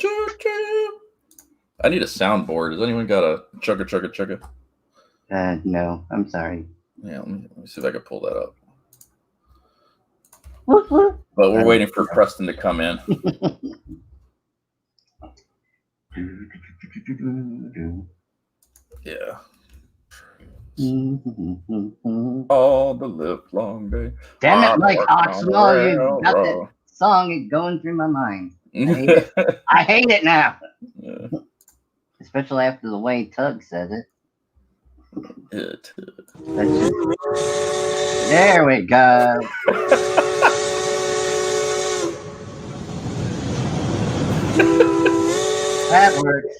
Choo choo. I need a soundboard. Has anyone got a chugga chugga chugga? No, I'm sorry. Yeah, let me see if I can pull that up. But we're waiting for Preston to come in. Yeah. All the live long day. Damn it, Mike Oxmall, you got that song going through my mind. I hate it now. Yeah. Especially after the way Tug says it. There we go. That works.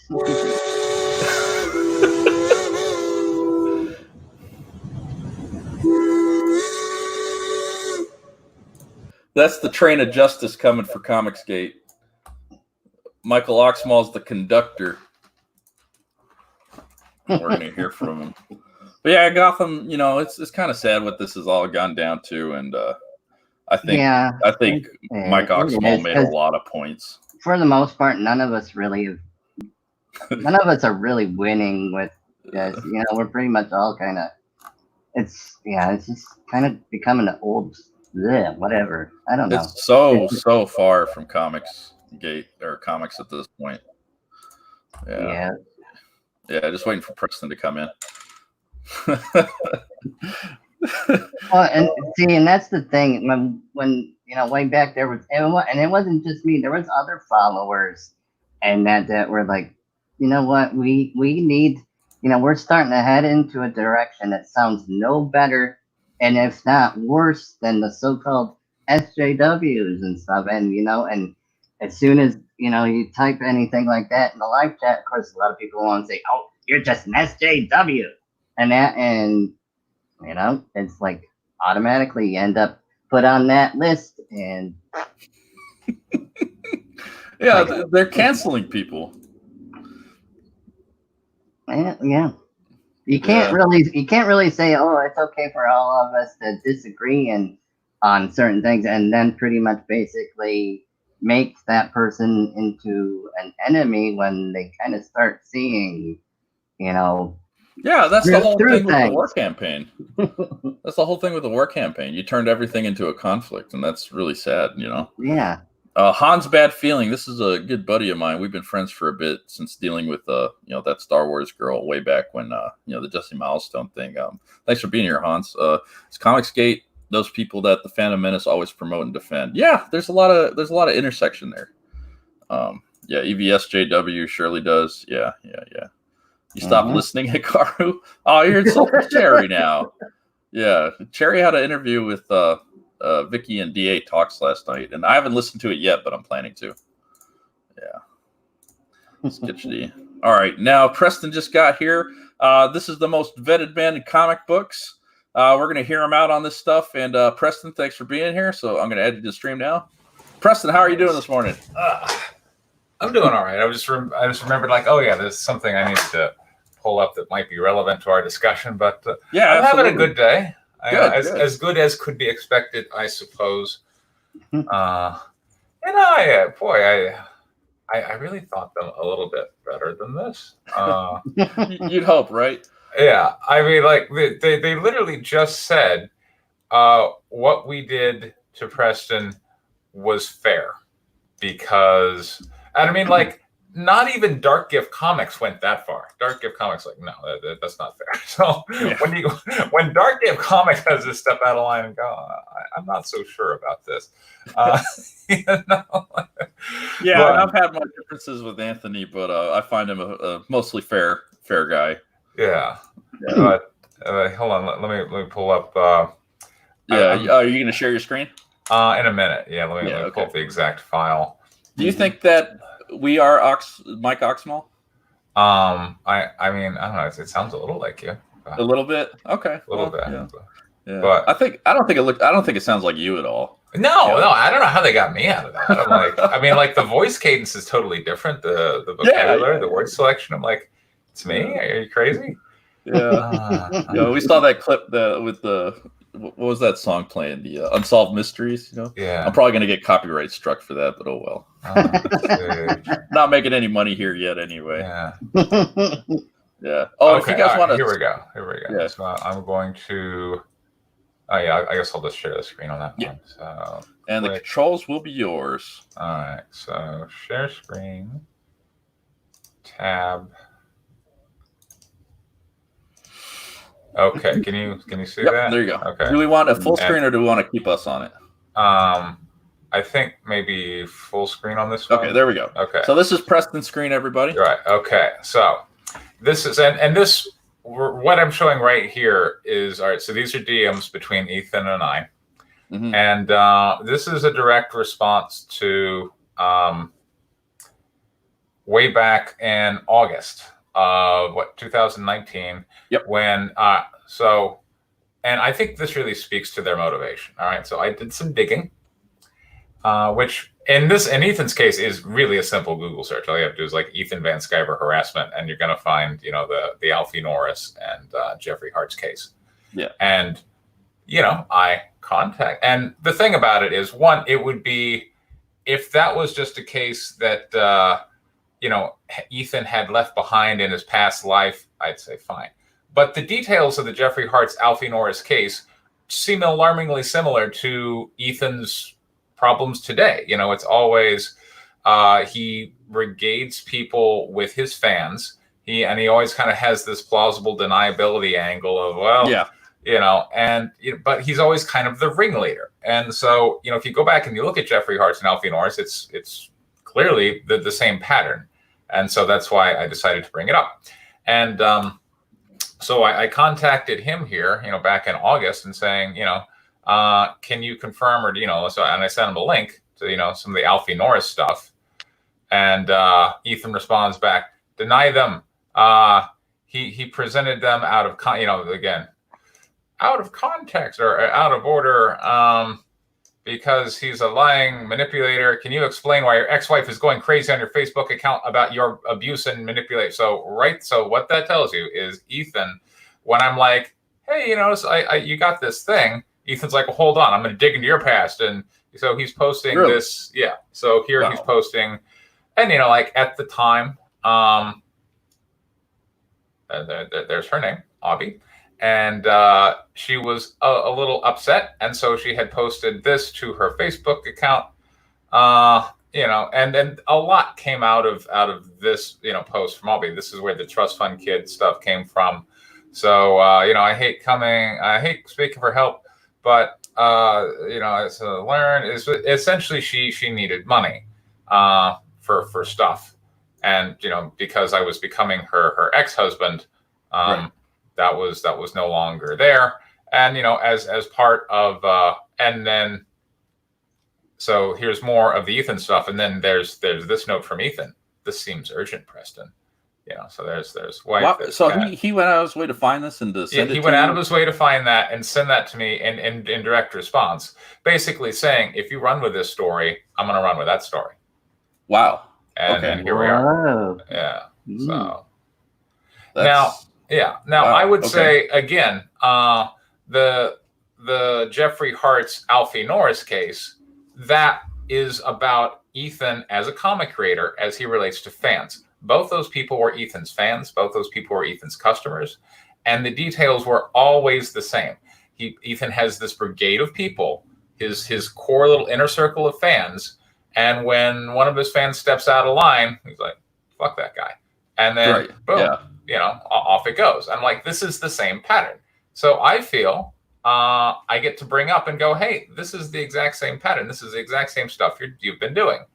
That's the train of justice coming for Comicsgate. Michael Oxmall's the conductor. We're going to hear from him. But yeah, Gotham, you know, it's kind of sad what this has all gone down to. And I think Mike Oxmall made a lot of points. For the most part, none of us are really winning with this. You know, we're pretty much all kind of, it's just kind of becoming an old, whatever. I don't know. It's so far from Comicsgate or comics at this point. Yeah, just waiting for Preston to come in. Well, and see, and that's the thing. When you know, way back there was, and it wasn't just me. There was other followers, and that were like, you know what, we need, you know, we're starting to head into a direction that sounds no better, and if not worse than the so-called SJWs and stuff. And you know, and as soon as you know you type anything like that in the live chat, of course, a lot of people want to say, "Oh, you're just an SJW," and you know, it's like automatically you end up put on that list, and yeah, they're canceling people. Yeah, you can't really say, oh, it's okay for all of us to disagree on certain things, and then pretty much basically make that person into an enemy when they kind of start seeing, you know. Yeah, that's the whole thing with the war campaign. That's the whole thing with the war campaign. You turned everything into a conflict, and that's really sad, you know? Yeah. Hans Bad Feeling. This is a good buddy of mine. We've been friends for a bit since dealing with, you know, that Star Wars girl way back when, you know, the Jesse Milestone thing. Thanks for being here, Hans. It's Comicsgate. Those people that the Phantom Menace always promote and defend. Yeah, there's a lot of intersection there. Yeah, EVSJW surely does. Yeah. You stopped listening, Hikaru? Oh, you're insulting Cherry now. Yeah, Cherry had an interview with Vicky and DA Talks last night, and I haven't listened to it yet, but I'm planning to. Yeah. Sketchy. All right, now Preston just got here. This is the most vetted man in comic books. We're going to hear him out on this stuff, and Preston, thanks for being here. So I'm going to add you to the stream now. Preston, how are you doing this morning? I'm doing all right. I just remembered, like, oh yeah, there's something I needed to pull up that might be relevant to our discussion. But yeah, I'm having a good day. Good. As good as could be expected, I suppose. And I really thought them a little bit better than this. You'd hope, right? Yeah, I mean, like they literally just said what we did to Preston was fair, because, and I mean, like, not even Dark Gift Comics went that far. Dark Gift Comics, like, no, that's not fair. So when Dark Gift Comics has to step out of line and go, I'm not so sure about this. You know? Yeah, but I've had my differences with Anthony, but I find him a mostly fair guy. Yeah. But hold on, let me pull up. Are you going to share your screen? In a minute. Yeah, let me pull up the exact file. Do you think that we are Mike Oxmall? I mean, I don't know. It sounds a little like you. A little bit. Okay. A little bit. Yeah. But I don't think it sounds like you at all. No, I don't know how they got me out of that. I'm like, I mean, like, the voice cadence is totally different. The vocabulary, the word selection. I'm like, it's me. Are you crazy? Yeah. We saw that clip with what was that song playing? The Unsolved Mysteries. You know. Yeah. I'm probably gonna get copyright struck for that, but oh well. Not making any money here yet, anyway. Yeah. Yeah. Oh, okay, if you guys want to, here we go. Yeah. So I'm going to. Oh yeah, I guess I'll just share the screen on that one. So, and the controls will be yours. All right. So share screen. Tab. Okay. Can you see that? There you go. Okay. Do we want a full screen or do we want to keep us on it? I think maybe full screen on this one. Okay, there we go. Okay. So this is Preston's screen, everybody. Right. Okay. So this is and this what I'm showing right here is, all right. So these are DMs between Ethan and I, and this is a direct response to way back in August of 2019. Yep. When and I think this really speaks to their motivation. All right. So I did some digging, which in Ethan's case is really a simple Google search. All you have to do is like Ethan Van Sciver harassment, and you're going to find, the Alfie Norris and Jeffrey Hart's case. Yeah. And, I contact. And the thing about it is, one, it would be, if that was just a case that, Ethan had left behind in his past life, I'd say fine. But the details of the Jeffrey Hart's Alfie Norris case seem alarmingly similar to Ethan's problems today. It's always he regales people with his fans. He always kind of has this plausible deniability angle of, but he's always kind of the ringleader. And so, if you go back and you look at Jeffrey Hart's and Alfie Norris, it's clearly the same pattern. And so that's why I decided to bring it up. And so I contacted him here, back in August and saying, can you confirm and I sent him a link to, some of the Alfie Norris stuff. And Ethan responds back, deny them. He presented them out of, out of context or out of order because he's a lying manipulator. Can you explain why your ex-wife is going crazy on your Facebook account about your abuse and manipulate? So what that tells you is Ethan, when I'm like, hey, you got this thing, Ethan's like, well, hold on, I'm going to dig into your past. And so he's posting this. Yeah. So here he's posting, and, at the time, there's her name, Abby. And she was a little upset. And so she had posted this to her Facebook account, and then a lot came out of this, post from Abby. This is where the trust fund kid stuff came from. So, I hate speaking for help, but, it's essentially she needed money for stuff. And, because I was becoming her ex-husband, right. That was no longer there. And, as part of, and then, so here's more of the Ethan stuff. And then there's this note from Ethan. This seems urgent, Preston. So there's wife. Wow. So he went out of his way to find this and to send it. He went out of his way to find that and send that to me in direct response, basically saying, if you run with this story, I'm going to run with that story. Wow. And here we are. Yeah. So now, wow. I would say again, the Jeffrey Hart's Alfie Norris case, that is about Ethan as a comic creator as he relates to fans. Both those people were Ethan's fans. Both those people were Ethan's customers. And the details were always the same. Ethan has this brigade of people, his core little inner circle of fans. And when one of his fans steps out of line, he's like, fuck that guy. And then, boom, off it goes. I'm like, this is the same pattern. So I feel I get to bring up and go, hey, this is the exact same pattern. This is the exact same stuff you've been doing.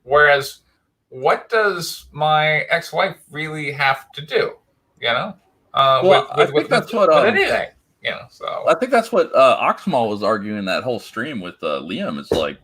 Whereas, what does my ex-wife really have to do? I think that's what anything. So I think that's what Oxmaul was arguing that whole stream with Liam. It's like,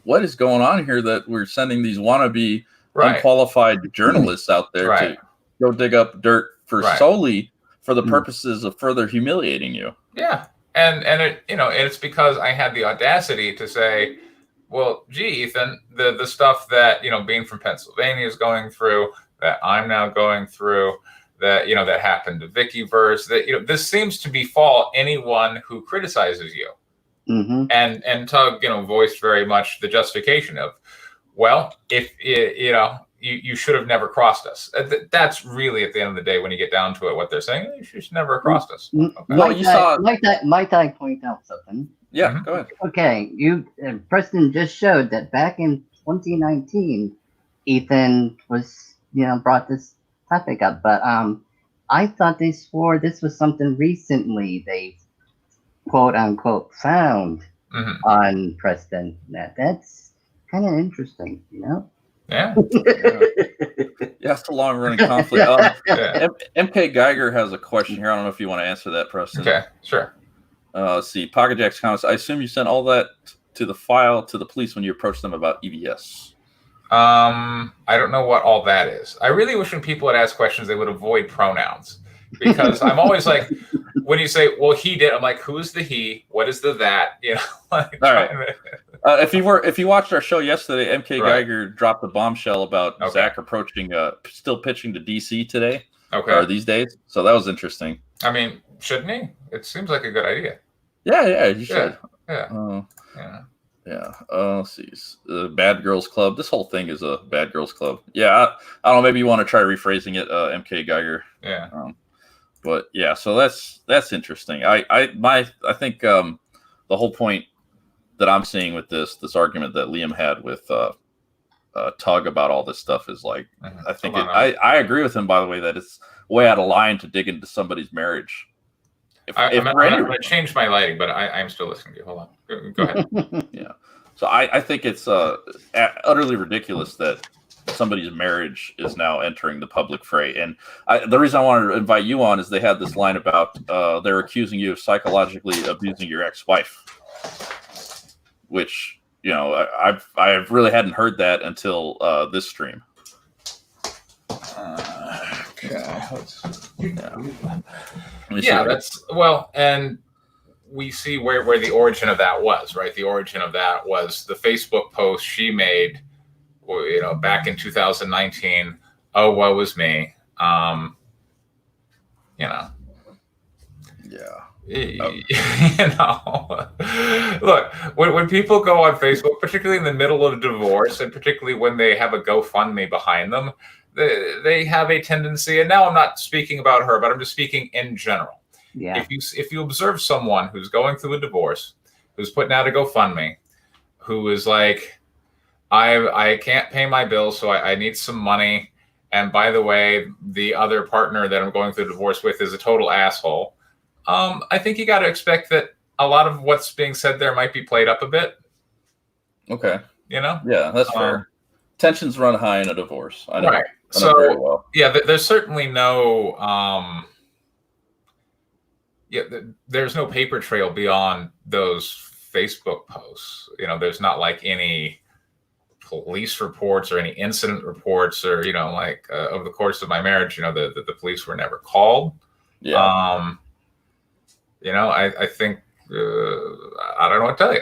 what is going on here that we're sending these wannabe unqualified journalists out there to go dig up dirt for solely for the purposes of further humiliating you? Yeah, and it it's because I had the audacity to say, well, gee, Ethan, the stuff that being from Pennsylvania is going through, that I'm now going through, that that happened to Vickyverse, that this seems to befall anyone who criticizes you. Mm-hmm. And Tug, voiced very much the justification of, well, if you should have never crossed us. That's really, at the end of the day, when you get down to it, what they're saying, you should never have crossed us. Okay. Might I point out something? Yeah, go ahead. Okay, Preston just showed that back in 2019, Ethan was, brought this topic up, but I thought they swore this was something recently they quote unquote found on Preston. That's kind of interesting, Yeah. It's a long running conflict. MK Geiger has a question here. I don't know if you want to answer that, Preston. Okay, sure. Let's see. Pocket Jack's comments. I assume you sent all that to the police when you approached them about EVS. I don't know what all that is. I really wish when people would ask questions, they would avoid pronouns, because I'm always like, when you say, well, he did, I'm like, who's the he? What is the that? You know, like, all right. If you watched our show yesterday, MK Geiger dropped a bombshell about Zach approaching, still pitching to DC today, or these days. So that was interesting. I mean, shouldn't he? It seems like a good idea. Yeah, you should. Yeah. Yeah. Let's see. Bad Girls Club. This whole thing is a Bad Girls Club. Yeah. I don't know. Maybe you want to try rephrasing it, MK Geiger. Yeah. But yeah. So that's interesting. I think the whole point that I'm seeing with this argument that Liam had with Tug about all this stuff is like, I think I agree with him, by the way, that it's way out of line to dig into somebody's marriage. I'm going to change my lighting, but I'm still listening to you. Hold on. Go ahead. Yeah. So I think it's utterly ridiculous that somebody's marriage is now entering the public fray. And the reason I wanted to invite you on is they had this line about they're accusing you of psychologically abusing your ex-wife, which, you know, I really hadn't heard that until this stream. Yeah, that's well, and we see where the origin of that was, right? The origin of that was the Facebook post she made, you know, back in 2019. Oh, woe was me. You know. Yeah. You know, look, when people go on Facebook, particularly in the middle of a divorce, and particularly when they have a GoFundMe behind them, they have a tendency, and now I'm not speaking about her, but I'm just speaking in general. Yeah. If you observe someone who's going through a divorce, who's putting out a GoFundMe, who is like, I can't pay my bills, so I need some money. And by the way, the other partner that I'm going through a divorce with is a total asshole. I think you got to expect that a lot of what's being said there might be played up a bit. Okay. You know? Yeah, that's fair. Tensions run high in a divorce. I know. Right. I know very well. Yeah, there's certainly no there's no paper trail beyond those Facebook posts. You know, there's not like any police reports or any incident reports, or, you know, like over the course of my marriage, you know, the police were never called. Yeah. You know, I think I don't know what to tell you.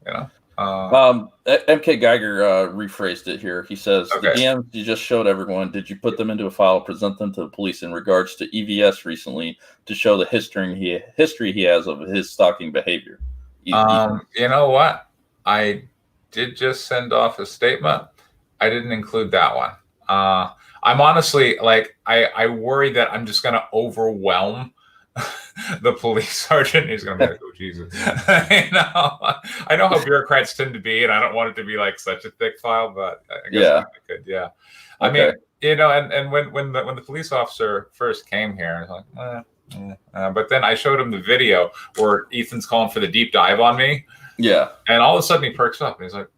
You know. MK Geiger rephrased it here. He says, the DMs you just showed everyone, did you put them into a file, present them to the police in regards to EVS recently to show the history he has of his stalking behavior? You know what? I did just send off a statement. I didn't include that one. I'm honestly, like, I worry that I'm just going to overwhelm the police sergeant. He's going to be like, oh, Jesus. I know how bureaucrats tend to be, and I don't want it to be like such a thick file, but I guess I could. Yeah. I mean, you know, and when the police officer first came here, I was like, but then I showed him the video where Ethan's calling for the deep dive on me. Yeah. And all of a sudden he perks up and he's like,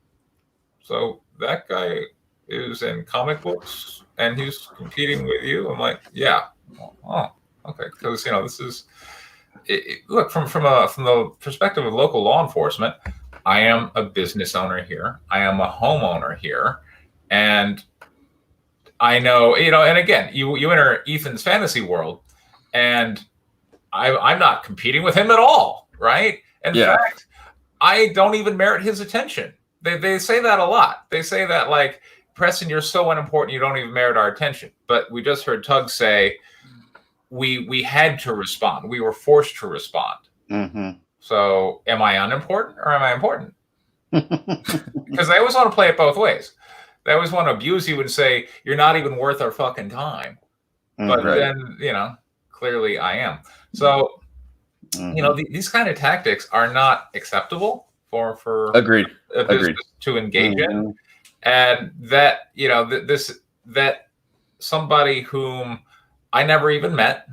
so that guy is in comic books and he's competing with you? I'm like, yeah. Oh, okay. Because, you know, this is look, from the perspective of local law enforcement, I am a business owner here. I am a homeowner here. And I know, you know, and again, you enter Ethan's fantasy world, and I'm not competing with him at all, right? In fact, I don't even merit his attention. They say that a lot. They say that, like, Preston, you're so unimportant, you don't even merit our attention. But we just heard Tug say we had to respond. We were forced to respond. Mm-hmm. So am I unimportant or am I important? Because they always want to play it both ways. They always want to abuse you and say, you're not even worth our fucking time. But then, you know, clearly I am. So, you know, these kind of tactics are not acceptable for Agreed. To engage in. And that, you know, that somebody whom I never even met,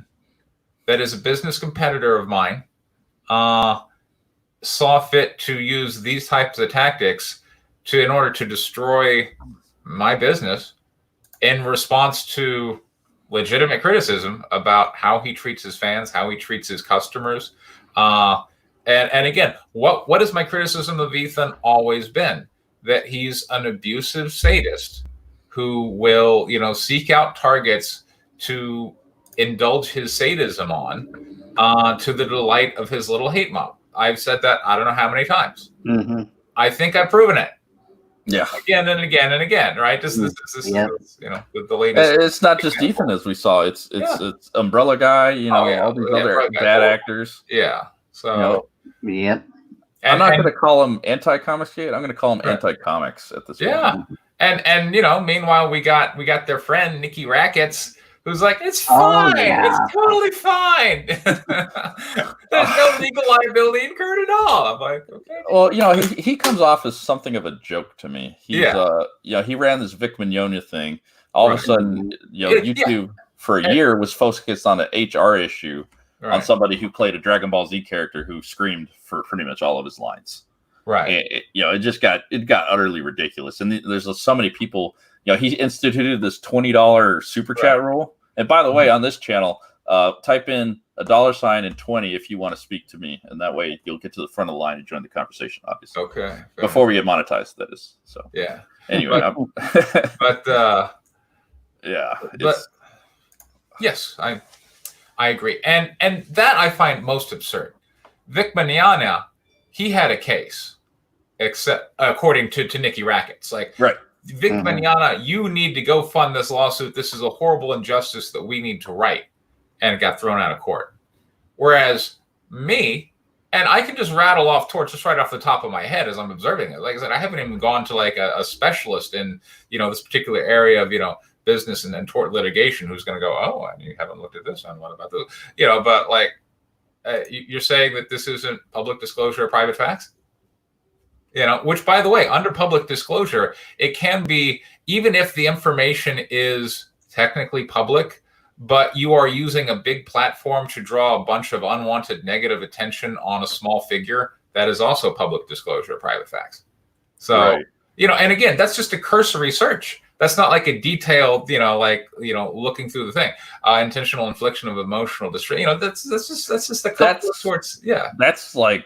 that is a business competitor of mine, saw fit to use these types of tactics in order to destroy my business in response to legitimate criticism about how he treats his fans, how he treats his customers. And again, what has my criticism of Ethan always been? that he's an abusive sadist who will, seek out targets to indulge his sadism on, to the delight of his little hate mob. I've said that I don't know how many times. Mm-hmm. I think I've proven it. Yeah. Again and again and again, right? This is the latest. It's not just Ethan, as we saw. It's Umbrella Guy, all these other bad actors. Yeah. So. Yep. I'm not going to call him anti-Comicsgate. I'm going to call him anti-comics at this point. Yeah. And meanwhile we got their friend Nikki Rackets, who's like, it's fine. It's totally fine. There's no legal liability incurred at all. I'm like, okay. Well, he comes off as something of a joke to me. He's he ran this Vic Mignogna thing. All of a sudden, YouTube for a year was focused on an HR issue on somebody who played a Dragon Ball Z character who screamed for pretty much all of his lines. Right. It got utterly ridiculous. And there's so many people. He instituted this $20 super chat rule. And by the way, on this channel, type in $$ and 20 if you want to speak to me, and that way you'll get to the front of the line and join the conversation. Obviously, okay. Before we get monetized, that is. So yeah. Anyway, yes, I agree, and that I find most absurd. Vic Mignogna, he had a case, except according to Nikki Rackets, like Vic Mignogna, you need to go fund this lawsuit. This is a horrible injustice that we need to right, and it got thrown out of court. Whereas me, and I can just rattle off torts just right off the top of my head as I'm observing it. Like I said, I haven't even gone to like a specialist in this particular area of business and tort litigation who's going to go, oh, and you haven't looked at this, and what about this? But like you're saying that this isn't public disclosure of private facts? Which, by the way, under public disclosure, it can be, even if the information is technically public, but you are using a big platform to draw a bunch of unwanted negative attention on a small figure, that is also public disclosure of private facts. So, and again, that's just a cursory search. That's not like a detailed, looking through the thing. Intentional infliction of emotional distress. That's just a couple of sorts. Yeah. That's like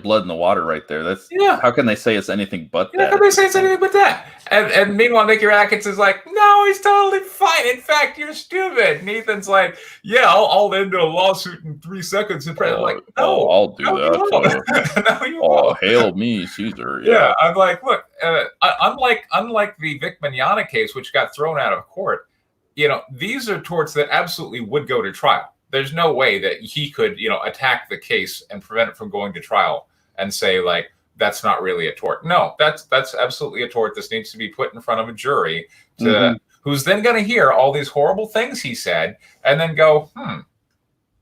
blood in the water right there. That's How can they say it's anything but that? How can they say it's anything but that? And meanwhile, Nicky Rackets is like, no, he's totally fine. In fact, you're stupid. And Ethan's like, yeah, I'll end a lawsuit in 3 seconds. And like, no, I'll do that. No, you won't. Hail me, Caesar. Yeah, I'm like, look, unlike the Vic Mignogna case, which got thrown out of court, these are torts that absolutely would go to trial. There's no way that he could, attack the case and prevent it from going to trial and say, like, that's not really a tort. No, that's absolutely a tort. This needs to be put in front of a jury who's then going to hear all these horrible things he said and then go,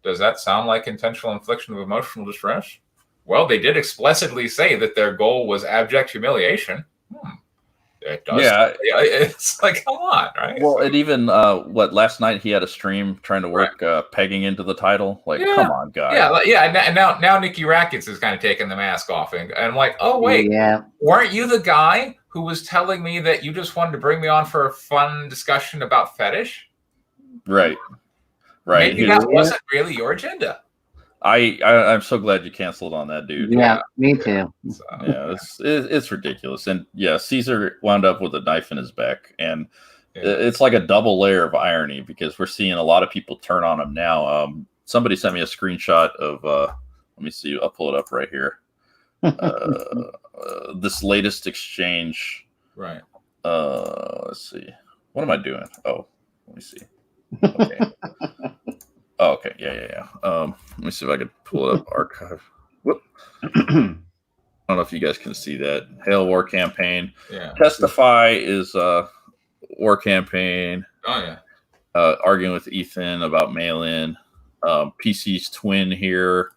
does that sound like intentional infliction of emotional distress? Well, they did explicitly say that their goal was abject humiliation. It does. Yeah, it's like, come on, right? Well, and even last night he had a stream trying to work pegging into the title. Like, come on, guys. And now Nikki Rackets is kind of taking the mask off, and I'm like, oh wait, weren't you the guy who was telling me that you just wanted to bring me on for a fun discussion about fetish? Right. Maybe that wasn't really your agenda. I'm so glad you canceled on that, dude. Yeah, me too. So, it's ridiculous. And Caesar wound up with a knife in his back, and it's like a double layer of irony because we're seeing a lot of people turn on him now. Somebody sent me a screenshot of let me see, I'll pull it up right here. This latest exchange. Right. Let's see. What am I doing? Oh, let me see. Okay. Oh, okay. Yeah. Let me see if I can pull it up. Archive. Whoop. I don't know if you guys can see that. Hail War Campaign. Yeah. Testify is War Campaign. Oh yeah. Arguing with Ethan about mail-in. PC's twin here.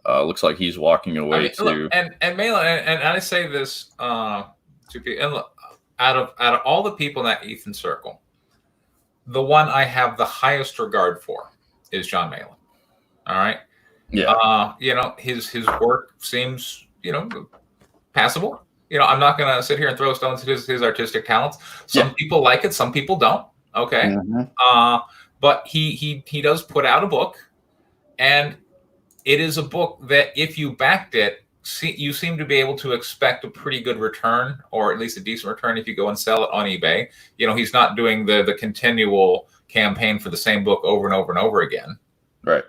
Looks like he's walking away too. Look, and mail-in, and I say this to people. And look, out of all the people in that Ethan circle, the one I have the highest regard for is John Malin. All right. Yeah. His work seems, passable. I'm not going to sit here and throw stones at his artistic talents. Some people like it. Some people don't. Okay. But he does put out a book, and it is a book that if you backed it you seem to be able to expect a pretty good return, or at least a decent return, if you go and sell it on eBay. You know, he's not doing the continual campaign for the same book over and over and over again. Right.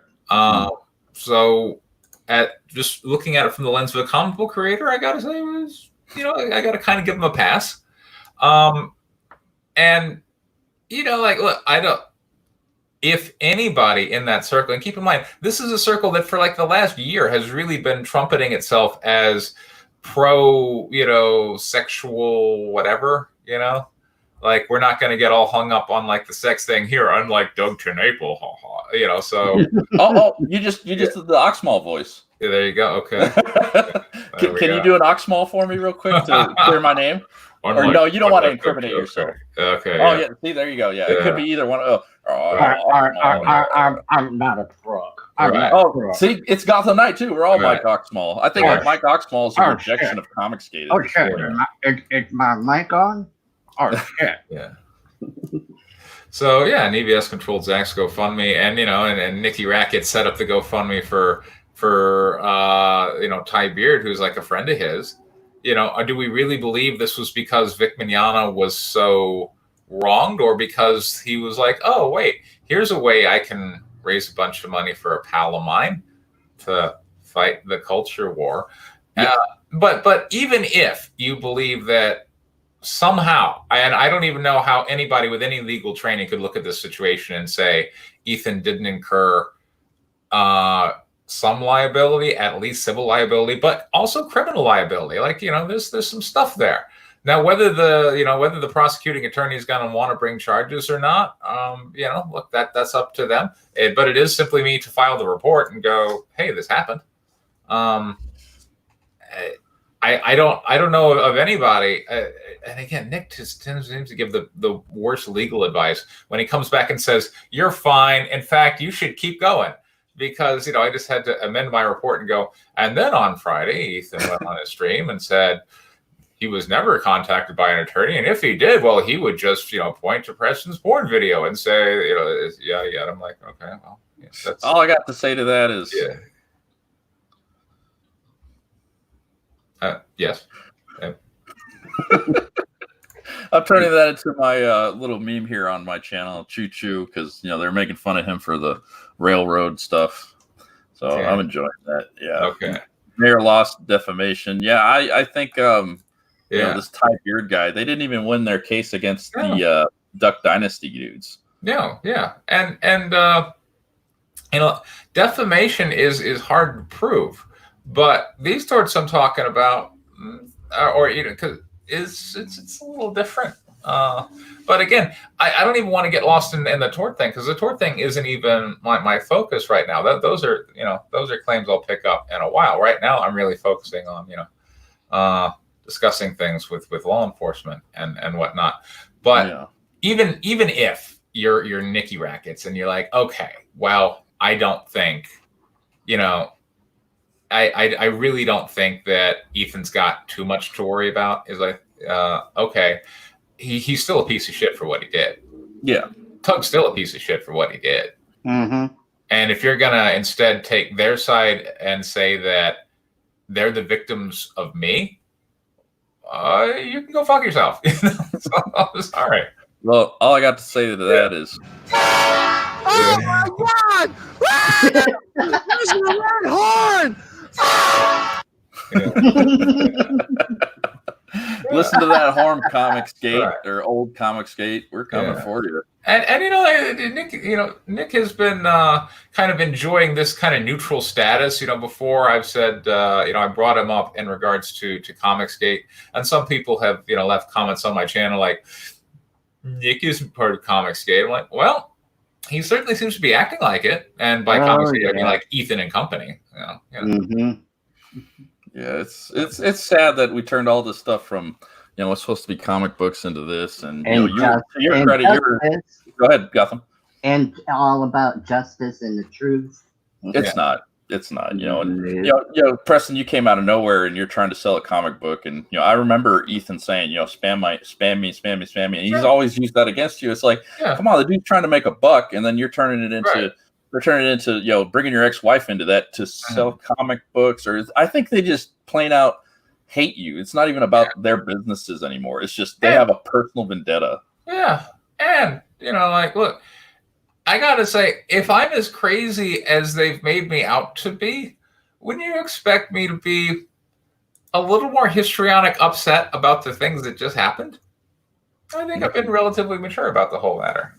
So, at just looking at it from the lens of a comic book creator, I gotta say, I gotta kind of give him a pass. And like, look, I don't. If anybody in that circle, and keep in mind, this is a circle that for like the last year has really been trumpeting itself as pro, sexual whatever, like we're not going to get all hung up on like the sex thing here, unlike Doug TenNapel, so. you just did the Oxmaul voice. Yeah, there you go. Okay. Can you do an Oxmaul for me real quick to clear my name? Or no, you don't want to incriminate yourself. Okay. Oh yeah. See, there you go. Yeah, it could be either one. I'm not a truck. See, it's Gotham Knight too. We're all Mike Oxmall. I think Mike Oxmall is a rejection of Comicsgate. Oh shit! Is my mic on? Oh shit! Yeah. So yeah, and EBS controlled Zach's GoFundMe, and and Nicky Rackett set up the GoFundMe for Ty Beard, who's like a friend of his. Do we really believe this was because Vic Mignogna was so wronged, or because he was like, oh, wait, here's a way I can raise a bunch of money for a pal of mine to fight the culture war? Yeah. But even if you believe that somehow, and I don't even know how anybody with any legal training could look at this situation and say Ethan didn't incur some liability, at least civil liability, but also criminal liability. Like, there's some stuff there. Now, whether the prosecuting attorney is going to want to bring charges or not, look, that's up to them. But it is simply me to file the report and go, hey, this happened. I don't know of anybody. And again, Nick just tends to give the worst legal advice when he comes back and says, you're fine. In fact, you should keep going. Because, I just had to amend my report and go, and then on Friday, Ethan went on his stream and said he was never contacted by an attorney. And if he did, well, he would just, point to Preston's porn video and say, yeah. And I'm like, okay, well, yeah, that's all I got to say to that is, yes. Yeah. I'm turning that into my little meme here on my channel, Choo Choo, because they're making fun of him for the railroad stuff. So I'm enjoying that. Yeah. Okay. Mayor lost defamation. Yeah, I think this Ty Beard guy, they didn't even win their case against the Duck Dynasty dudes. No, yeah. And defamation is hard to prove. But these torts I'm talking about, because it's a little different. But again, I don't even want to get lost in the tort thing, because the tort thing isn't even my focus right now. Those are claims I'll pick up in a while. Right now, I'm really focusing on discussing things with law enforcement and whatnot. But even if you're Nicky Rackets and you're like, okay, well, I don't think, I really don't think that Ethan's got too much to worry about. Is like, okay, he's still a piece of shit for what he did. Yeah. Tug's still a piece of shit for what he did. Mm-hmm. And if you're going to instead take their side and say that they're the victims of me, you can go fuck yourself. All right. Well, all I got to say to that is... Oh my God! This is red horn! Listen to that horn, Comicsgate, or old Comicsgate. We're coming for you. And Nick has been kind of enjoying this kind of neutral status. Before I've said, I brought him up in regards to Comicsgate, and some people have left comments on my channel like, Nick isn't part of Comicsgate. I'm like, well, he certainly seems to be acting like it, and by Comicsgate I mean like Ethan and company. Mm-hmm. Yeah, it's sad that we turned all this stuff from what's supposed to be comic books into this, and your credit. Go ahead, Gotham. And all about justice and the truth. It's not. It's not. Preston, you came out of nowhere, and you're trying to sell a comic book, and I remember Ethan saying, spam me, and he's always used that against you. It's like, come on, the dude's trying to make a buck, and then you're turning it into they're turning it into bringing your ex-wife into that to sell comic books, or I think they just plain out hate you. It's not even about their businesses anymore. It's just they have a personal vendetta. Yeah, and look, I gotta say, if I'm as crazy as they've made me out to be, wouldn't you expect me to be a little more histrionic upset about the things that just happened? I think I've been relatively mature about the whole matter,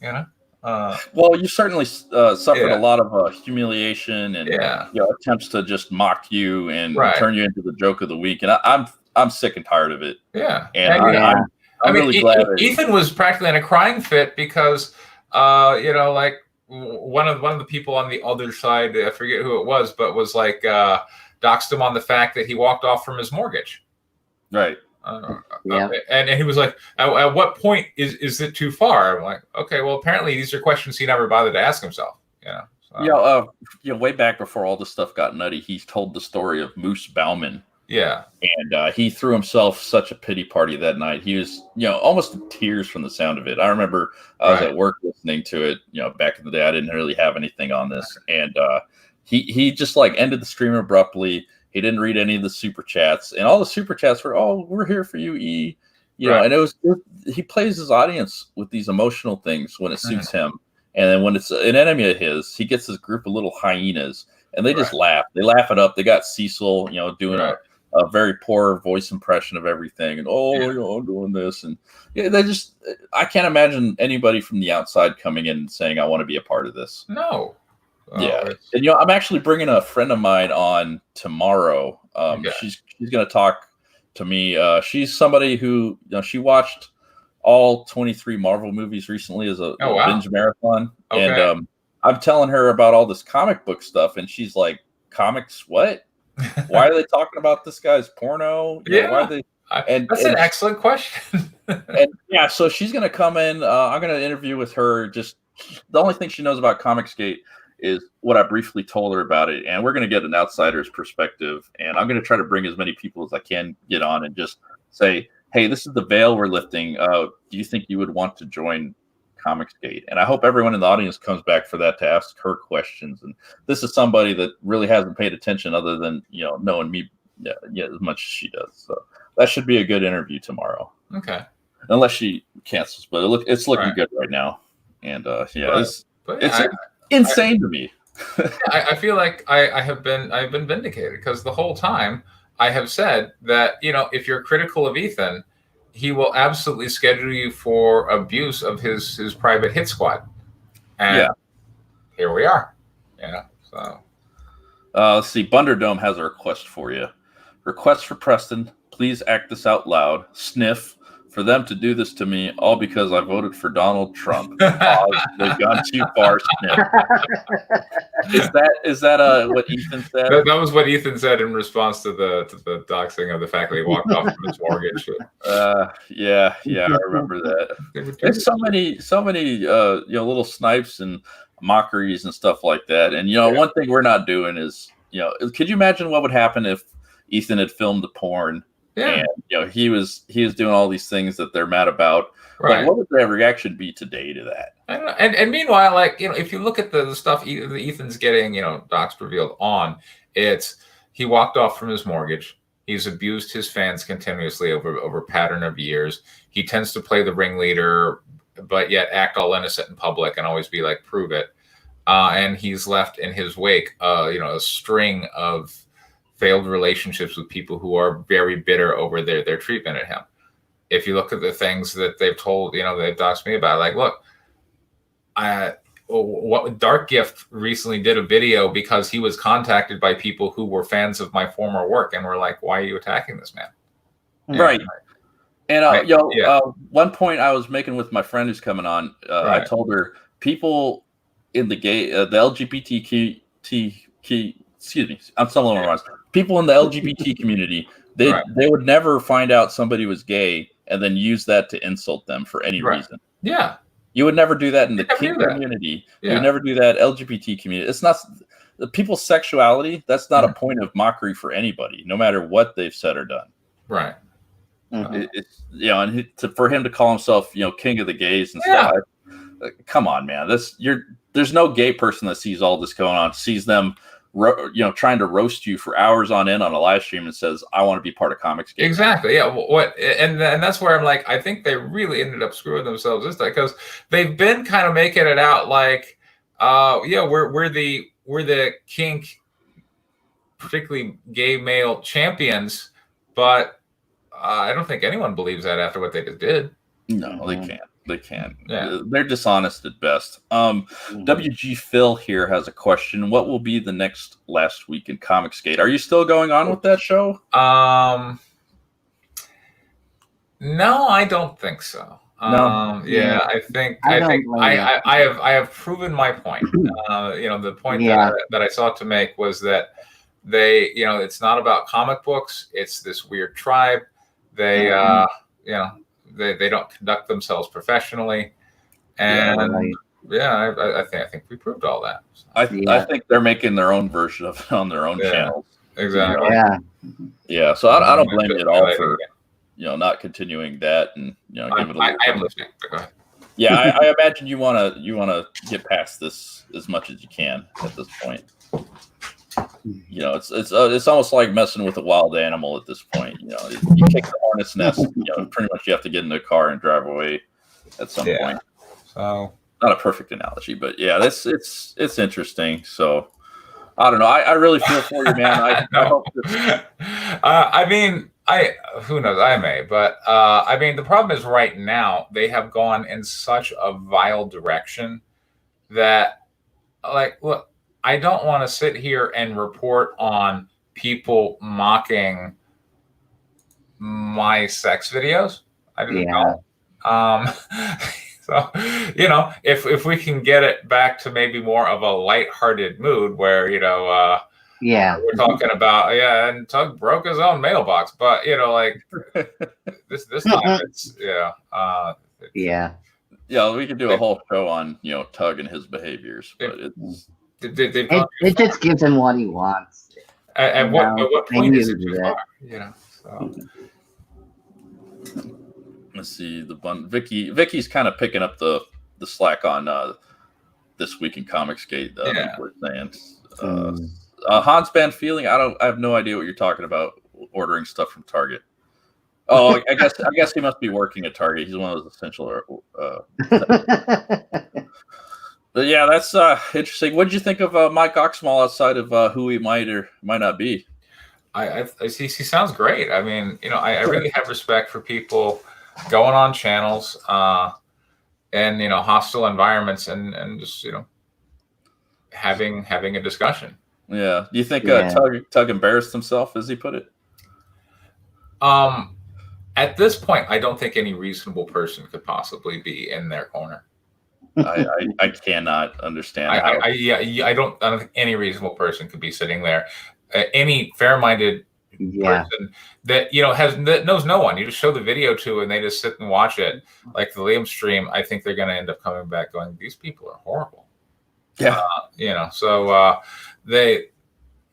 Well, you certainly suffered a lot of humiliation and attempts to just mock you and turn you into the joke of the week, and I'm sick and tired of it. Yeah, and I'm really glad Ethan was practically in a crying fit because like one of the people on the other side, I forget who it was, but was like doxed him on the fact that he walked off from his mortgage. Right. And he was like, at what point is it too far? I'm like, okay, well, apparently these are questions he never bothered to ask himself. Way back before all this stuff got nutty, he told the story of Moose Bauman. Yeah. And he threw himself such a pity party that night. He was, almost in tears from the sound of it. I remember I was at work listening to it. Back in the day, I didn't really have anything on this. And he just ended the stream abruptly. He didn't read any of the super chats, and all the super chats were, "Oh, we're here for you, E." Know, and he plays his audience with these emotional things when it suits him, and then when it's an enemy of his, he gets his group of little hyenas, and they just laugh. They laugh it up. They got Cecil, doing a very poor voice impression of everything, and I'm doing this, and they just. I can't imagine anybody from the outside coming in and saying, "I want to be a part of this." No. And I'm actually bringing a friend of mine on tomorrow. She's going to talk to me. She's somebody who she watched all 23 Marvel movies recently as a binge marathon, and I'm telling her about all this comic book stuff, and she's like, "Comics? What? Why are they talking about this guy's porno? Why are they?" That's an excellent question. and so she's going to come in. I'm going to interview with her. Just the only thing she knows about Comicsgate is what I briefly told her about it, and we're going to get an outsider's perspective, and I'm going to try to bring as many people as I can get on and just say, hey, this is the veil we're lifting. Do you think you would want to join Comicsgate? And I hope everyone in the audience comes back for that to ask her questions. And this is somebody that really hasn't paid attention other than knowing me as much as she does. So that should be a good interview tomorrow. Okay. Unless she cancels, but it's looking good right now. And it's insane to me. I feel like I've been vindicated, because the whole time I have said that if you're critical of Ethan, he will absolutely schedule you for abuse of his private hit squad, and here we are. So let's see. Bunderdome has a request for you. Request for Preston. Please act this out loud. Sniff. For them to do this to me, all because I voted for Donald Trump. They've gone too far. Is that what Ethan said? That was what Ethan said in response to the doxing of the fact that he walked off from his mortgage. I remember that. There's so many little snipes and mockeries and stuff like that. And one thing we're not doing is could you imagine what would happen if Ethan had filmed the porn? Yeah. And he was doing all these things that they're mad about. Right. Like, what would their reaction be today to that? I don't know. And meanwhile, if you look at the stuff that Ethan's getting, doxed revealed on, it's he walked off from his mortgage. He's abused his fans continuously over a pattern of years. He tends to play the ringleader, but yet act all innocent in public and always be like, prove it. And he's left in his wake, a string of failed relationships with people who are very bitter over their treatment of him. If you look at the things that they've told, they've doxed me about, like, look, what Dark Gift recently did a video because he was contacted by people who were fans of my former work and were like, why are you attacking this man? Right. And one point I was making with my friend who's coming on, I told her people in the LGBTQ, excuse me, I'm stumbling around. People in the LGBT community, they would never find out somebody was gay and then use that to insult them for any reason. Yeah. You would never do that in the kink community. Yeah. You would never do that LGBT community. It's not the people's sexuality. That's not a point of mockery for anybody, no matter what they've said or done. Right. It's for him to call himself, king of the gays and stuff. Come on, man. There's there's no gay person that sees all this going on, sees them, trying to roast you for hours on end on a live stream and says, I want to be part of Comicsgate. Exactly. Yeah. And that's where I'm like, I think they really ended up screwing themselves this time, because they've been kind of making it out like, we're the kink, particularly gay male champions, but I don't think anyone believes that after what they just did. No, they can't. They can't. Yeah. They're dishonest at best. WG Phil here has a question. What will be the next Last Week in Comicsgate? Are you still going on with that show? No, I don't think so. No. Yeah, I have proven my point. The point that I sought to make was that they, it's not about comic books. It's this weird tribe. They, they don't conduct themselves professionally, and I think we proved all that. So. I think they're making their own version of it on their own channels. Exactly. Yeah. So I don't blame you at all for not continuing that and give it a little. I am listening. But go ahead. Yeah, I imagine you wanna get past this as much as you can at this point. It's almost like messing with a wild animal at this point. You kick the hornet's nest. Pretty much you have to get in the car and drive away at some point. So not a perfect analogy, but yeah, it's interesting. So I don't know. I really feel for you, man. I hope who knows? I may, but the problem is right now they have gone in such a vile direction that, look. I don't want to sit here and report on people mocking my sex videos. I didn't know. So, if we can get it back to maybe more of a lighthearted mood where, we're talking about, and Tug broke his own mailbox, but, this time it's, Yeah, we could do a whole show on, Tug and his behaviors, but it's... It just gives him what he wants. At what point is it too far? So. Let's see Vicky's kind of picking up the slack on This Week in Comicsgate. We're saying Hans Band Feeling. I have no idea what you're talking about. Ordering stuff from Target. Oh, I guess he must be working at Target. He's one of those essential. But yeah, that's interesting. What did you think of Mike Oxmall outside of who he might or might not be? He sounds great. I mean, I really have respect for people going on channels and hostile environments and just having a discussion. Yeah. Do you think Tug embarrassed himself, as he put it? At this point, I don't think any reasonable person could possibly be in their corner. I cannot understand. I don't think any reasonable person could be sitting there. Any fair-minded person that that knows no one. You just show the video to, and they just sit and watch it, like the Liam stream. I think they're going to end up coming back going, "These people are horrible." Yeah,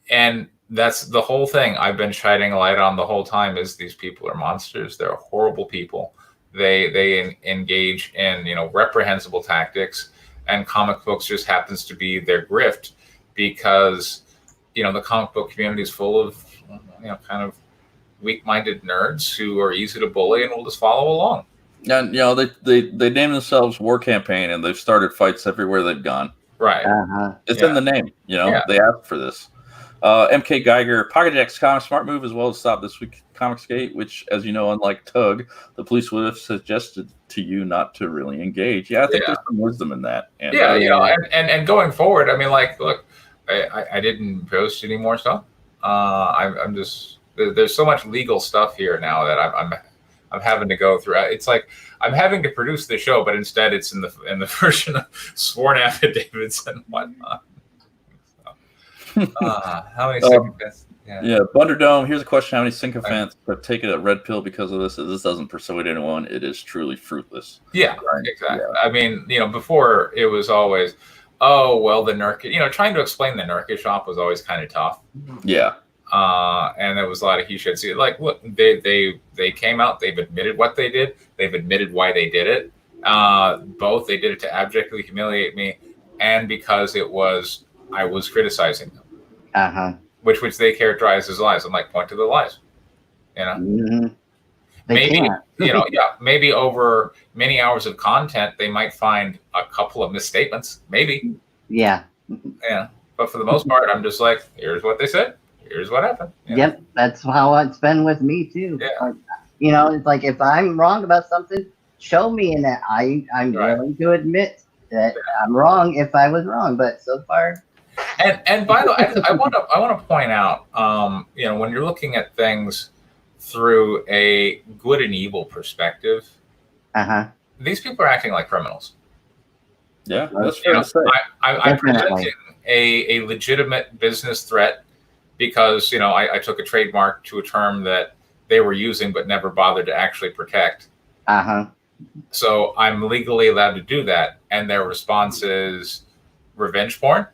and that's the whole thing I've been shining a light on the whole time. Is these people are monsters. They're horrible people. They engage in reprehensible tactics, and comic books just happens to be their grift because the comic book community is full of kind of weak-minded nerds who are easy to bully and will just follow along. And they name themselves War Campaign, and they've started fights everywhere they've gone. Right. It's in the name. They asked for this. MK Geiger, Pocket Jack's comic smart move as well as stop This Week Comicsgate, which, as you know, unlike Tug, the police would have suggested to you not to really engage. Yeah, I think there's some wisdom in that. And, and going forward, I mean, look, I didn't post any more stuff. I'm just there's so much legal stuff here now that I'm having to go through. It's like I'm having to produce the show, but instead it's in the version of sworn affidavits and whatnot. How many sycophants? Yeah, Bunderdome. Here's a question: how many sycophants have taken a red pill because of this? If this doesn't persuade anyone, it is truly fruitless. Yeah, exactly. Yeah. I mean, before it was always, oh well, the Nurkic. Trying to explain the Nurkic shop was always kind of tough. Yeah. And there was a lot of he should see. Like, look, they came out. They've admitted what they did. They've admitted why they did it. Both they did it to abjectly humiliate me. and because I was criticizing them, which they characterize as lies. I'm like, point to the lies, you know. Maybe maybe over many hours of content, they might find a couple of misstatements, maybe. Yeah. But for the most part, I'm just like, here's what they said, here's what happened. Yep, that's how it's been with me too. You know, it's like if I'm wrong about something, show me, and that I'm willing to admit that I'm wrong if I was wrong. But so far, and by the way, I want to point out, you know, when you're looking at things through a good and evil perspective, these people are acting like criminals. Yeah, that's fair to say. I'm presenting a legitimate business threat because, you know, I took a trademark to a term that they were using but never bothered to actually protect. So I'm legally allowed to do that, and their response is revenge porn.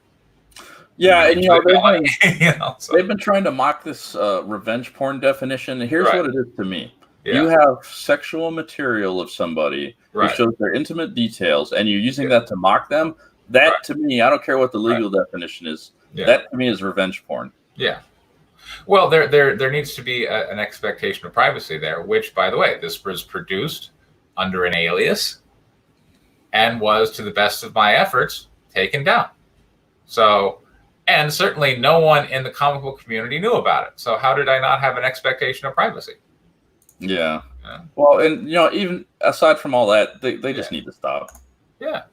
Yeah, and you know, they've been trying to mock this revenge porn definition. Here's what it is to me. You have sexual material of somebody who shows their intimate details, and you're using that to mock them. That to me, I don't care what the legal definition is. That to me is revenge porn. Yeah. Well, there needs to be an expectation of privacy there, which, by the way, this was produced under an alias and was, to the best of my efforts, taken down. So, and certainly no one in the comic book community knew about it. So how did I not have an expectation of privacy? Yeah. Well, and, you know, even aside from all that, they just need to stop. Yeah.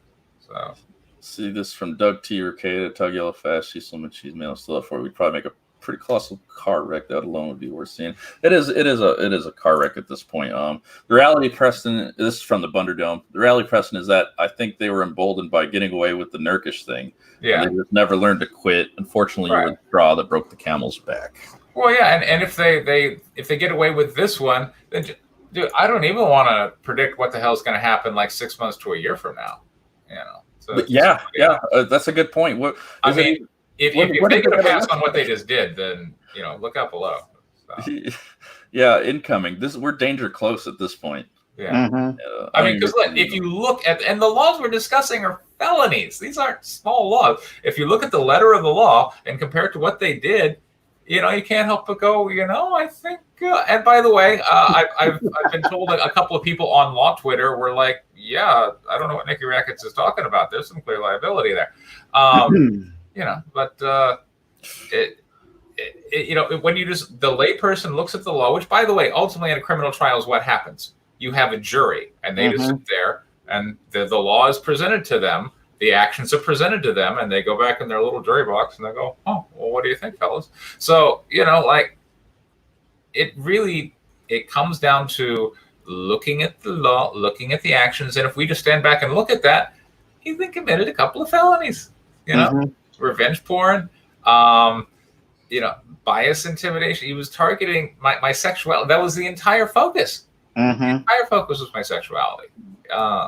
So. See this from Doug T. Ricada, Tug Yellow Fast, She's so much cheese mail still up for. We'd probably make a pretty colossal car wreck. That alone would be worth seeing. It is a car wreck at this point. The reality, Preston, this is from the Bunderdome. The reality, Preston, is that I think they were emboldened by getting away with the Nurkish thing. Yeah. And they just never learned to quit. Unfortunately, you were the straw that broke the camel's back. Well, yeah, and if they get away with this one, then dude, I don't even want to predict what the hell is going to happen like 6 months to a year from now. You know. So that's a good point. What I mean, if they're going to pass on what they just did, then, you know, look out below. So. Yeah, incoming. We're danger close at this point. Yeah. I mean, because if you look at, and the laws we're discussing are felonies. These aren't small laws. If you look at the letter of the law and compare it to what they did, you know, you can't help but go, you know, I think. And by the way, I've been told that a couple of people on law Twitter were like, yeah, I don't know what Nicky Rackets is talking about. There's some clear liability there. You know, but you know, when you just, the layperson looks at the law, which, by the way, ultimately in a criminal trial is what happens. You have a jury, and they just sit there, and the law is presented to them. The actions are presented to them, and they go back in their little jury box, and they go, oh, well, what do you think, fellas? So, you know, like, it comes down to looking at the law, looking at the actions, and if we just stand back and look at that, he's been committed a couple of felonies, you know, revenge porn, you know, bias intimidation. He was targeting my sexuality. That was the entire focus. The entire focus was my sexuality.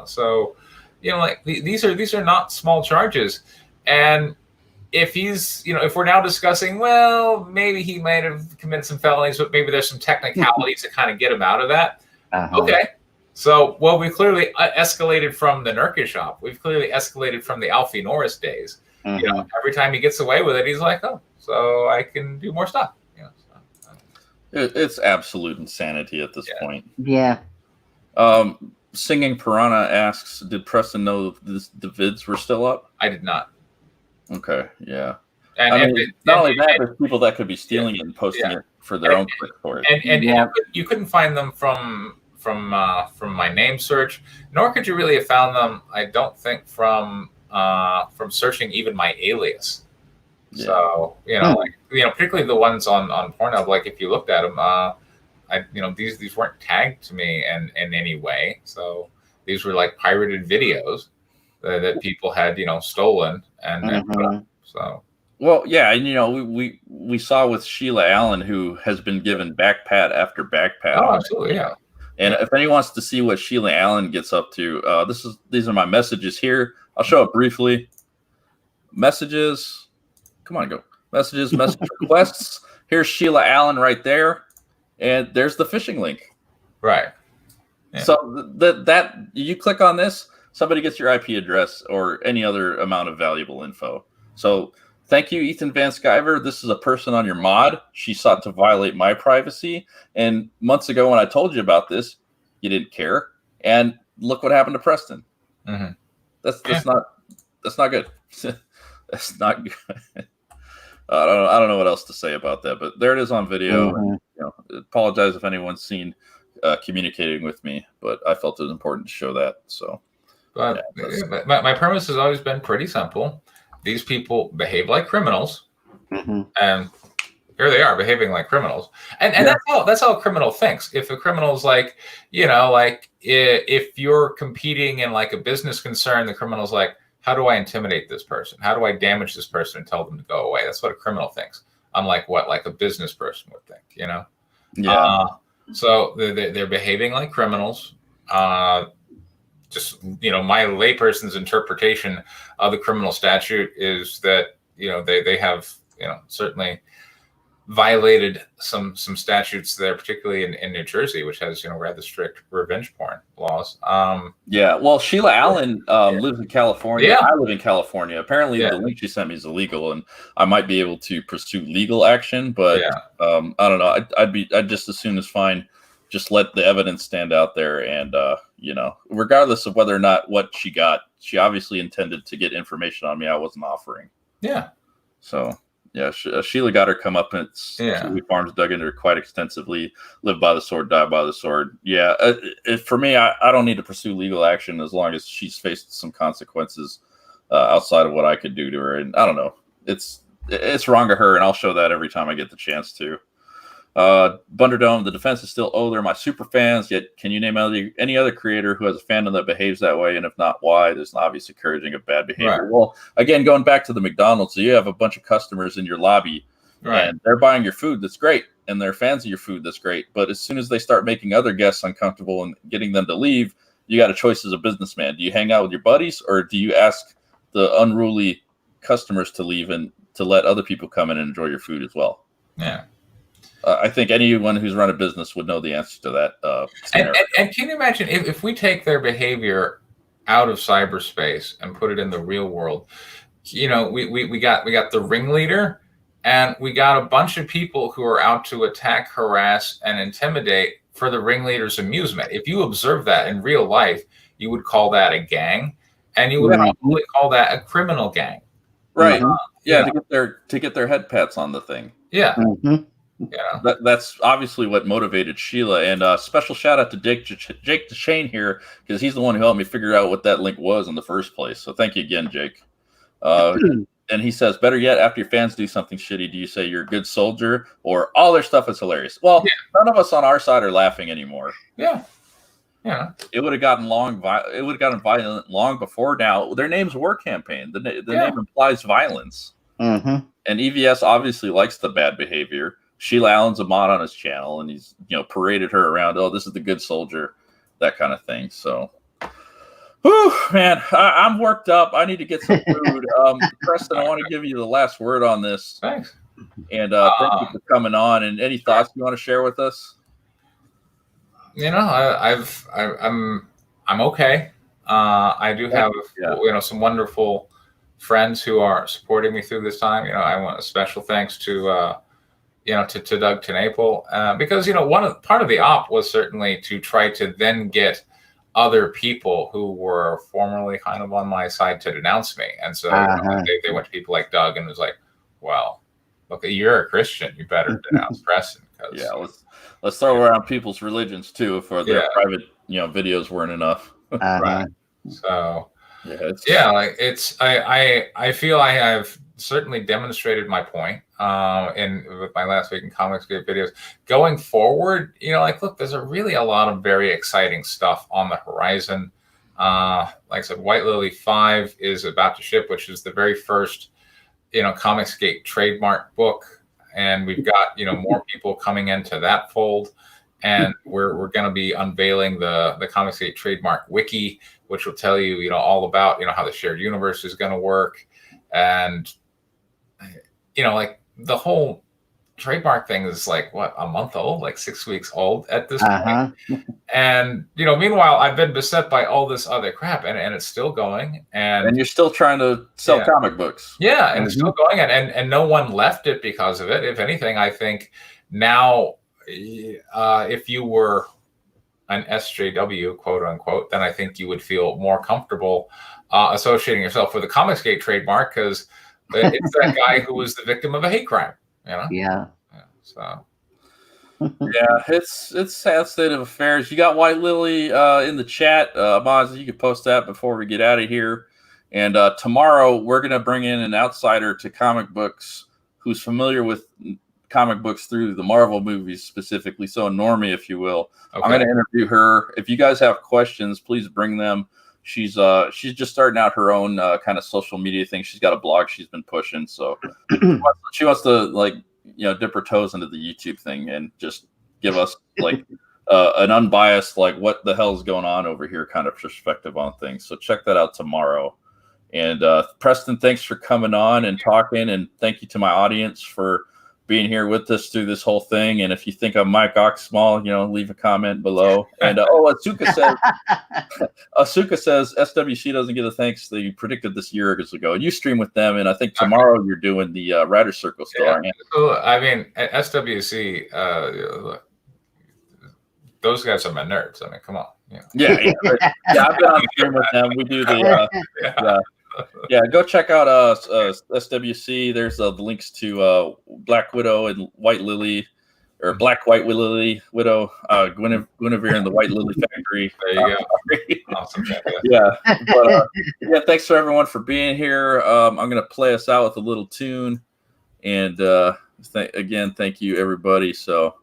So, you know, like these are not small charges. And if he's, you know, if we're now discussing, well, maybe he might have committed some felonies, but maybe there's some technicalities that kind of get him out of that. Okay. So, well, we clearly escalated from the Nurkish shop. We've clearly escalated from the Alfie Norris days. You know, every time he gets away with it, he's like, oh, so I can do more stuff. You know, so. It's absolute insanity at this point. Yeah. Singing Piranha asks, did Preston know the vids were still up? I did not. Okay, yeah. And not only that, there's people that could be stealing it and posting it for their own click for it. And you couldn't find them from my name search, nor could you really have found them, I don't think, from searching even my alias. Yeah. So, you know, like, you know, particularly the ones on Pornhub, like if you looked at them, you know, these weren't tagged to me in any way. So these were like pirated videos that people had, you know, stolen and put up. So. Well, yeah, and you know, we saw with Sheila Allen, who has been given backpat after backpat. Oh, absolutely, yeah. And if anyone wants to see what Sheila Allen gets up to, these are my messages here. I'll show it briefly. Messages. Come on, go. Messages, message requests. Here's Sheila Allen right there. And there's the phishing link. Right. Yeah. So that you click on this, somebody gets your IP address or any other amount of valuable info. So thank you, Ethan Van Sciver. This is a person on your mod. She sought to violate my privacy. And months ago when I told you about this, you didn't care. And look what happened to Preston. Mm-hmm. That's not good. That's not good. I don't know what else to say about that, but there it is on video. Mhm. And, apologize if anyone's seen communicating with me, but I felt it was important to show that. So, but my premise has always been pretty simple. These people behave like criminals, and here they are behaving like criminals. And that's how a criminal thinks. If a criminal's like, if you're competing in like a business concern, the criminal's like, how do I intimidate this person? How do I damage this person and tell them to go away? That's what a criminal thinks. Unlike what like a business person would think, Yeah. So they're behaving like criminals. Just my layperson's interpretation of the criminal statute is that they have certainly violated some statutes there, particularly in New Jersey, which has rather strict revenge porn laws. Well, Sheila Allen lives in California. Yeah. I live in California. Apparently, the link she sent me is illegal, and I might be able to pursue legal action. But I don't know. I'd just as soon as fine. Just let the evidence stand out there, and regardless of whether or not what she got, she obviously intended to get information on me I wasn't offering. Yeah. So. Yeah, Sheila got her comeuppance. We farms dug into her quite extensively. Live by the sword, die by the sword. Yeah, for me, I don't need to pursue legal action as long as she's faced some consequences outside of what I could do to her. And I don't know, it's wrong of her, and I'll show that every time I get the chance to. Bunderdome, the defense is still they're my super fans. Yet, can you name any other creator who has a fandom that behaves that way? And if not, why? There's an obvious encouraging of bad behavior. Right. Well, again, going back to the McDonald's, so you have a bunch of customers in your lobby, and they're buying your food. That's great, and they're fans of your food. That's great. But as soon as they start making other guests uncomfortable and getting them to leave, you got a choice as a businessman. Do you hang out with your buddies, or do you ask the unruly customers to leave and to let other people come in and enjoy your food as well? Yeah. I think anyone who's run a business would know the answer to that. And can you imagine if we take their behavior out of cyberspace and put it in the real world? We got the ringleader, and we got a bunch of people who are out to attack, harass, and intimidate for the ringleader's amusement. If you observe that in real life, you would call that a gang, and you would probably call that a criminal gang. Right. To get their head pats on the thing. Yeah. Mm-hmm. That's obviously what motivated Sheila. And special shout out to Jake DeShane here, because he's the one who helped me figure out what that link was in the first place. So thank you again, Jake. And he says, better yet, after your fans do something shitty, do you say you're a good soldier, or all their stuff is hilarious? Well, none of us on our side are laughing anymore. Yeah. It would have gotten violent long before now. Their names were campaign. The name implies violence. Mm-hmm. And EVS obviously likes the bad behavior. Sheila Allen's a mod on his channel, and he's paraded her around. Oh, this is the good soldier, that kind of thing. So, whew, man, I'm worked up. I need to get some food. Preston, I want to give you the last word on this. Thanks. And thank you for coming on. And any thoughts you want to share with us? I'm okay. I do have some wonderful friends who are supporting me through this time. I want a special thanks to to Doug TenNapel, because part of the op was certainly to try to then get other people who were formerly kind of on my side to denounce me, and so they went to people like Doug and was like, "Well, look, you're a Christian, you better denounce Preston." Let's throw around people's religions too, if their private videos weren't enough. Right. So I feel I have certainly demonstrated my point with my last week in Comicsgate videos. Going forward, look, there's really a lot of very exciting stuff on the horizon. Like I said, White Lily 5 is about to ship, which is the very first, Comicsgate trademark book. And we've got, more people coming into that fold. And we're going to be unveiling the Comicsgate trademark wiki, which will tell you, all about, how the shared universe is going to work. And, the whole trademark thing is like what, a month old, like 6 weeks old at this Uh-huh. point. And meanwhile, I've been beset by all this other crap, and it's still going. And you're still trying to sell comic books. Yeah, and it's still going, and no one left it because of it. If anything, I think now, if you were an SJW, quote unquote, then I think you would feel more comfortable associating yourself with a Comicsgate trademark, because it's that guy who was the victim of a hate crime. Yeah. So. Yeah, it's sad state of affairs. You got White Lily in the chat, Moz. You could post that before we get out of here. And tomorrow we're gonna bring in an outsider to comic books who's familiar with comic books through the Marvel movies specifically. So a normie, if you will. Okay. I'm gonna interview her. If you guys have questions, please bring them. She's just starting out her own kind of social media thing. She's got a blog she's been pushing, so she wants to like dip her toes into the YouTube thing and just give us like an unbiased like what the hell is going on over here kind of perspective on things. So check that out tomorrow. And Preston, thanks for coming on and talking, and thank you to my audience for being here with us through this whole thing. And if you think I'm Mike Oxmall, leave a comment below. And Asuka says SWC doesn't get the thanks they predicted this year ago. You stream with them, and I think tomorrow you're doing the Writer Circle still. Yeah. So, I mean, at SWC, those guys are my nerds. I mean, come on. Yeah. I've been on stream with them. We do the yeah, go check out SWC. There's the links to Black Widow and White Lily, or Black White Lily Widow, Guinevere and the White Lily Factory. There you go. Awesome. Yeah, but thanks for everyone for being here. I'm gonna play us out with a little tune, and again, thank you everybody. So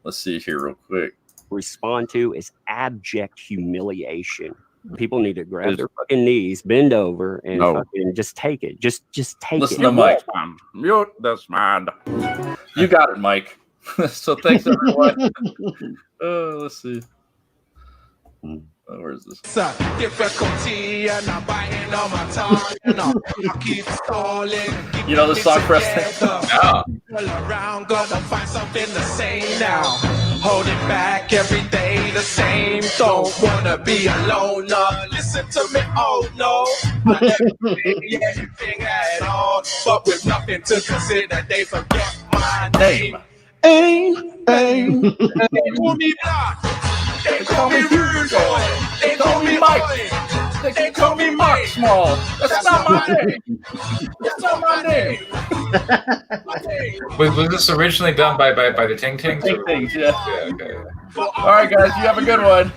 let's see here real quick. Respond to is abject humiliation. People need to grab their fucking knees, bend over, and fucking just take it. Just take Listen it. to Mike. Mute this man. You got it, Mike. So thanks everyone. Let's see. Where is this? Difficulty and I'm biting on my tongue. I keep stalling. You know the song, Preston? No. Around, gonna find something to say now. Holding back every day the same. Don't wanna be alone. Listen to me, oh no. I never did anything at all. But with nothing to consider, they forget my name. They call me Block. They call me Rude Boy. They call me Mike. They call me Mike Oxmall. That's not my name. That's not my name. Was this originally done by the Ting Tings? Ting Tings, yeah. Okay. All right, guys, you have a good one.